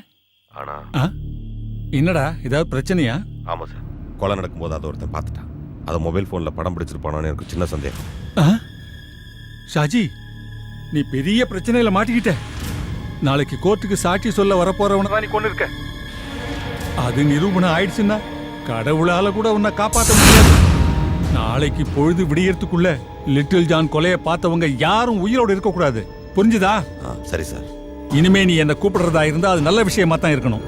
[SPEAKER 2] ஆனா
[SPEAKER 16] என்னடா ஏதாவது பிரச்சனையா
[SPEAKER 2] ஆமா சார் கொலை நடக்கும்போது அதை ஒருத்தன் பார்த்துட்டான் அதை மொபைல் போன்ல படம் பிடிச்சிருப்பானோன்னு எனக்கு சின்ன சந்தேகம்
[SPEAKER 16] ஷாஜி நீ பெரிய பிரச்சனையில மாட்டிக்கிட்ட நாளைக்கு கோர்ட்டுக்கு சாட்சி சொல்ல வரப்போறவன தான் நீ கொண்டு இருக்க அது நிரூபணம் ஆயிடுச்சுன்னா கடவுளால கூட உன்னை காப்பாற்ற முடியாது நாளைக்கு பொழுது விடியறதுக்குள்ள லிட்டில் ஜான் கொலையை பார்த்தவங்க யாரும் உயிரோடு இருக்கக்கூடாது புரிஞ்சுதா
[SPEAKER 2] சரி சார்
[SPEAKER 16] இனிமே நீ என்ன கூப்பிடுறதா இருந்தா அது நல்ல விஷயமா தான் இருக்கணும்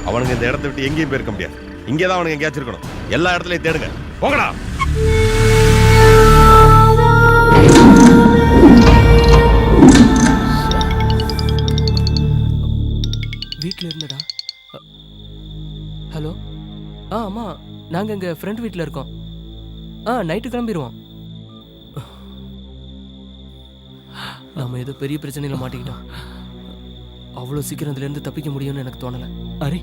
[SPEAKER 2] அவனுங்க இந்த இடத்தை விட்டு எங்கேயும் போயிருக்க முடியாது இங்கே தான் அவனுங்க எங்கேயாச்சும் இருக்கணும் எல்லா இடத்துலயும் தேடுங்க போங்கடா
[SPEAKER 11] வீட்ல இருந்தடா ஹலோ ஆமா நாங்க எங்க ஃப்ரெண்ட் வீட்ல இருக்கோம் நைட்டு கிளம்பிடுவோம் நாம ஏதோ பெரிய பிரச்சனையில மாட்டிக்கிட்டோம் அவ்வளவு சீக்கிரம் இதுல இருந்து தப்பிக்க முடியும்னு எனக்கு தோணல
[SPEAKER 9] அரி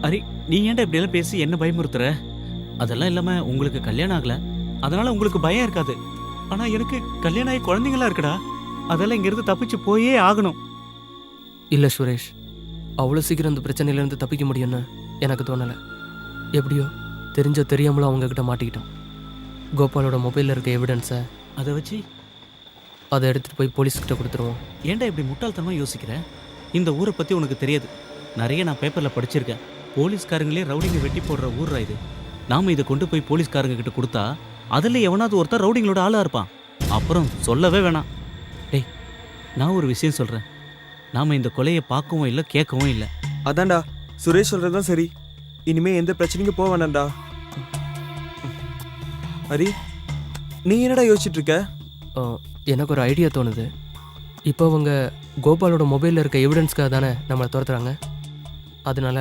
[SPEAKER 9] அரி நீ ஏன்டா இப்படி எல்லாம் பேசி என்ன பயமுறுத்துற அதெல்லாம் இல்லாம உங்களுக்கு கல்யாணம் ஆகல அதனால உங்களுக்கு பயம் இருக்காது ஆனா எனக்கு கல்யாணம் ஆகி குழந்தைங்களா இருக்குடா அதெல்லாம் இங்க இருந்து தப்பிச்சு போயே ஆகணும்
[SPEAKER 11] இல்ல சுரேஷ் அவ்வளவு சீக்கிரம் இந்த பிரச்சனையில இருந்து தப்பிக்க முடியும்னு எனக்கு தோணல எப்படியோ தெரிஞ்சோ தெரியாமலோ அவங்க கிட்ட மாட்டிக்கிட்டோம் கோபாலோட மொபைல்ல இருக்க எவிடன்ஸை
[SPEAKER 9] அதை வச்சு
[SPEAKER 11] அதை எடுத்துட்டு போய் போலீஸ்கிட்ட கொடுத்துருவோம்
[SPEAKER 9] ஏன்டா இப்படி முட்டாள்தனமா யோசிக்கிற இந்த ஊரை பத்தி உனக்கு தெரியாது நிறைய நான் பேப்பர்ல படிச்சிருக்கேன் போலீஸ்காரங்களே ரவுடிங்க வெட்டி போடுற ஊர்ரா இது நாம இதை கொண்டு போய் போலீஸ்காரங்க கிட்ட கொடுத்தா அதுல எவனாவது ஒருத்தர் ரவுடிங்களோட ஆளா இருப்பான் அப்புறம் சொல்லவே வேணாம் டேய் நான் ஒரு விஷயம் சொல்றேன் நாம இந்த கொலையை பார்க்கவும் இல்லை கேட்கவும் இல்லை
[SPEAKER 5] அதான்டா சுரேஷ் சொல்றதுதான் சரி இனிமே எந்த பிரச்சனைக்கும் போக வேணாம்டா ஹரி நீ என்னடா யோசிச்சுட்டு இருக்க
[SPEAKER 11] எனக்கு ஒரு ஐடியா தோணுது இப்போ அவங்க கோபாலோட மொபைலில் இருக்க எவிடன்ஸ்க்காக தானே நம்மளை துரத்துறாங்க அதனால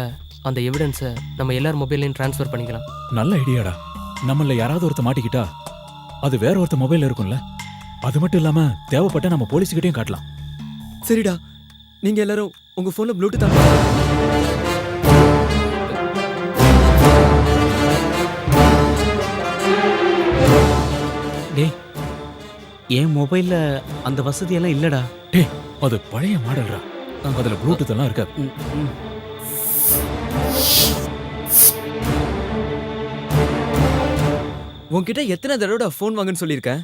[SPEAKER 11] அந்த எவிடன்ஸை நம்ம எல்லார் மொபைல்லையும் ட்ரான்ஸ்ஃபர் பண்ணிக்கலாம்
[SPEAKER 7] நல்ல ஐடியாடா நம்மள யாராவது ஒருத்த மாட்டிக்கிட்டா அது வேற ஒருத்த மொபைல் இருக்கும்ல அது மட்டும் இல்லாம தேவைப்பட்ட நம்ம போலீஸ்கிட்டையும் காட்டலாம்
[SPEAKER 5] சரிடா நீங்க எல்லாரும் உங்க போன்ல ப்ளூடூத்
[SPEAKER 9] டேய் என் மொபைல்ல அந்த வசதியெல்லாம் இல்லடா.
[SPEAKER 7] டேய் அது பழைய மாடல்ரா, அதுல ப்ளூடூத் எல்லாம் இருக்காது.
[SPEAKER 5] உன்கிட்ட எத்தனை தடவை ஃபோன் வாங்கன்னு சொல்லியிருக்கேன்.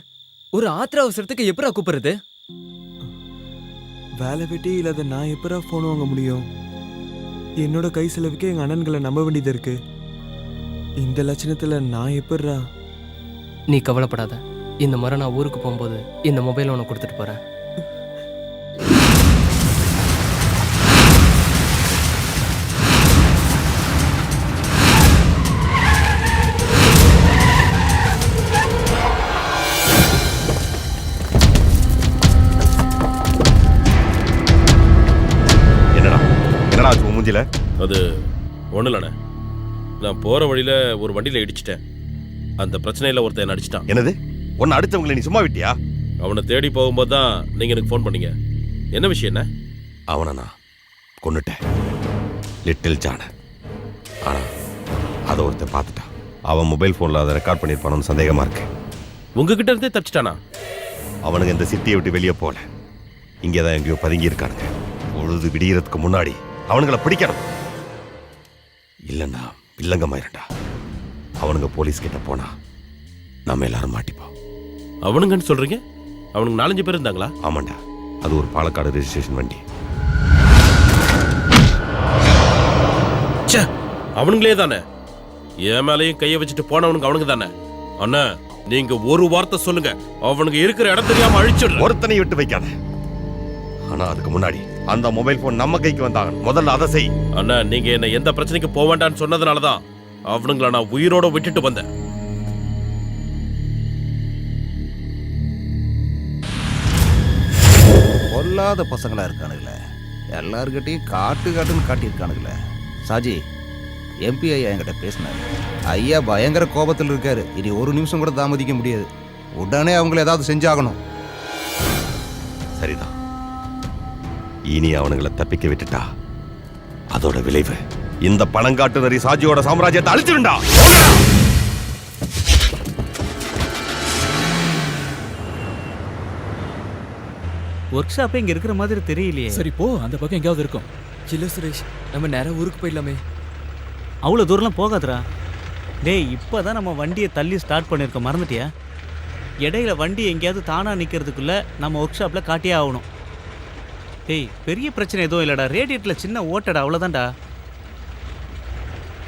[SPEAKER 5] ஒரு ஆத்திர அவசரத்துக்கு எப்படா கூப்பிடுறது? வேலை வெட்டி இல்லாத நான் எப்படா ஃபோன் வாங்க முடியும்? என்னோட கை செலவுக்கு எங்க அண்ணன்களை நம்ப வேண்டியது இருக்கு. இந்த லட்சணத்துல நான் எப்படா?
[SPEAKER 11] நீ கவலைப்படாத, இந்த முறை நான் ஊருக்கு போகும்போது இந்த மொபைல் உனக்கு கொடுத்துட்டு போறேன்.
[SPEAKER 17] அது ஒன்றும் இல்லைண்ணே, நான் போகிற வழியில் ஒரு வண்டியில் இடிச்சிட்டேன். அந்த பிரச்சனையில் ஒருத்தன் என்ன அடிச்சிட்டான்.
[SPEAKER 2] என்னது? ஒன்று அடுத்தவங்களை நீ சும்மா விட்டியா?
[SPEAKER 17] அவனை தேடி போகும்போது தான் நீங்கள் எனக்கு ஃபோன் பண்ணீங்க. என்ன விஷயம் என்ன?
[SPEAKER 2] அவனை நான் கொன்னுட்டேன், லிட்டில் ஜான. ஆனால் அதை ஒருத்தன் பார்த்துட்டான். அவன் மொபைல் ஃபோனில் அதை ரெக்கார்ட் பண்ணியிருப்பானு சந்தேகமாக இருக்கு.
[SPEAKER 17] உங்ககிட்ட இருந்தே தப்பிச்சிட்டானா?
[SPEAKER 2] அவனுங்க இந்த சிட்டியை விட்டு வெளியே போகல, இங்கே தான் எங்கேயோ பதுங்கி இருக்கானுங்க. பொழுது விடியறதுக்கு முன்னாடி அவனுங்களை பிடிக்கணும், இல்லைன்னா வில்லங்கமாயிருண்டா. அவனுங்க போலீஸ் கிட்ட போனா நம்ம எல்லாரும் மாட்டிப்போம்.
[SPEAKER 17] அவனுங்கன்னு சொல்றீங்க? அவனுக்கு 4-5 பேர் இருந்தாங்களா?
[SPEAKER 2] ஆமாண்டா, அது ஒரு பாலக்காடு ரெஜிஸ்ட்ரேஷன் வண்டி.
[SPEAKER 17] அவனுங்களே தானே என் மேலையும் கையை வச்சுட்டு போனவனுங்க அவனுங்க தானே. அண்ணா நீங்க ஒரு வார்த்தை சொல்லுங்க, அவனுங்க இருக்கிற இடம் தெரியாம அழிச்சிடு.
[SPEAKER 2] ஒருத்தனை விட்டு வைக்காத. ஆனா அதுக்கு முன்னாடி அந்த மொபைல் போன் நம்ம கைக்கு வந்தாங்க, முதல்ல அதை செய்.
[SPEAKER 17] அண்ணா நீங்க என்ன எந்த பிரச்சனைக்கு போக வேண்டாம்னு சொன்னதுனாலதான் அவனுங்கள நான் உயிரோட விட்டுட்டு வந்தேன்.
[SPEAKER 12] பொல்லாத பசங்களா இருக்கானுங்களே, எல்லாருக்கிட்டையும் காட்டுன்னு காட்டியிருக்கானுங்களே. சாஜி, எம்பி ஐயா என்கிட்ட பேசினாரு. ஐயா பயங்கர கோபத்தில் இருக்காரு. இனி ஒரு நிமிஷம் கூட தாமதிக்க முடியாது. உடனே அவங்கள ஏதாவது செஞ்சாகணும்.
[SPEAKER 2] சரிதான், இனி அவனுங்களை தப்பிக்க விட்டுட்டா அதோட விளைவு இந்த பணங்காட்டு நரி சாஜியோட சாம்ராஜ்யத்தை அழிச்சிருண்டா.
[SPEAKER 9] ஒர்க் ஷாப்பே இங்க இருக்கிற மாதிரி தெரியலையே.
[SPEAKER 7] சரி போ, அந்த பக்கம் எங்கேயாவது இருக்கும்.
[SPEAKER 5] சில்ல சுரேஷ், நம்ம நேரம் ஊருக்கு போயிடலாமே.
[SPEAKER 9] அவ்வளோ தூரம்லாம் போகாதரா. டேய் இப்போதான் நம்ம வண்டியை தள்ளி ஸ்டார்ட் பண்ணியிருக்கோம், மறந்துட்டியா? இடையில வண்டி எங்கேயாவது தானா நிற்கிறதுக்குள்ள நம்ம ஒர்க் ஷாப்பில் காட்டியே ஆகணும். டேய் பெரிய பிரச்சனை எதுவும் இல்லைடா, ரேடியேட்டரில் சின்ன ஓட்டடா, அவ்வளோதான்டா.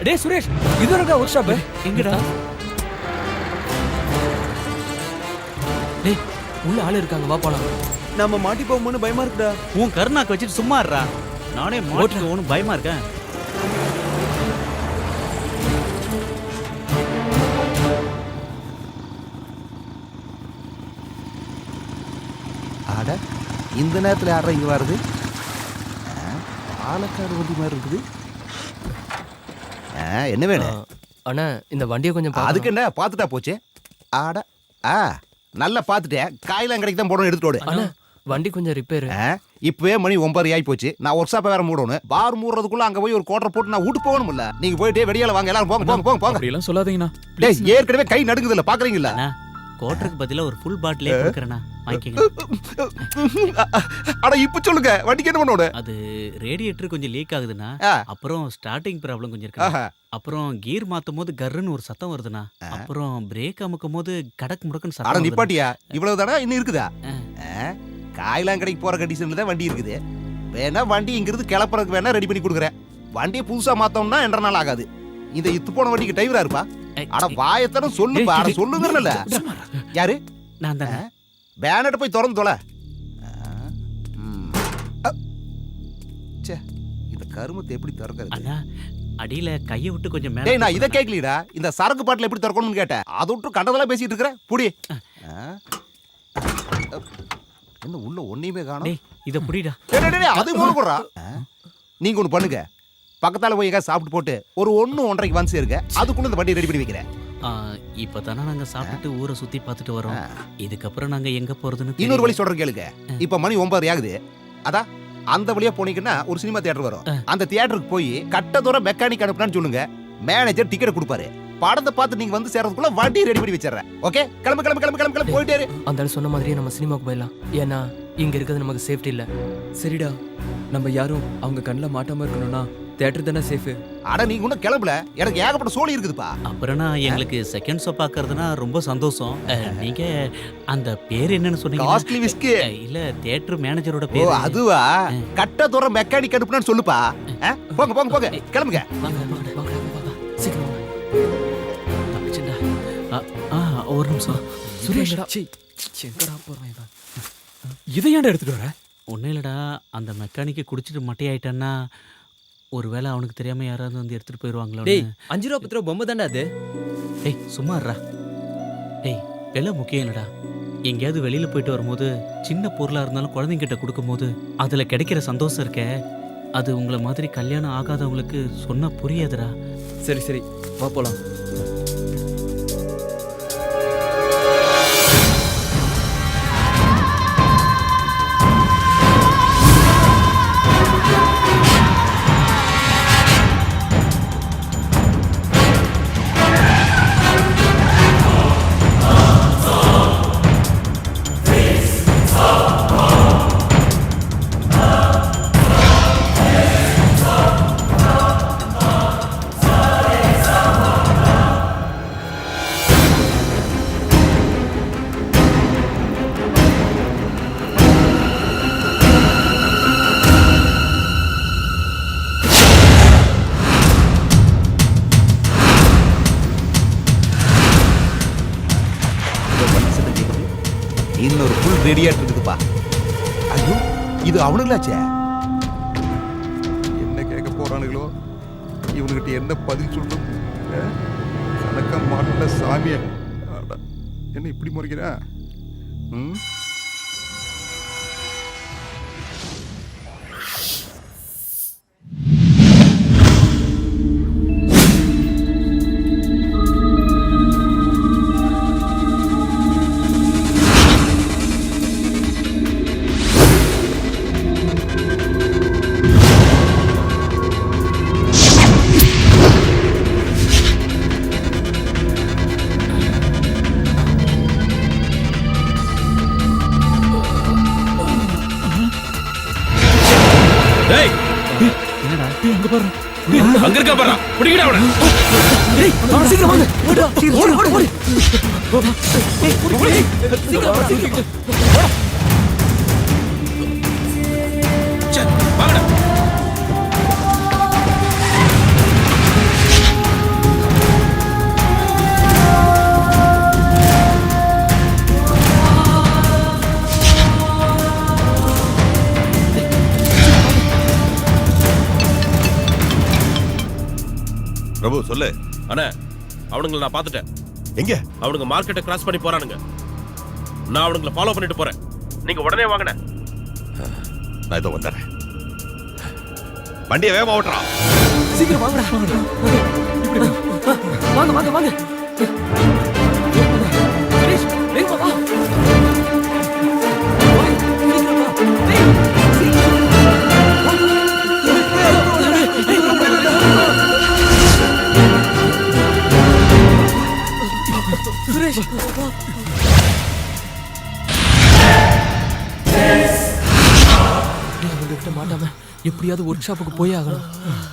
[SPEAKER 5] டேய் சுரேஷ், இது இருக்கா ஒர்க் ஷாப்பு?
[SPEAKER 9] எங்கடா?
[SPEAKER 11] டேய் உள்ள ஆள் இருக்காங்க, வா போலாம்.
[SPEAKER 5] நம்ம மாட்டி போகும்போது பயமா இருக்குடா.
[SPEAKER 9] உன் கருணாக்கு வச்சுட்டு சும்மா இருடா. நானே மாட்டுக்கு ஒன்றும் பயமா இருக்கேன்.
[SPEAKER 12] ஆட, இந்த நேரத்தில் யாரா இங்கே வருது? பாலக்காடு வண்டி மாதிரி இருக்குது. என்ன வேணும்?
[SPEAKER 11] அண்ணா இந்த வண்டியை கொஞ்சம்
[SPEAKER 12] அதுக்கு என்ன, பார்த்துட்டா போச்சு. ஆட நல்லா பார்த்துட்டேன். காயெல்லாம் கடைக்கு தான் போடணும், எடுத்துட்டு
[SPEAKER 11] அண்ணா வண்டி கொஞ்சம் ரிப்பேர்.
[SPEAKER 12] இப்பவே மணி 9 ஆகி போச்சு. நான் ஒர்க் ஷாப்பை வேற மூடணும். பார் மூடுறதுக்குள்ள அங்க போய் ஒரு கோட்டரை போட்டு நான் வீட்டு போகணும்ல. நீங்க போயிட்டே வெளியால வாங்க, எல்லாரும் போங்க போங்க போங்க போங்க.
[SPEAKER 7] அப்படி எல்லாம் சொல்லாதீங்கண்ணா.
[SPEAKER 12] டேய் ஏற்கனவே கை நடுங்குது இல்ல, பாக்குறீங்களா?
[SPEAKER 9] கோட்டருக்கு பதிலாக ஒரு ஃபுல் பாட்டிலே கொடுக்குறேண்ணா, வாங்கிக்கங்க.
[SPEAKER 12] அட இப்ப சொல்லுங்க, வண்டிக்கு என்ன பண்ணணும்?
[SPEAKER 9] அது ரேடியேட்டர் கொஞ்சம் லீக் ஆகுதுண்ணா, அப்புறம் ஸ்டார்டிங் ப்ராப்ளம் கொஞ்சம் இருக்கு, அப்புறம் கீர் மாத்தும் போது கர்ன்னு ஒரு சத்தம் வருதுண்ணா, அப்புறம் பிரேக் அமுக்கும் போது கடக்கு முடக்குன்னு
[SPEAKER 12] அட
[SPEAKER 9] சத்தம்.
[SPEAKER 12] நிப்பாட்டியா, இவ்வளவு தானே இன்னும் இருக்குதா? காயெல்லாம் கடைக்கு போற கண்டிஷன்ல தான் வண்டி இருக்குது. வேணா வண்டி இங்கிருந்து கிளப்புறதுக்கு வேணா ரெடி பண்ணி கொடுக்குறேன். வண்டியை புதுசா மாத்தோம்னா 2 நாள் ஆகாது. இந்த இத்து போன வண்டிக்கு டிரைவரா இருப்பா. அட வாயத்தன சொல்லுப்பா, அட சொல்லுங்கறல. யாரு?
[SPEAKER 9] நான் தானே.
[SPEAKER 12] பேனட் போய் திறந்து தொலை. ச்சே, இந்த கருமத்தை எப்படி திறக்கிறது?
[SPEAKER 9] அண்ணா அடியில கையை விட்டு கொஞ்சம் மேல.
[SPEAKER 12] டேய் நான் இத கேக்கலடா, இந்த சரக்கு பாட்டில் எப்படி திறக்கணும்னு கேட்டேன். அத விட்டு கண்டதெல்லாம் பேசிட்டு இருக்கற. புடி. என்ன உள்ள ஒண்ணுமே காணோம்.
[SPEAKER 9] டேய் இத புடிடா.
[SPEAKER 12] டேய் அது மூணு போறா. நீங்க ஒன்னு பண்ணுங்க, பக்கத்தால போய் எங்க சாப்பிட்டு போட்டு ஒரு 1-1:30 வந்து சேருங்க. அதுக்குள்ள இந்த வண்டி ரெடி பண்ணி வைக்கிறேன்.
[SPEAKER 9] இப்பதானே நாங்க சாப்பிட்டு ஊரை சுத்தி பார்த்துட்டு வரோம். இதுக்கப்புறம் நாங்க எங்க போறதுன்னு
[SPEAKER 12] இன்னொரு வழி சொல்றேன் கேளுங்க. இப்ப மணி 9 ஆகுது. அதான் அந்த வழியா போனீங்கன்னா ஒரு சினிமா தியேட்டர் வரும். அந்த தியேட்டருக்கு போய் கட்ட தூரம் மெக்கானிக் அனுப்புனான்னு சொல்லுங்க. மேனேஜர் டிக்கெட் கொடுப்பாரு. படத்தை பார்த்து நீங்க வந்து சேர்றதுக்குள்ள வண்டி ரெடி பண்ணி வச்சிடுறேன். ஓகே, கிளம்பு கிளம்பு கிளம்பு கிளம்பு கிளம்பு போயிட்டே இரு.
[SPEAKER 11] அந்த சொன்ன மாதிரியே நம்ம சினிமாவுக்கு போயிடலாம். ஏன்னா இங்க இருக்கிறது நமக்கு சேஃப்டி இல்ல.
[SPEAKER 5] சரிடா, நம்ம யாரும் அவங்க கண்ணில் மாட்டாம இருக்கணும்னா தியேட்டர் தானே சேஃபு.
[SPEAKER 12] அட நீங்க இன்னும் கிளம்பல, எனக்கு ஏகப்பட்ட சோழி இருக்குதுப்பா.
[SPEAKER 9] அப்புறம்னா எங்களுக்கு செகண்ட் ஷோ பார்க்கறதுனா ரொம்ப சந்தோஷம். நீங்க அந்த பேர் என்னன்னு சொன்னீங்க?
[SPEAKER 12] Costly whisky.
[SPEAKER 9] இல்ல தியேட்டர் மேனேஜரோட
[SPEAKER 12] ஓ
[SPEAKER 9] பேர்.
[SPEAKER 12] அதுவா? கட்ட தூர மெக்கானிக் அனுப்புனான்னு சொல்லுப்பா. போங்க போங்க போங்க கிளம்புங்க.
[SPEAKER 11] சீக்கிரம்
[SPEAKER 9] ஒரு நிமிஷம்
[SPEAKER 5] சுரேஷ்,
[SPEAKER 11] எங்கடா போறான் இவன்?
[SPEAKER 5] இதை ஏன்டா எடுத்துட்டு வர?
[SPEAKER 9] ஒன்றும் இல்லைடா, அந்த மெக்கானிக்கை குடிச்சிட்டு மட்டையாயிட்டான்னா ஒருவேளை அவனுக்கு தெரியாம யாராவது வந்து எடுத்துட்டு போயிடுவாங்களோ.
[SPEAKER 5] டேய், 5 ரூபா 10 ரூபா பொம்மை தானே அது.
[SPEAKER 9] டேய் சும்மா இருடா. டேய் விலை முக்கியம் இல்லைடா. எங்கேயாவது வெளியில போயிட்டு வரும்போது சின்ன பொருளா இருந்தாலும் குழந்தைங்கிட்ட கொடுக்கும்போது அதுல கிடைக்கிற சந்தோஷம் இருக்கே, அது உங்களை மாதிரி கல்யாணம் ஆகாதவங்களுக்கு சொன்னா புரியாதுடா.
[SPEAKER 5] சரி சரி, வா போலாம்.
[SPEAKER 12] இன்னொரு ஃபுல் ரெடியாட்டு இருக்குதுப்பா. ஐயோ இது அவனுங்களாச்சே.
[SPEAKER 21] என்ன கேட்க போறானுங்களோ, இவனுக்கிட்ட என்ன பதில் சொல்லணும்? கணக்க மாட்டல சாமிய. என்ன இப்படி முறைக்கிறா?
[SPEAKER 17] அங்க இருக்க பாரு, பிடிக்கடா அவன.
[SPEAKER 5] டேய் அவன சீக்கிரம் வாங்க. ஓடு ஓடு ஓடு. டேய் ஓடு. சீக்கிரம் சீக்கிரம்.
[SPEAKER 17] சே வாங்கடா.
[SPEAKER 2] பிரபு சொல்லு.
[SPEAKER 17] அண்ணே, அவனுங்களை நான் பார்த்துட்டேன்.
[SPEAKER 2] எங்க?
[SPEAKER 17] அவனுங்க மார்க்கெட்டை கிராஸ் பண்ணி போறானுங்க. நான் அவனுங்களை ஃபாலோ பண்ணிட்டு போறேன். நீங்க உடனே வாங்கண்ணே.
[SPEAKER 2] நான் இதோ வந்துடுறேன். வண்டியை வேகமா ஓட்டுறா.
[SPEAKER 5] சீக்கிரம் வாங்கடா. வாங்க வாங்க வாங்க. சுரேஷ் வேகமா வா. சுரேஷ் அவங்ககிட்ட மாட்டாம எப்படியாவது ஒர்க் ஷாப்புக்கு போய் ஆகணும்.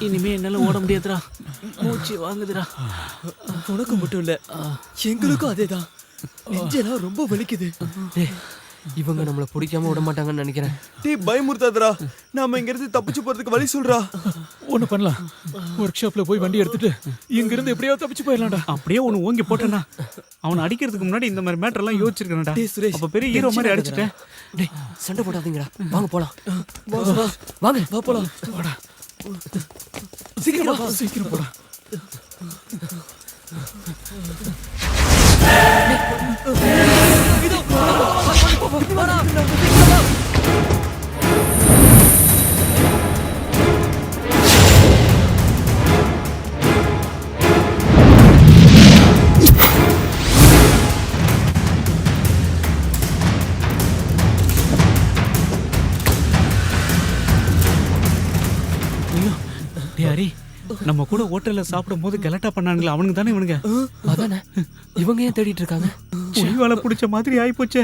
[SPEAKER 9] இனிமே என்னால ஓட முடியாதுடா, மூச்சு வாங்குதுடா.
[SPEAKER 5] உனக்கு மட்டும் இல்ல, எங்களுக்கும் அதேதான். நெஞ்செல்லாம் ரொம்ப வலிக்குது.
[SPEAKER 11] இவங்க நம்மள பிடிக்காம விட மாட்டாங்கன்னு நினைக்கிறேன்.
[SPEAKER 5] டேய் பயமுறுத்தாதடா, நாம இங்க இருந்து தப்பிச்சு போறதுக்கு வழி சொல்றா.
[SPEAKER 16] ஒண்ணு பண்ணலாம், ஒர்க் ஷாப்ல போய் வண்டி எடுத்துட்டு இங்க இருந்து எப்படியாவது தப்பிச்சு போயிடலாம்டா.
[SPEAKER 9] அப்படியே ஒன்னு ஓங்கி போட்டேனா, அவனை அடிக்கிறதுக்கு முன்னாடி இந்த மாதிரி மேட்டர் எல்லாம் யோசிச்சிருக்கேன்டா.
[SPEAKER 5] டேய் சுரேஷ்,
[SPEAKER 9] அப்ப பெரிய ஹீரோ மாதிரி அடிச்சிட்டேன்.
[SPEAKER 11] டேய் சண்டை போடாதீங்கடா, வாங்க போலாம்.
[SPEAKER 5] வாங்க வா போலாம். வாடா சீக்கிரம் வா,
[SPEAKER 16] சீக்கிரம் போடா.
[SPEAKER 9] ஹரி,
[SPEAKER 5] நம்ம கூட ஹோட்டல்ல சாப்பிடும் போது கலட்டா பண்ணானுங்களா அவனுக்கு தானே இவனுங்க.
[SPEAKER 11] அதானே இவங்க ஏன் தேடிட்டு இருக்காங்க?
[SPEAKER 5] புலிவாலை பிடிச்ச மாதிரி ஆயிப்போச்சே.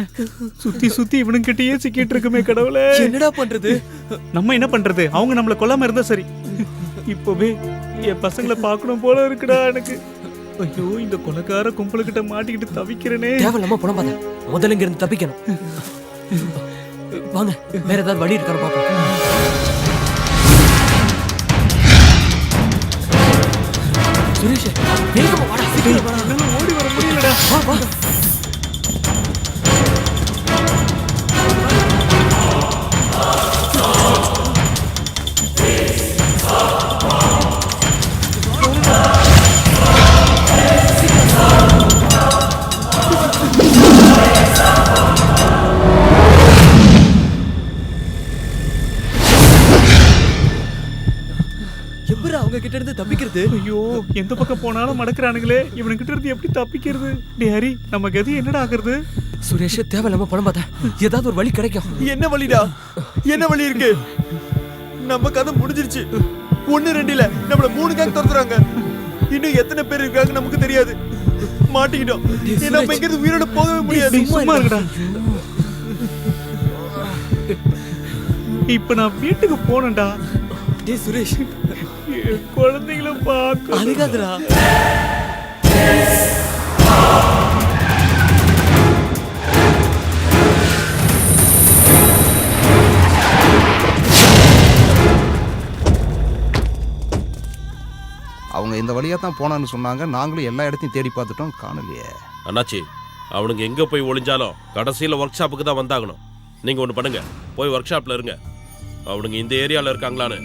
[SPEAKER 5] சுத்தி சுத்தி இவனுங்கிட்டயே சிக்கிட்டு இருக்குமே கடவுளே.
[SPEAKER 11] என்னடா பண்றது?
[SPEAKER 5] நம்ம என்ன பண்றது? அவங்க நம்மள கொல்லாம இருந்தா சரி. இப்பவே என் பசங்களை பார்க்கணும் போல இருக்குடா எனக்கு. ஐயோ இந்த கொலைக்கார கும்பலுக்கிட்ட மாட்டிக்கிட்டு தவிக்கிறேனே.
[SPEAKER 11] தேவையில்லாம பணம் பாத முதல்ல இங்க இருந்து தப்பிக்கணும். வாங்க வேற ஏதாவது வழி இருக்கான்னு பாப்போம். சுரேஷ் வேகமா வாடா, சீக்கிரம் வாடா.
[SPEAKER 5] என்னால ஓடி வர முடியலடா.
[SPEAKER 11] வா வா. எப்பரா அவங்க கிட்ட இருந்து தப்பிக்கிறது?
[SPEAKER 5] ஐயோ எந்த பக்கம் போனாலும் மடக்குறானுங்களே. இவனுக்கிட்ட இருந்து எப்படி தப்பிக்கிறது? டேய் ஹரி நம்ம கதி என்னடா ஆகுறது?
[SPEAKER 11] சுரேஷ் தேவையில்லாம பணம் பாத்த ஏதாவது ஒரு வழி கிடைக்கும்.
[SPEAKER 5] என்ன வழிடா? என்ன வழி இருக்கு? நம்ம கதை முடிஞ்சிருச்சு. 1-2 இல்ல நம்மள 3 கேங் துரத்துறாங்க. இன்னும் எத்தனை பேர் இருக்காங்க நமக்கு தெரியாது. மாட்டிக்கிட்டோம். நம்ம இங்க இருந்து உயிரோட போகவே முடியாது. சும்மா இருடா. இப்ப நான் வீட்டுக்கு போனேன்டா.
[SPEAKER 11] டேய் சுரேஷ்
[SPEAKER 5] குழந்தைகளை பார்க்க
[SPEAKER 11] அழுகாதடா.
[SPEAKER 12] அவங்க இந்த வழியா தான் போனான்னு சொன்னாங்க. நாங்களும் எல்லா இடத்தையும் தேடி பார்த்துட்டோம், காணலையே.
[SPEAKER 17] அண்ணாச்சி அவனுங்க எங்க போய் ஒளிஞ்சாலும் கடைசியில ஒர்க் ஷாப்புக்கு தான் வந்தாகணும். நீங்க ஒண்ணு பண்ணுங்க, போய் ஒர்க் ஷாப்ல இருங்க. அவனுங்க இந்த ஏரியால இருக்காங்களான்னு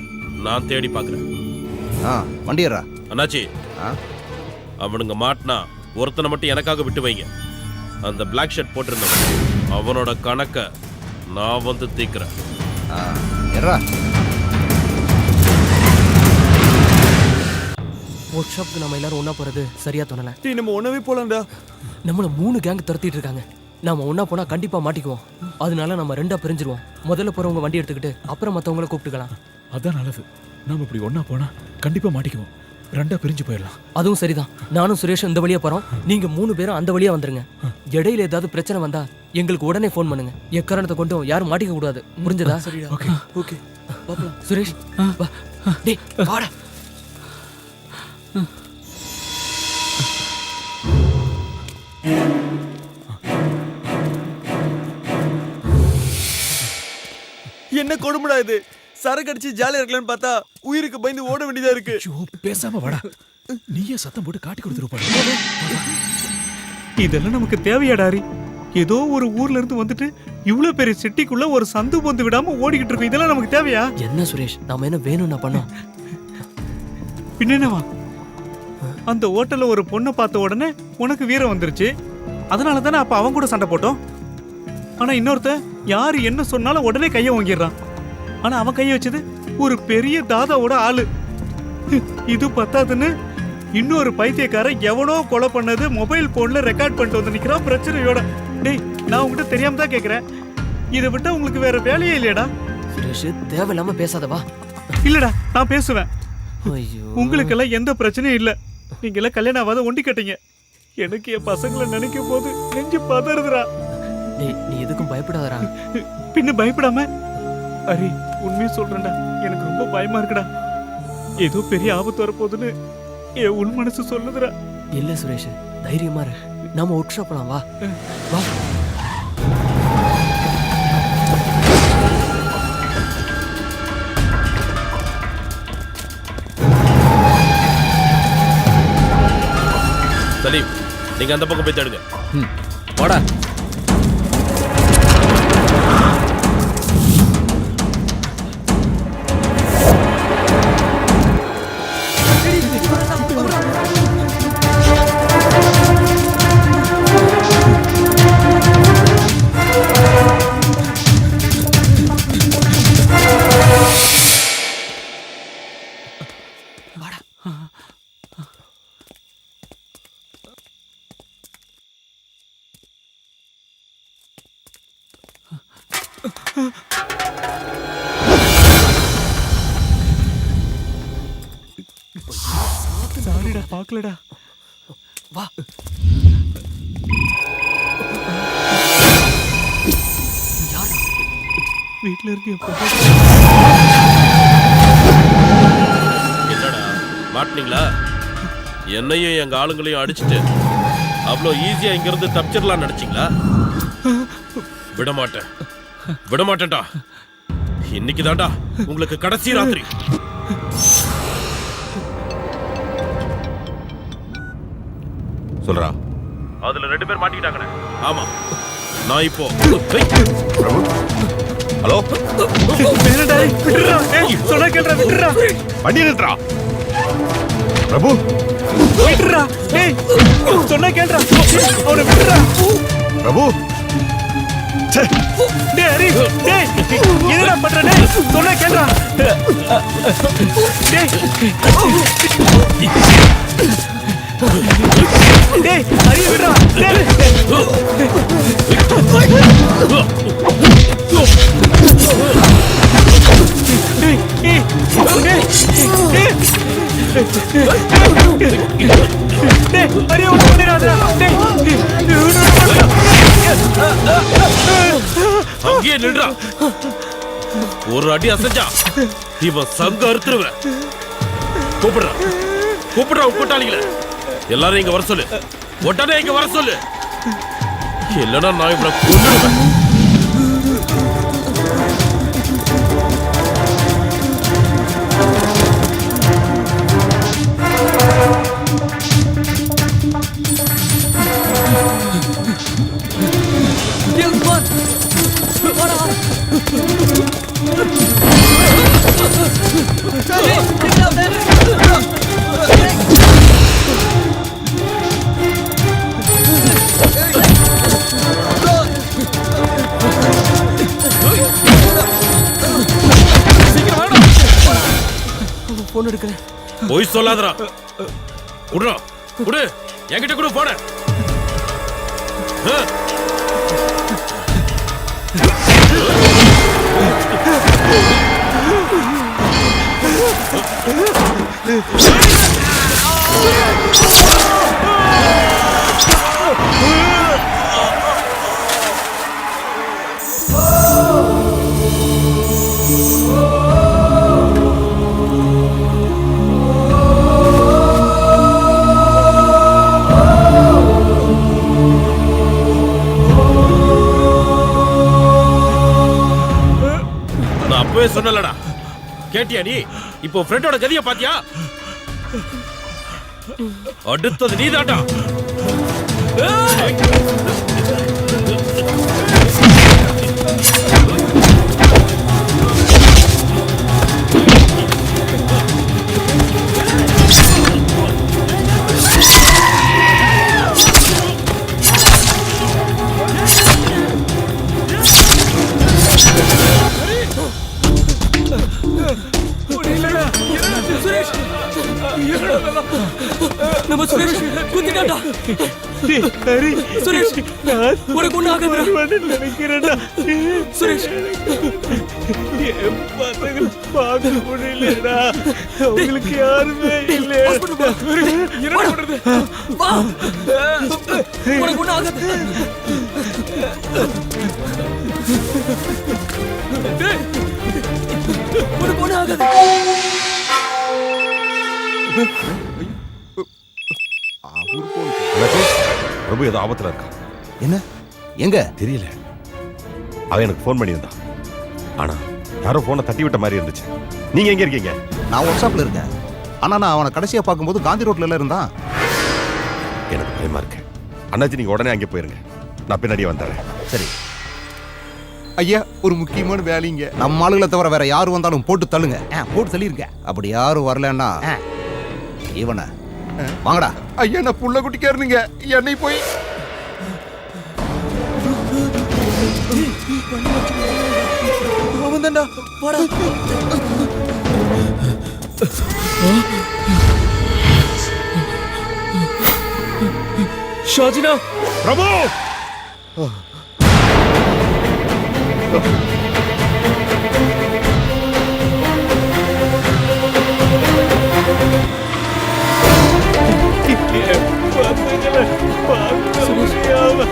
[SPEAKER 17] நான் தேடி பார்க்கறேன்.
[SPEAKER 12] வண்டியரா
[SPEAKER 17] அண்ணாச்சி அவனுங்க மாட்டினா ஒருத்தனை மட்டும் எனக்காக விட்டு வைங்க. அந்த பிளாக் ஷர்ட் போட்டிருந்தவன் அவனோட கணக்க நான் வந்து தீக்கிறேன்.
[SPEAKER 11] ஒர்க் ஷாப்புக்கு நம்ம எல்லாரும் ஒண்ணா போறது சரியா தோணல.
[SPEAKER 5] டேய் நம்ம ஒண்ணவே போலாம்டா.
[SPEAKER 11] நம்மள 3 கேங் துரத்திட்டு இருக்காங்க. நாம ஒண்ணா போனா கண்டிப்பா மாட்டிக்குவோம். அதனால நம்ம 2ஆ பிரிஞ்சிருவோம். முதல்ல போறவங்க வண்டி எடுத்துக்கிட்டு அப்புறம் மத்தவங்கள கூப்பிட்டுக்கலாம்.
[SPEAKER 7] அதான் நல்லது. நாம இப்படி ஒண்ணா போனா கண்டிப்பா மாட்டிக்குவோம். 2ஆ பிரிஞ்சு போயிடலாம்.
[SPEAKER 11] அதுவும் சரிதான். நானும் சுரேஷும் இந்த வழியா போறோம். நீங்க 3 பேரும் அந்த வழியா வந்துருங்க. இடையில ஏதாவது பிரச்சனை வந்தா எங்களுக்கு உடனே ஃபோன் பண்ணுங்க. எக்காரணத்தை கொண்டும் யாரும் மாட்டிக்க கூடாது. புரிஞ்சதா?
[SPEAKER 5] Okay okay.
[SPEAKER 11] சுரேஷ் வா. டேய் வாடா.
[SPEAKER 5] என்ன கொடுமைடா இது? சரக்கு அடிச்சு ஜாலியா இருக்கலாம்னு பார்த்தா உயிருக்கு பயந்து ஓட வேண்டியதா இருக்கு.
[SPEAKER 7] பேசாம வாடா. நீயே சத்தம் போட்டு காட்டி கொடுத்துருப்பா.
[SPEAKER 5] இதெல்லாம் நமக்கு தேவையாடாரி? ஏதோ ஒரு ஊர்ல இருந்து வந்துட்டு இவ்வளவு பெரிய சிட்டிக்குள்ள ஒரு சந்து பொந்து விடாம ஓடிக்கிட்டு இருக்கோம். இதெல்லாம் நமக்கு தேவையா?
[SPEAKER 11] என்ன சுரேஷ் நாம என்ன வேணும்னா பண்ணோம்?
[SPEAKER 5] பின்னவா அந்த ஹோட்டல்ல ஒரு பொண்ணை பார்த்த உடனே உனக்கு வீரம் வந்துருச்சு. அதனால தானே அப்ப அவன் கூட சண்டை போட்டோம். ஆனா இன்னொருத்த யாரு என்ன சொன்னாலும் உடனே கைய வாங்கிடுறான். ஆனா அவன் கைய வச்சது ஒரு பெரிய தாதாவோட ஆளு. இது பத்தாதுன்னு இன்னொரு பைத்தியக்காரன் எவனோ கொலை பண்ணது மொபைல் போன்ல ரெக்கார்ட் பண்ணிட்டு வந்து நிக்கிறான் பிரச்சனையோட. டேய் நான் உங்ககிட்ட தெரியாம தான் கேக்குறேன். இதை விட்டா உங்களுக்கு வேற வேலையே இல்லையடா?
[SPEAKER 11] சுரேஷ் தேவையில்லாம பேசாதவா.
[SPEAKER 5] இல்லடா நான் பேசுவேன்.
[SPEAKER 11] ஐயோ
[SPEAKER 5] உங்களுக்கெல்லாம் எந்த பிரச்சனையும் இல்ல. நீங்க எல்லாம் கல்யாணம் ஆகாத ஒண்டி கட்டீங்க. எனக்கு என் பசங்களை நினைக்கும் போது நெஞ்சு பதறுதுடா.
[SPEAKER 11] நீ எதுக்கும் பயப்படாதடா.
[SPEAKER 5] பின்ன பயப்படாம அரி உண்மையை சொல்றேன்டா. எனக்கு ரொம்ப பயமா இருக்குடா. ஏதோ பெரிய ஆபத்து வரப்போகுதுன்னு என் உள் மனசு சொல்லுதுடா.
[SPEAKER 11] இல்ல சுரேஷ் தைரியமா இரு. நாம ஒர்க் ஷாப் போலாம். வா வா.
[SPEAKER 17] சலீம் நீங்க அந்த பக்கம் போய் தேடுங்க.
[SPEAKER 1] வாடா.
[SPEAKER 5] சாரிடா பார்க்கலடா.
[SPEAKER 11] வா.
[SPEAKER 5] வீட்ல இருந்து
[SPEAKER 17] என்னடா மாட்டினீங்களா? என்னையும் எங்க ஆளுங்களையும் அடிச்சுட்டு அவ்வளோ ஈஸியா இங்க இருந்து தப்பிச்சிடலாம் நினைச்சீங்களா? விடமாட்டேன், விடமாட்டேன்டா. இன்னைக்கு தான்டா உங்களுக்கு கடைசி ராத்திரி.
[SPEAKER 2] சொல்றா.
[SPEAKER 17] அதுல 2 பேர் மாட்டிக்கிட்டாங்கண்ணே. ஆமா, நான் இப்போ
[SPEAKER 2] ஹலோ
[SPEAKER 5] சொன்னா கேள்றா, விட்டுறா
[SPEAKER 2] வண்டி நிறுத்துறா. பிரபு
[SPEAKER 5] விட்டுறா. ஏய் சொன்னா கேள்றா, அவனை விட்டுறா.
[SPEAKER 2] பிரபு
[SPEAKER 5] டேய் ஹரி, டேய் என்னடா பண்ற? டேய் சொன்னா கேள்றா. டேய் டேய் ஹரி விடுறா. டேய்
[SPEAKER 17] அங்கேயே நின்றா. ஒரு அடி அசைஞ்சா இவன் சங்க அறுத்துருவேன். கூப்பிடுறான், கூப்பிடுறான் கூட்டாளிகளை. எல்லாரும் இங்க வர சொல்லு, உடனே இங்க வர சொல்லு. இல்லைன்னா நான் இவனை கொன்னுடுவேன்.
[SPEAKER 11] போன் எடுக்கிறேன்.
[SPEAKER 17] போய் சொல்லாதடா. குடுறா, குடு, என்கிட்ட குடு போன. சொன்னலடா, கேட்டியா நீ? இப்போ ஃப்ரெண்டோட கதிய பாத்தியா? அடுத்தது நீதாண்டா.
[SPEAKER 11] நம்ம சுரேஷ் குத்திட்டான்டா.
[SPEAKER 5] ஹரி
[SPEAKER 11] சுரேஷ் உனக்கு ஒண்ணு ஆகாதுடா.
[SPEAKER 5] நினைக்கிறேன்டா
[SPEAKER 11] சுரேஷ்.
[SPEAKER 5] என் பசங்களை பார்க்க முடியலடா. அவங்களுக்கு யாருமே இல்லை.
[SPEAKER 11] என்ன பண்றது? வா, உனக்கு ஒண்ணு ஆகாது. உனக்கு ஒண்ணு ஆகாது.
[SPEAKER 2] பிரபு ஏதோ ஆபத்துல இருக்கா.
[SPEAKER 12] என்ன? எங்க
[SPEAKER 2] தெரியல. அவன் எனக்கு ஃபோன் பண்ணியிருந்தான். ஆனா யாரோ போனை தட்டி விட்ட மாதிரி இருந்துச்சு. நீங்க எங்க இருக்கீங்க?
[SPEAKER 12] நான் ஒர்க் ஷாப்ல இருக்கேன். ஆனா நான் அவனை கடைசியா பார்க்கும்போது காந்தி ரோட்ல எல்லாம் இருந்தான்.
[SPEAKER 2] எனக்கு பயமா இருக்கு. அண்ணாச்சி நீங்க உடனே அங்கே போயிருங்க, நான் பின்னாடியே வந்துடுறேன்.
[SPEAKER 12] சரி
[SPEAKER 21] ஐயா, ஒரு முக்கியமான வேலைங்க.
[SPEAKER 12] நம்ம ஆளுகளை தவிர வேற யாரு வந்தாலும் போட்டு தள்ளுங்க. போட்டு தள்ளிருங்க. அப்படி யாரும் வரலன்னா இவனை வாங்கடா.
[SPEAKER 21] ஐயா, நான் புள்ள குட்டிக்காரனுங்க. என்னை போய்
[SPEAKER 11] அவன் தான்டா. வாடா. ஷாஜினா.
[SPEAKER 2] பிரபு
[SPEAKER 16] பசங்களை பார்க்க முடியாம.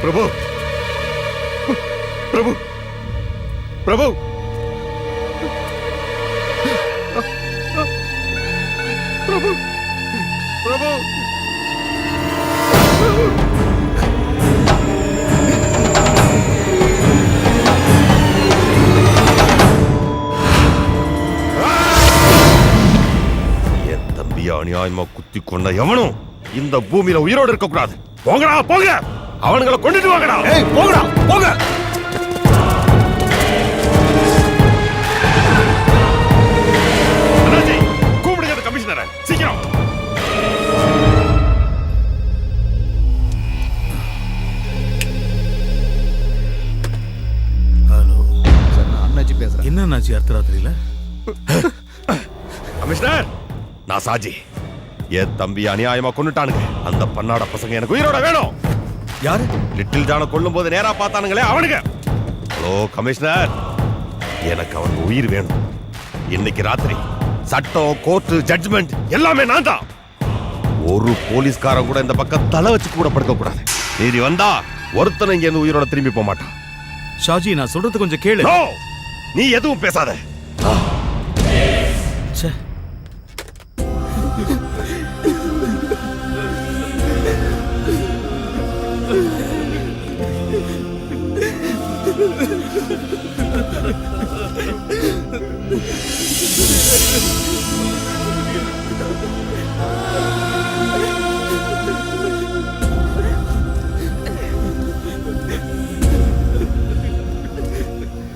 [SPEAKER 2] பிரபு பிரபு பிரபு பிரபு பிரபு என் தம்பியை அநியாயமா குத்தி கொண்ட எவனும் இந்த பூமியில உயிரோடு இருக்க கூடாது. போங்கடா போங்க, அவனுங்களை கொண்டுட்டு வாங்கடா. போங்கடா போங்க. கூப்பிடுங்க அந்த கமிஷனரை சீக்கிரம்.
[SPEAKER 13] ஹலோ
[SPEAKER 21] சார், நான் அண்ணாச்சி பேசுறேன்.
[SPEAKER 13] என்ன அண்ணாச்சி அர்த்தராத்திரியில?
[SPEAKER 2] கமிஷனர், நான் சாஜி. என் தம்பி அநியாயமா கொண்டுட்டானுங்க. அந்த பன்னாட பசங்க எனக்கு உயிரோட வேணும்.
[SPEAKER 13] யாரு?
[SPEAKER 2] லிட்டில் ஜான கொல்லும் போது நேரா பார்த்தானுங்களே அவனுங்க. ஹலோ கமிஷனர், எனக்கு அவனுக்கு உயிர் வேணும். இன்னைக்கு ராத்திரி சட்டம், கோர்ட்டு, ஜட்ஜ்மெண்ட் எல்லாமே நான் தான். ஒரு போலீஸ்காரன் கூட இந்த பக்கம் தலை வச்சு கூட படுக்க கூடாது. நீதி வந்தா ஒருத்தனை இங்க இருந்து உயிரோட திரும்பி போக மாட்டான்.
[SPEAKER 13] ஷாஜி, நான் சொல்றது கொஞ்சம் கேளு.
[SPEAKER 2] நீ எதுவும் பேசாத.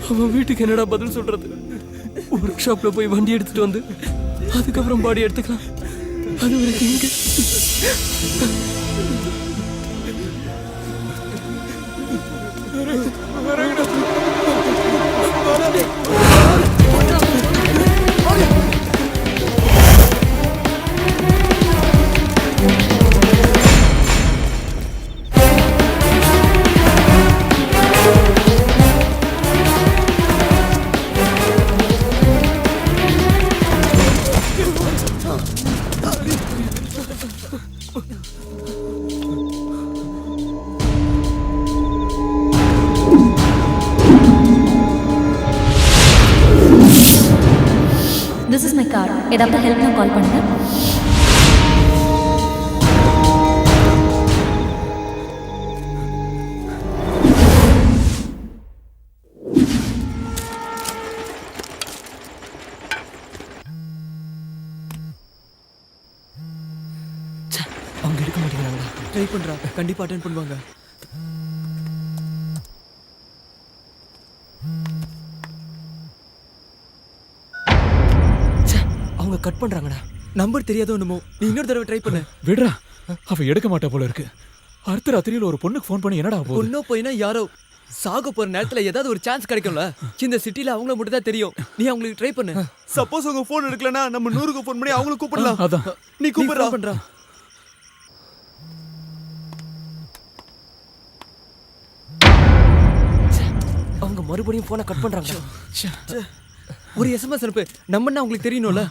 [SPEAKER 11] அவன் வீட்டுக்கு என்னடா பதில் சொல்றது? ஒர்க் ஷாப்ல போய் வண்டி எடுத்துட்டு வந்து அதுக்கப்புறம் பாடி எடுத்துக்கலாம். அது வரைக்கும் இங்க
[SPEAKER 3] திஸ் இஸ் மை கார். ஏதாவது ஹெல்ப்னா கால் பண்ணுங்க.
[SPEAKER 11] அவங்க எடுக்க மாட்டேங்கிறாங்களா? ட்ரை பண்றா, கண்டிப்பா அட்டென்ட் பண்ணுவாங்க. அவங்க கட் பண்றாங்கடா. நம்பர் தெரியாதோ என்னமோ. நீ இன்னொரு தடவை ட்ரை பண்ணு.
[SPEAKER 7] விடுறா, அவ எடுக்க மாட்டா போல இருக்கு. அர்த்தராத்திரியில ஒரு பொண்ணுக்கு ஃபோன் பண்ணி என்னடா போகுது?
[SPEAKER 11] பொண்ணோ போயினா யாரோ சாக போற நேரத்துல ஏதாவது ஒரு சான்ஸ் கிடைக்கும்ல. இந்த சிட்டில அவங்கள மட்டும் தான் தெரியும். நீ அவங்களுக்கு ட்ரை பண்ணு.
[SPEAKER 5] சப்போஸ் அவங்க போன் எடுக்கலனா நம்ம 100க்கு ஃபோன் பண்ணி அவங்களுக்கு கூப்பிடலாம்.
[SPEAKER 7] அதான்
[SPEAKER 5] நீ கூப்பிடுறா.
[SPEAKER 11] மறுபடியும் போனை கட் பண்றாங்க. ஒரு எஸ்எம்எஸ் அனுப்பு. நம்மன்னா உங்களுக்கு தெரியணும்ல.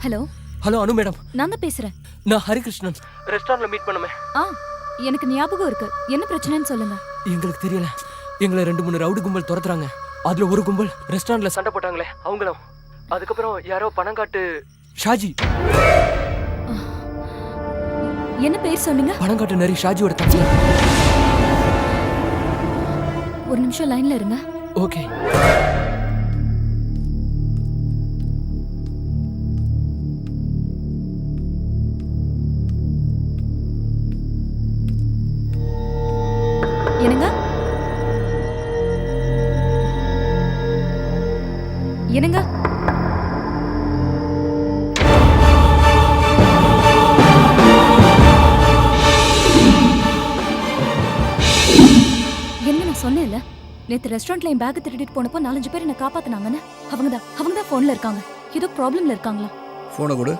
[SPEAKER 3] ஹலோ
[SPEAKER 11] ஹலோ அனு மேடம்,
[SPEAKER 3] நான் தான் பேசுறேன்.
[SPEAKER 11] நான் ஹரிகிருஷ்ணன். ரெஸ்டாரண்ட்ல மீட் பண்ணுமே.
[SPEAKER 3] எனக்கு ஞாபகம் இருக்கு. என்ன பிரச்சனைன்னு சொல்லுங்க.
[SPEAKER 11] எங்களுக்கு தெரியல. எங்களை 2-3 ரவுடி கும்பல் துரத்துறாங்க. அதுல ஒரு கும்பல் ரெஸ்டாரண்ட்ல சண்டை போட்டாங்களே அவங்களும். அதுக்கப்புறம் யாரோ பணங்காட்டு ஷாஜி.
[SPEAKER 3] என்ன பேர் சொன்னீங்க?
[SPEAKER 11] பணங்காட்டு நரி ஷாஜியோட தம்பி.
[SPEAKER 3] ஒரு நிமிஷம் லைன்ல இருங்க.
[SPEAKER 11] ஓகே.
[SPEAKER 3] என்னங்க? என்னங்க? என்ன நான் சொன்னேன்ல, நேத்து ரெஸ்டாரண்ட்ல என் பேக் திருடிட்டு போனப்போ 4-5 பேர் என்ன காப்பாத்துனாங்கன்னு. அவங்க தான் போன்ல இருக்காங்க. ஏதோ ப்ராப்ளம்ல இருக்காங்களா?
[SPEAKER 8] போனை கொடு.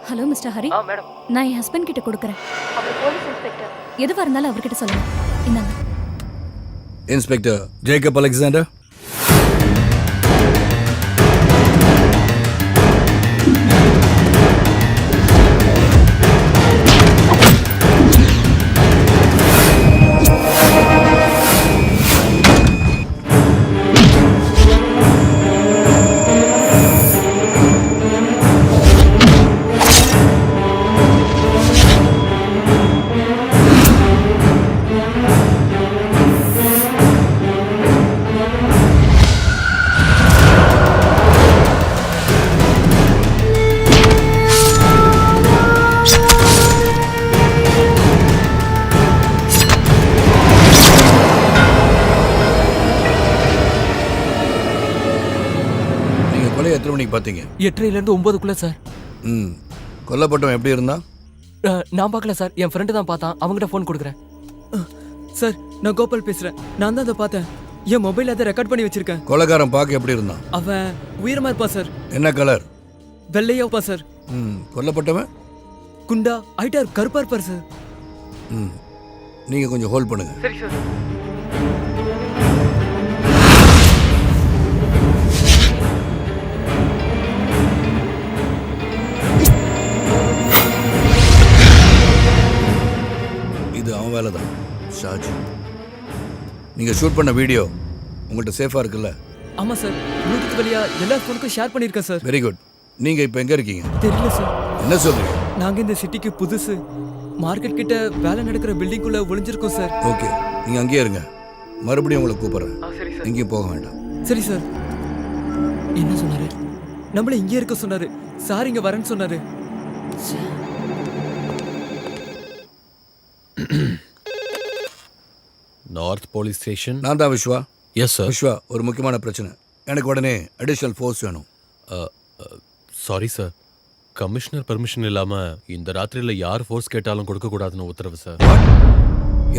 [SPEAKER 3] Hello mister Hari.
[SPEAKER 11] மேடம்,
[SPEAKER 3] நான் என் ஹஸ்பண்ட் கிட்ட கொடுக்குறேன். அவர் போலீஸ் இன்ஸ்பெக்டர். எதுவா இருந்தாலும் அவர்கிட்ட சொல்லுங்க. இந்தாங்க.
[SPEAKER 8] Inspector Jacob Alexander. எத்தனை மணிக்கு பார்த்தீங்க?
[SPEAKER 11] 8:30 to 9 சார்.
[SPEAKER 8] கொல்லப்பட்டவன் எப்படி இருந்தான்?
[SPEAKER 11] நான் பார்க்கல சார். என் ஃப்ரெண்டு தான் பார்த்தான். அவங்ககிட்ட ஃபோன் கொடுக்குறேன். சார், நான் கோபால் பேசுறேன். நான் தான் அதை பார்த்தேன். என் மொபைல் அதை ரெக்கார்ட் பண்ணி வச்சிருக்கேன்.
[SPEAKER 8] கொலைகாரன் பார்க்க எப்படி இருந்தான்?
[SPEAKER 11] அவன் உயரமா இருப்பான் சார்.
[SPEAKER 8] என்ன கலர்?
[SPEAKER 11] வெள்ளையா இருப்பான் சார்.
[SPEAKER 8] கொல்லப்பட்டவன்
[SPEAKER 11] குண்டா ஹைட்டர் கருப்பா இருப்பார் சார்.
[SPEAKER 8] நீங்க கொஞ்சம் ஹோல்ட் பண்ணுங்க.
[SPEAKER 11] சரி சார்.
[SPEAKER 8] அவன் வேலை தான் ஷாஜி. நீங்க ஷூட் பண்ண வீடியோ உங்கள்கிட்ட சேஃபா இருக்குல்ல?
[SPEAKER 11] ஆமா சார். ப்ளூடூத் வழியா எல்லா ஃபோனுக்கும் ஷேர் பண்ணிருக்கேன் சார்.
[SPEAKER 8] Very good. நீங்க இப்போ எங்க இருக்கீங்க?
[SPEAKER 11] தெரியல சார்.
[SPEAKER 8] என்ன சொல்றீங்க?
[SPEAKER 11] நாங்க இந்த சிட்டிக்கு புதுசு. மார்க்கெட் கிட்ட வேலை நடக்கிற பில்டிங்குள்ள ஒளிஞ்சிருக்கோம் சார்.
[SPEAKER 8] ஓகே, நீங்க அங்கேயே இருங்க. மறுபடியும் உங்களை கூப்பிடுறேன்.
[SPEAKER 11] சரி சார்.
[SPEAKER 8] எங்கேயும் போக வேண்டாம்.
[SPEAKER 11] சரி சார். என்ன சொன்னாரு? நம்மள இங்கே இருக்க சொன்னாரு. சார் இங்க வரேன்னு சொன்னாரு.
[SPEAKER 6] North police station.
[SPEAKER 8] நான் தான் விஸ்வா.
[SPEAKER 6] Yes sir.
[SPEAKER 8] விஸ்வா, ஒரு முக்கியமான பிரச்சனை. எனக்கு உடனே அடிஷனல் ஃபோர்ஸ் வேணும்.
[SPEAKER 6] சாரி சார், கமிஷனர் பெர்மிஷன் இல்லாம இந்த ராத்திரியில யார் ஃபோர்ஸ் கேட்டாலும் கொடுக்க கூடாதுன்னு உத்தரவு சார்.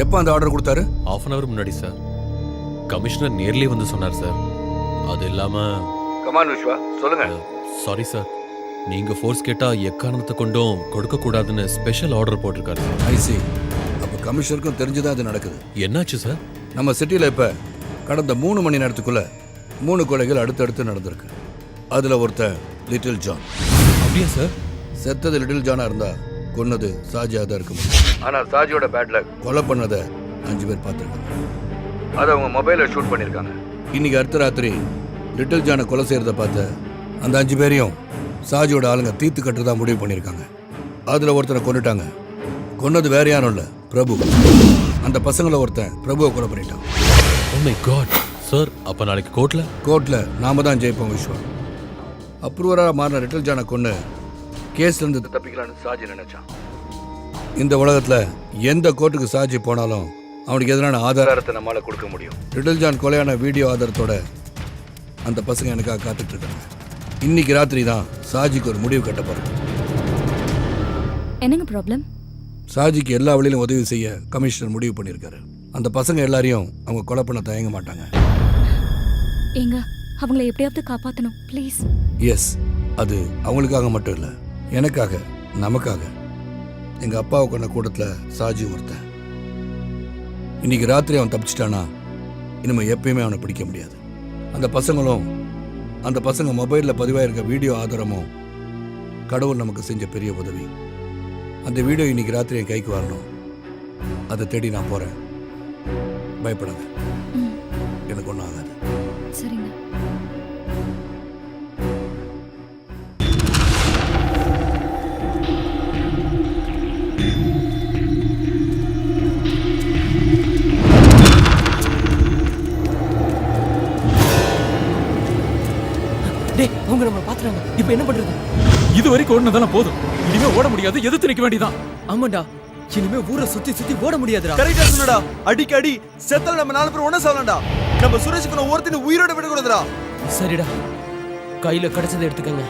[SPEAKER 8] எப்போ அந்த ஆர்டர் கொடுத்தாரு?
[SPEAKER 6] ½ hour முன்னாடி சார். கமிஷனர் நேர்லயே வந்து சொன்னார் சார். அது இல்லாம
[SPEAKER 8] கமான் விஸ்வா, சொல்லுங்க.
[SPEAKER 6] சாரி சார், நீங்க ஃபோர்ஸ் கேட்டா எக்காரணத்தை கொண்டும் கொடுக்க கூடாதுன்னு ஸ்பெஷல் ஆர்டர் போட்டிருக்காரு சார்.
[SPEAKER 8] ஐ சி. அப்ப கமிஷனருக்கும் தெரிஞ்சுதான் அது நடக்குது.
[SPEAKER 6] என்னாச்சு சார்?
[SPEAKER 8] நம்ம சிட்டில இப்ப கடந்த 3 மணி நேரத்துக்குள்ள 3 கொலைகள் அடுத்தடுத்து நடந்திருக்கு. அதுல ஒருத்தன் லிட்டில் ஜான்.
[SPEAKER 6] அப்படியா சார்?
[SPEAKER 8] செத்தது லிட்டில் ஜானா இருந்தா கொன்னது சாஜியா தான் இருக்க முடியும். ஆனா சாஜியோட பேட் லக், கொலை பண்ணதை 5 பேர் பார்த்துருக்காங்க. அதை அவங்க மொபைல ஷூட் பண்ணியிருக்காங்க. இன்னைக்கு அடுத்த ராத்திரி லிட்டில் ஜானை கொலை செய்யறத பார்த்த அந்த 5 பேரையும் சாஜியோட ஆளுங்க தீர்த்து கட்டுறதா முடிவு பண்ணியிருக்காங்க. அதுல ஒருத்தனை கொண்டுட்டாங்க. கொன்னது வேற யாரும் இல்ல, பிரபு. அந்த பசங்களை ஒருத்தன் பிரபுவை கொலை பண்ணிட்டான்.
[SPEAKER 6] ஓ மை காட் சார், அப்ப நாளைக்கு கோர்ட்ல
[SPEAKER 8] நாம தான் ஜெயிப்போம் விஸ்வா. அப்ரூவரா மாறின லிட்டில் ஜானை கொண்டு கேஸ்ல இருந்து தப்பிக்கலான்னு சாஜி நினைச்சான். இந்த உலகத்துல எந்த கோர்ட்டுக்கு சாஜி போனாலும் அவனுக்கு எதிரான ஆதாரத்தை நம்மளால கொடுக்க முடியும். லிட்டில் ஜான் கொலையான வீடியோ ஆதாரத்தோட அந்த பசங்க எனக்காக காத்துட்டு இருக்காங்க. இன்னைக்கு ராத்திரி தான் சாஜிக்கு ஒரு முடிவு கட்ட போறோம்.
[SPEAKER 3] என்னங்க ப்ராப்ளம்?
[SPEAKER 8] சாஜிக்கு எல்லா வழியிலும் உதவி செய்ய கமிஷனர் முடிவு பண்ணியிருக்காரு. அந்த பசங்க எல்லாரையும் அவங்க கொலை பண்ண தயங்க மாட்டாங்க.
[SPEAKER 3] ஏங்க அவங்கள எப்படியாவது காப்பாத்தணும் ப்ளீஸ்.
[SPEAKER 8] எஸ், அது அவங்களுக்காக மட்டும் இல்லை, எனக்காக, நமக்காக. எங்க அப்பாவை கொண்ட கூட்டத்தில் சாஜி ஒருத்தன். இன்னைக்கு ராத்திரி அவன் தப்பிச்சிட்டானா இனிமே எப்பயுமே அவனை பிடிக்க முடியாது. அந்த பசங்க மொபைலில் பதிவாயிருக்க வீடியோ ஆதாரமும் கடவுள் நமக்கு செஞ்ச பெரிய உதவி. அந்த வீடியோ இன்னைக்கு ராத்திரி என் கைக்கு வரணும். அதை தேடி நான் போறேன். பயப்படாத, எனக்கு ஒன்றும் ஆகாது.
[SPEAKER 3] சரிங்க.
[SPEAKER 1] டேய், அவங்க நம்ம பாத்துறாங்க. இப்போ என்ன பண்றது?
[SPEAKER 7] இது வரைக்கும் ஓடுனதெல்லாம் போதும். இனிமே ஓட முடியாது, எதிர்த்து நிக்க வேண்டியதான்.
[SPEAKER 1] ஆமாண்டா, இனிமே ஊரை சுத்தி சுத்தி ஓட முடியாதுடா.
[SPEAKER 15] கரெக்டா சொன்னடா. அடிக்கடி செத்தல நம்ம 4 பேர் ஒண்ணா சாவலாம்டா. நம்ம சுரேஷுக்கு நான் ஒருத்தனை உயிரோட விடக்கூடாதுடா.
[SPEAKER 1] சரிடா, கையில கிடைச்சதை எடுத்துக்கங்க.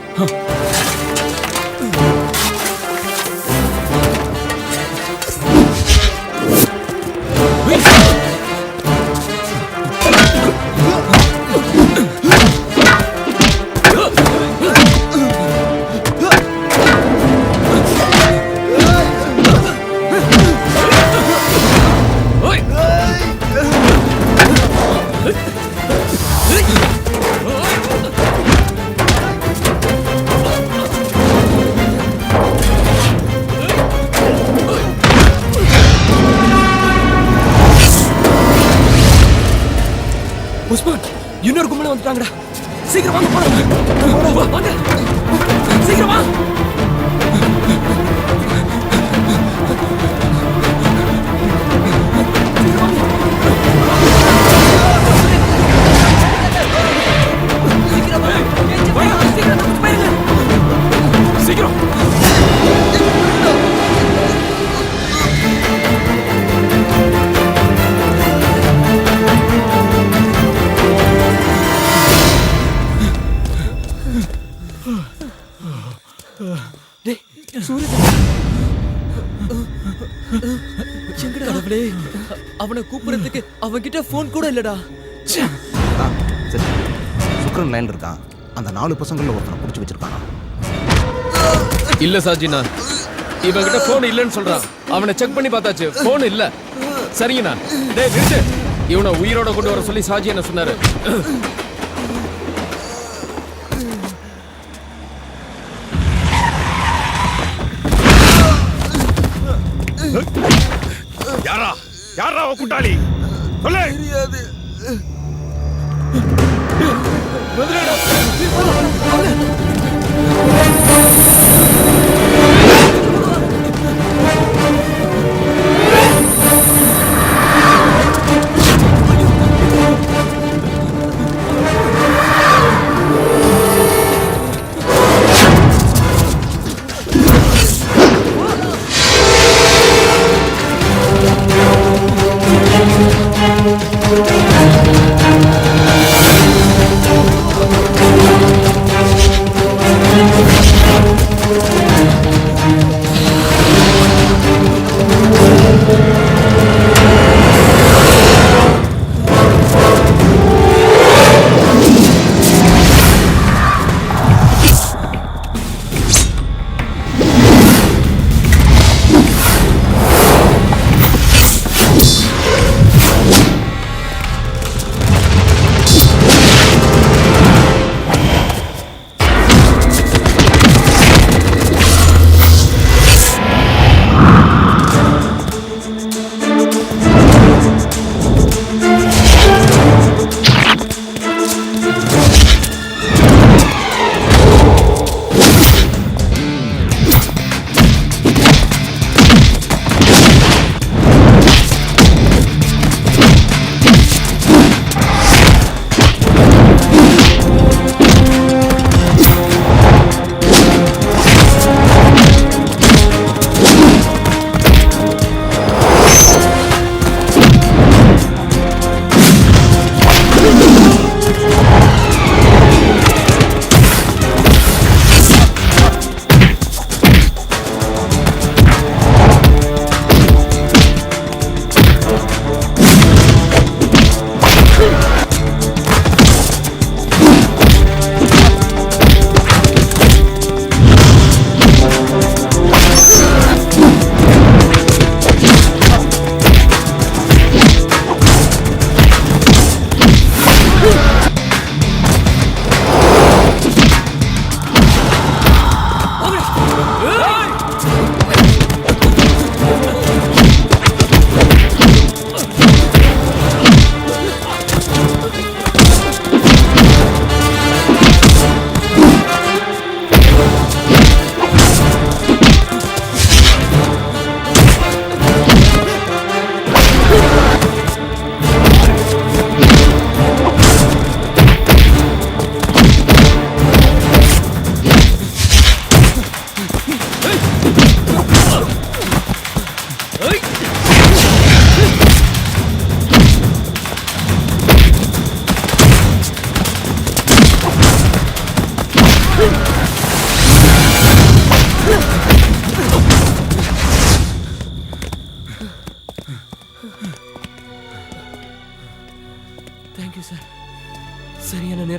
[SPEAKER 1] உஸ்மான், இன்னொரு கும்பல வந்துட்டாங்கடா. சீக்கிரம் வாங்க போலாம். வாங்க சீக்கிரம் வா. சீக்கிரம் கடவுளே, அவனை கூப்பிடுறதுக்கு அவன்கிட்ட போன் கூட இல்லடா.
[SPEAKER 12] சரி, சுக்ரன் லைன்ல இருக்கான். அந்த 4 பசங்கள ஒருத்தனை புடிச்சு வச்சிருக்கானா?
[SPEAKER 1] இல்ல சாஜினா, இவன்கிட்ட போன் இல்லன்னு சொல்றான். அவனை செக் பண்ணி பார்த்தாச்சு, போன் இல்ல. சரிங்கண்ணா. டேய் நிறுத்து. இவனை உயிரோட கொண்டு வர சொல்லி சாஜி என்ன சொன்னாரு.
[SPEAKER 2] யாரா அவன் கூட்டாளி? சொல்லு.
[SPEAKER 15] தெரியாது.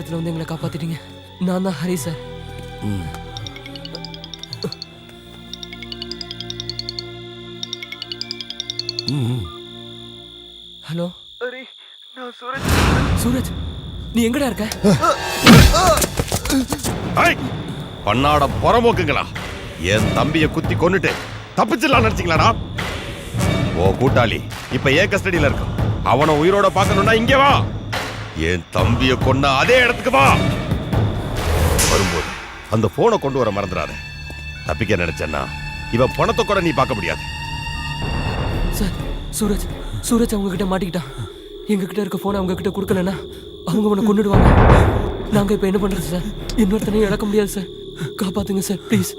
[SPEAKER 11] நேரத்துல வந்து எங்களை காப்பாத்திட்டீங்க. நான் தான் ஹரி சார். ஹலோ
[SPEAKER 15] ஹரி, நான் சூரஜ்.
[SPEAKER 11] சூரஜ், நீ எங்கடா இருக்க?
[SPEAKER 2] பண்ணாட புறம்போக்குங்களா, என் தம்பிய குத்தி கொன்னுட்டு தப்பிச்சிடலாம் நினைச்சீங்களாடா? ஓ கூட்டாளி இப்ப ஏன் கஸ்டடியில இருக்கான். அவனை உயிரோட பார்க்கணும்னா இங்கே வா. என் தம்பிய கொன்ன அதே இடத்துக்கு வா. வரும்போது அந்த போனை கொண்டு வர மறந்துடாத. தப்பிக்க நினைச்சேன்னா இவன் பணத்தை கூட நீ பார்க்க முடியாது.
[SPEAKER 11] சார், சூரஜ் சூரஜ் அவங்க கிட்ட மாட்டிக்கிட்டான். எங்க கிட்ட இருக்க போனை அவங்க கிட்ட கொடுக்கலன்னா அவங்க உன்னை கொன்னுடுவாங்க. நாங்க இப்ப என்ன பண்றது சார்? இன்னொருத்தனையும் இழக்க முடியாது சார். காப்பாத்துங்க சார் ப்ளீஸ்.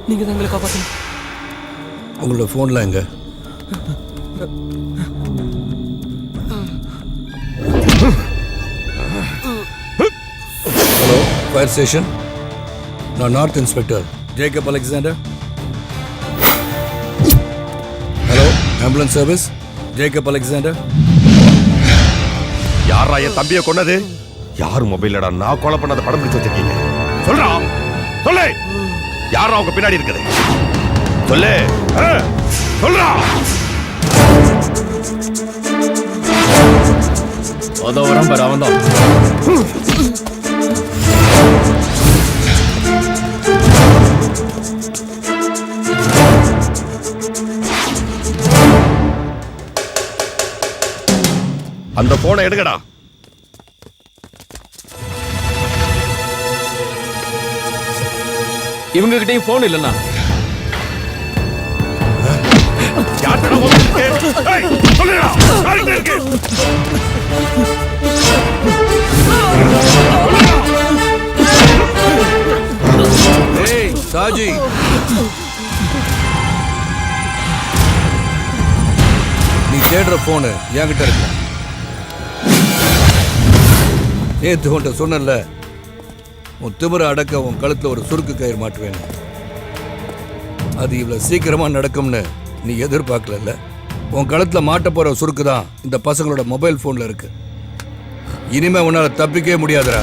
[SPEAKER 11] நீங்க தான் எங்களை காப்பாத்துங்க.
[SPEAKER 8] உங்களோட போன்ல எங்க? Hello, fire station. நான் north inspector Jacob Alexander. Hello, ambulance service Jacob Alexander.
[SPEAKER 2] யாரா என் தம்பியை கொன்னது? யார் மொபைல்லடா நான் கொலை பண்ணாத படம் பிடிச்சு வச்சிருக்கீங்க? சொல்றா, சொல்லு. யாரா அவங்க பின்னாடி இருக்குது? சொல்லு, சொல்றா.
[SPEAKER 1] அதோ வரம் பாரு, அவன் தான்.
[SPEAKER 2] அந்த போனை எடுங்கடா.
[SPEAKER 1] இவங்க கிட்டயும் போன் இல்லைன்னா
[SPEAKER 8] சாஜி, நீ தேடுற போனு என்கிட்ட இருக்கு. நேத்து உன்ட்ட சொன்னல, உன் திமிர அடக்க உன் கழுத்துல ஒரு சுருக்கு கயிறு மாட்டுவேன். அது இவ்வளவு சீக்கிரமா நடக்கும்னு நீ எதிர்பார்க்கல. உன் கழுத்துல மாட்ட போற சுருக்கு தான் இந்த பசங்களோட மொபைல் போன்ல இருக்கு. இனிமே உன்னால தப்பிக்கவே முடியாதுடா.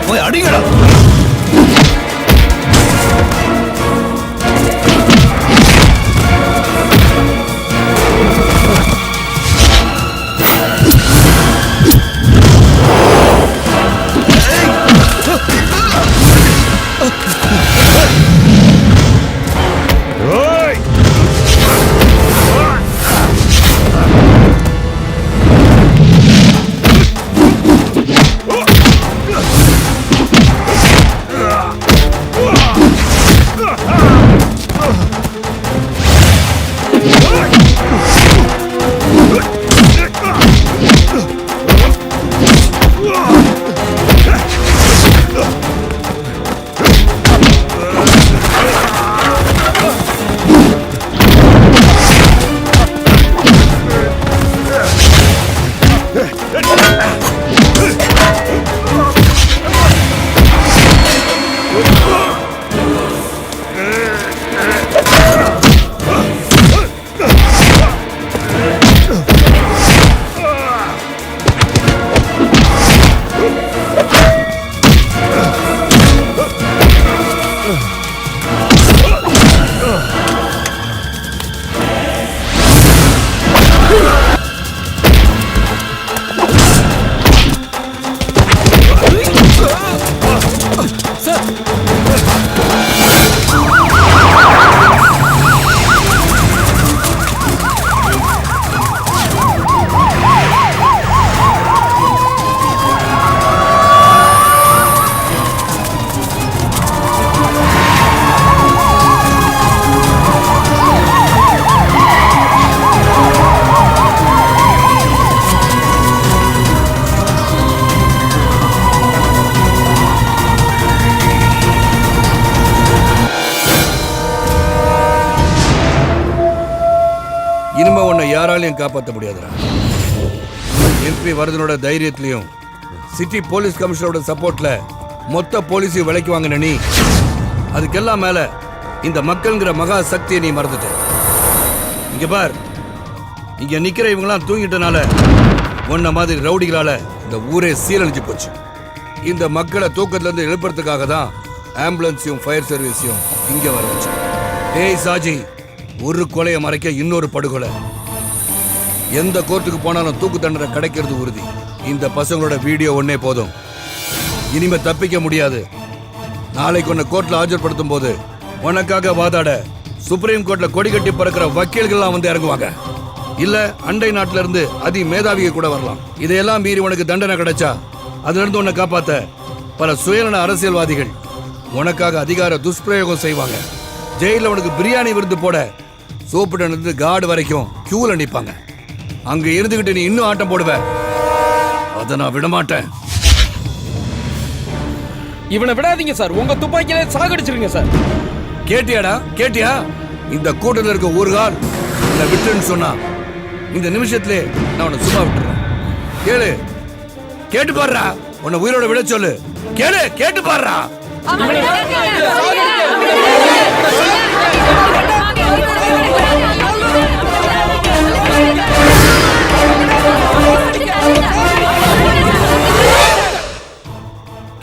[SPEAKER 2] போய் அடிங்கடா.
[SPEAKER 8] இனிமே உன்னை யாராலையும் காப்பாற்ற முடியாதுடா. எம்பி வரதனோட தைரியத்திலையும் சிட்டி போலீஸ் கமிஷனரோட சப்போர்ட்ல மொத்த போலீஸையும் விலைக்கு வாங்கின நீ அதுக்கெல்லாம் மேல இந்த மக்கள்ங்கிற மகா சக்தியை நீ மறந்துட்ட. இங்க பார், இங்க நிக்கிற இவங்கெல்லாம் தூங்கிட்டனால உன்ன மாதிரி ரவுடிகளால இந்த ஊரே சீரழிஞ்சு போச்சு. இந்த மக்களை தூக்கத்துல இருந்து எழுப்புறதுக்காக தான் ஆம்புலன்ஸையும் ஃபயர் சர்வீஸையும் இங்க வர வச்சு. டேய் சாஜி, ஒரு கொலையை மறைக்க இன்னொரு படுகொலை. எந்த கோர்ட்டுக்கு போனாலும் தூக்கு தண்டனை கிடைக்கிறது உறுதி. இந்த பசங்களோட வீடியோ ஒன்னே போதும். இனிமே தப்பிக்க முடியாது. நாளைக்கு உன்னை கோர்ட்ல ஆஜர்படுத்தும் போது உனக்காக வாதாட சுப்ரீம் கோர்ட்ல கொடி கட்டி பறக்கிற வக்கீல்கள்லாம் வந்து இறங்குவாங்க. இல்ல அண்டை நாட்டில இருந்து அதி மேதாவிக கூட வரலாம். இதையெல்லாம் மீறி உனக்கு தண்டனை கிடைச்சா அதுல இருந்து உன்னை காப்பாத்த பல சுயநல அரசியல்வாதிகள் உனக்காக அதிகார துஷ்பிரயோகம் செய்வாங்க. ஜெயில உனக்கு பிரியாணி விருந்து போட சூப்பர்டன் இருந்து கார்டு வரைக்கும் கியூல நிப்பாங்க. அங்க இருந்துகிட்டு நீ இன்னும் ஆட்டம் போடுவ. அதை நான் விடமாட்டேன்.
[SPEAKER 1] இவனை விடாதீங்க சார், உங்க துப்பாக்கியில சாகடிச்சிருங்க சார்.
[SPEAKER 8] கேட்டியாடா, கேட்டியா? இந்த கூட்டத்தில் இருக்க ஒரு கால் உன்னை விட்டுன்னு சொன்னா இந்த நிமிஷத்திலே நான் உன்னை சும்மா விட்டுறேன். கேளு, கேட்டு பாடுறா. உன்னை உயிரோட விட சொல்லு. கேளு, கேட்டு பாடுறா.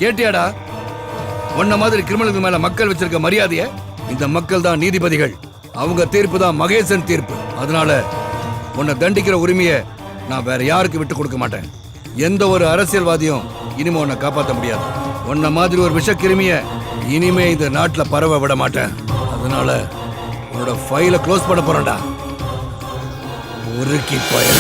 [SPEAKER 8] கேட்டியாடா? உன்ன மாதிரி கிரிமினலுக்கு மேல மக்கள் வச்சிருக்க மரியாதைய இந்த மக்கள் தான் நீதிபதிகள். அவங்க தீர்ப்பு தான் மகேசன் தீர்ப்பு. அதனால உன்னை தண்டிக்கிற உரிமையை நான் வேற யாருக்கு விட்டு கொடுக்க மாட்டேன். எந்த ஒரு அரசியல்வாதியும் இனிமே உன்னை காப்பாற்ற முடியாது. உன்ன மாதிரி ஒரு விஷக்கிருமிய இனிமே இந்த நாட்டுல பரவ விட மாட்டேன். அதனால உன்னோட ஃபைலை க்ளோஸ் பண்ண போறேன்டா. ஒரு கி பயல